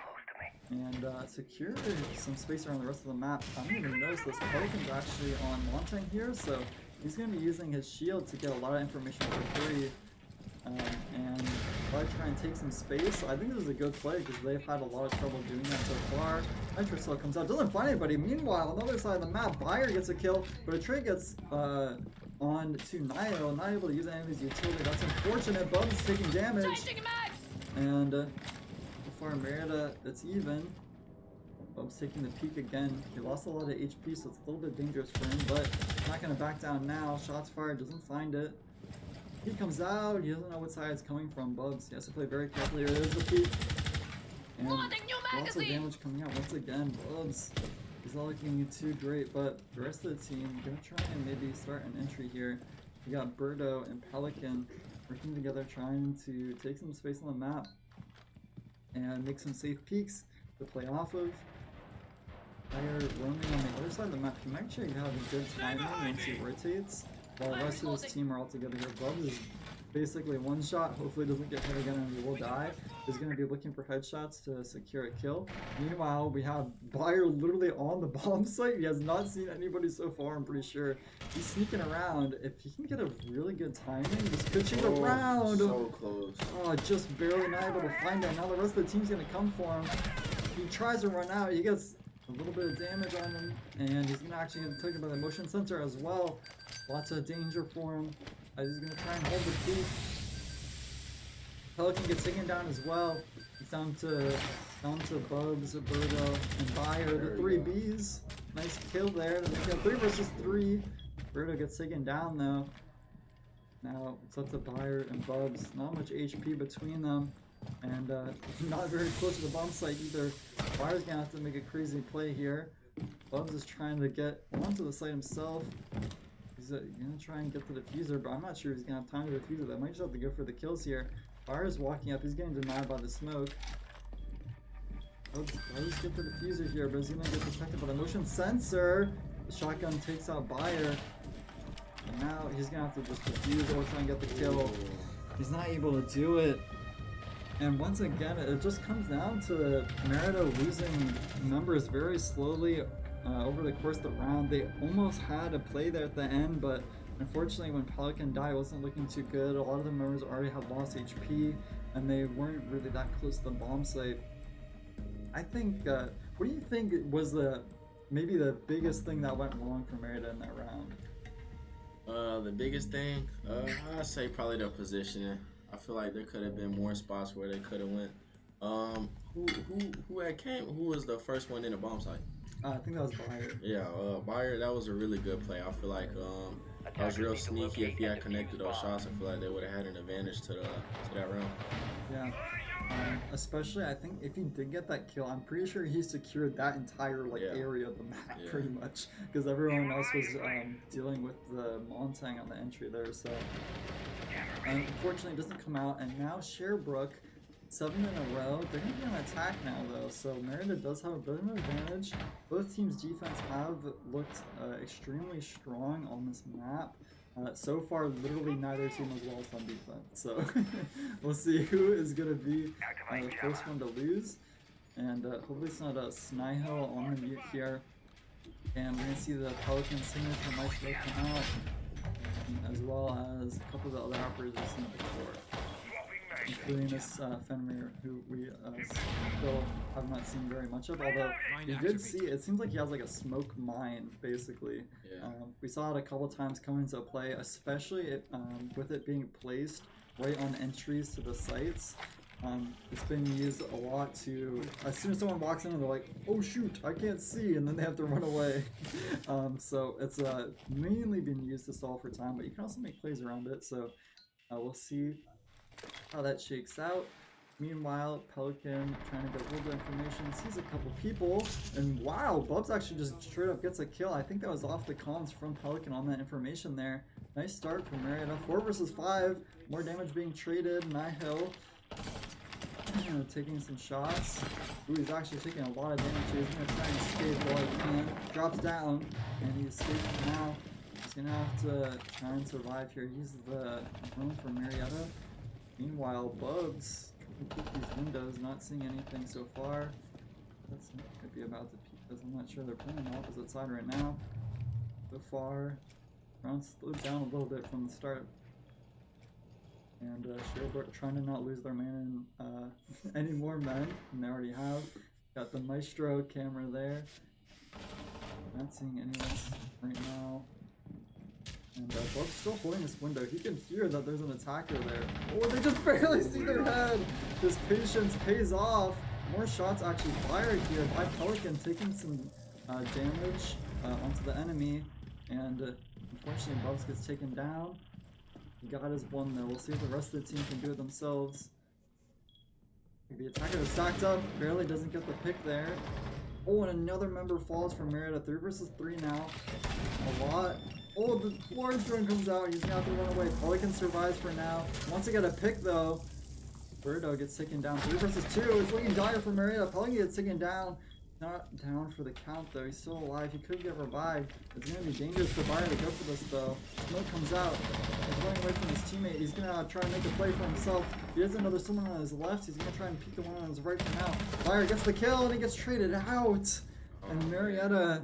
and secure some space around the rest of the map. I didn't even notice this. Pelican's actually on Montang here, so he's going to be using his shield to get a lot of information for free and probably try and take some space. So I think this is a good play because they've had a lot of trouble doing that so far. Nitrocell comes out, doesn't find anybody. Meanwhile, on the other side of the map, Bayer gets a kill, but a trade gets on to Nio, not able to use any of his utility. That's unfortunate. Bub's taking damage. And so far, Marietta, it's even. Bub's taking the peak again. He lost a lot of HP, so it's a little bit dangerous for him, but he's not going to back down now. Shots fired, doesn't find it. He comes out, he doesn't know what side it's coming from. Bubs, he has to play very carefully. Here is the peak. And lots of damage coming out once again. Bubs, he's not looking too great, but the rest of the team gonna try and maybe start an entry here. We got Birdo and Pelican working together, trying to take some space on the map and make some safe peaks to play off of. Fire roaming on the other side of the map. He might actually have a good timing once he rotates, while the rest of his team are all together here. Bubs is basically one shot, hopefully doesn't get hit again and he will die. He's going to be looking for headshots to secure a kill. Meanwhile, we have Bayer literally on the bomb site. He has not seen anybody so far, I'm pretty sure. He's sneaking around. If he can get a really good timing, this could change around. So close. Oh, just barely not able to find it. Now the rest of the team's going to come for him. He tries to run out. He gets a little bit of damage on him, and he's going to actually get taken by the motion sensor as well. Lots of danger for him. He's going to try and hold the peak. Pelican gets taken down as well. He's down to Bubs, Birdo, and Bayer, the 3 Bs. Nice kill there. 3 versus 3. Birdo gets taken down though. Now it's up to Bayer and Bubs. Not much HP between them. And not very close to the bomb site either. Bayer's gonna have to make a crazy play here. Bubs is trying to get onto the site himself. He's gonna try and get to the diffuser, but I'm not sure if he's gonna have time to defuse it. They might just have to go for the kills here. Bayer's walking up. He's getting denied by the smoke. Bubs get the diffuser here, but he's gonna get protected by the motion sensor. The shotgun takes out Bayer. And now he's gonna have to just defuse or try and get the kill. He's not able to do it. And once again, it just comes down to Marietta losing numbers very slowly over the course of the round. They almost had a play there at the end, but unfortunately when Pelican died, it wasn't looking too good. A lot of the members already had lost HP, and they weren't really that close to the bomb site. I think, what do you think was maybe the biggest thing that went wrong for Marietta in that round? The biggest thing, I'd say probably the positioning. I feel like there could have been more spots where they could have went. Who had came? Who was the first one in the bomb site? I think that was Bayer. Yeah, Bayer. That was a really good play. I feel like that was real sneaky. If he had connected those shots, I feel like they would have had an advantage to that round. Yeah. Especially, I think if he did get that kill, I'm pretty sure he secured that entire like Yeah. area of the map Yeah. pretty much, because everyone else was dealing with the Montang on the entry there. So unfortunately, it doesn't come out, and now Sherbrooke, 7 in a row. They're gonna be on attack now though, so Marietta does have a bit of an advantage. Both teams' defense have looked extremely strong on this map. So far, literally neither team has lost on defense, so we'll see who is going to be the first one to lose. And hopefully it's not a Snihill on the mute here. And we're going to see the Pelican signature Maestro come out, as well as a couple of the other operators we've seen before, including this Fenrir, who we still have not seen very much of, although we did see, it seems like he has like a smoke mine, basically. Yeah. We saw it a couple times come into play, especially with it being placed right on entries to the sites. It's been used a lot to, as soon as someone walks in, they're like, oh shoot, I can't see, and then they have to run away. So it's mainly been used to stall for time, but you can also make plays around it, so we'll see how that shakes out. Meanwhile, Pelican trying to get a little bit of information, sees a couple people, and wow, Bubs actually just straight up gets a kill. I think that was off the comms from Pelican on that information there. Nice start from Marietta. 4 versus 5, more damage being traded. Nihil taking some shots. Ooh, he's actually taking a lot of damage here. He's gonna try and escape while he can. Drops down, and he escapes now. He's gonna have to try and survive here. He's the drone for Marietta. Meanwhile, Bubs peek these windows, not seeing anything so far. That's could be about to peek, because I'm not sure they're playing on the opposite side right now. So far, round slowed down a little bit from the start. And Sherbrooke trying to not lose their man in any more men, and they already have. Got the Maestro camera there. Not seeing anyone right now. And Bub's still holding this window. He can hear that there's an attacker there. Oh, they just barely see their head! This patience pays off. More shots actually fired here by Pelican, taking some damage onto the enemy. And unfortunately, Bubs gets taken down. He got his one though. We'll see if the rest of the team can do it themselves. The attacker is stacked up, barely doesn't get the pick there. Oh, and another member falls from Marietta. 3 versus 3 now. A lot. Oh, the Florence drone comes out. He's gonna have to run away. Pelican survives for now. Wants to get a pick though. Birdo gets taken down. 3 versus 2. It's looking dire for Marietta. Pelican gets taken down. Not down for the count though. He's still alive. He could get revived. It's gonna be dangerous for Byron to go for this though. Smoke comes out. He's running away from his teammate. He's gonna try and make a play for himself. He doesn't know there's someone on his left. He's gonna try and peek the one on his right for now. Byron gets the kill and he gets traded out. And Marietta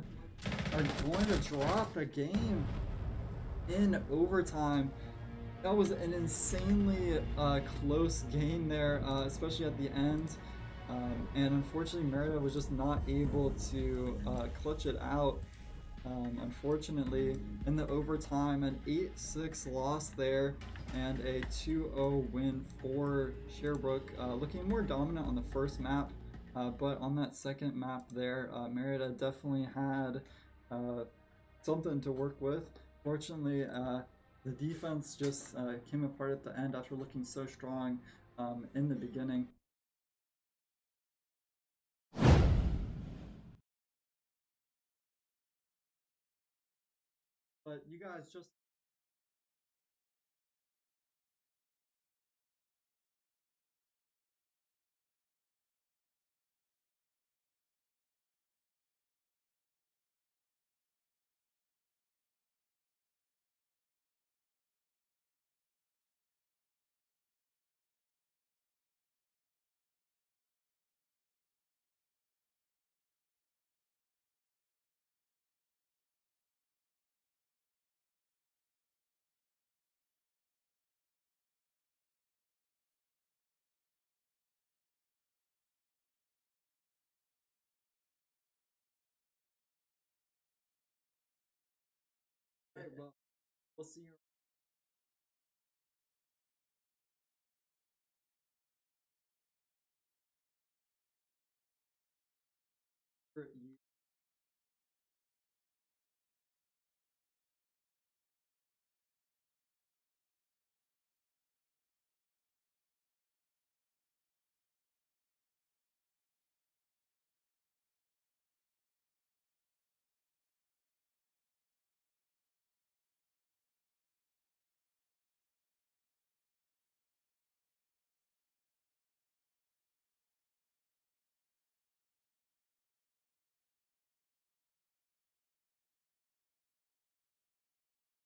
are going to drop a game in overtime. That was an insanely close game there, especially at the end. And unfortunately, Marietta was just not able to clutch it out. Unfortunately, in the overtime, an 8-6 loss there and a 2-0 win for Sherbrooke, looking more dominant on the first map, but on that second map there, Marietta definitely had something to work with. Fortunately, the defense just came apart at the end after looking so strong in the beginning. But you guys just well, we'll see you.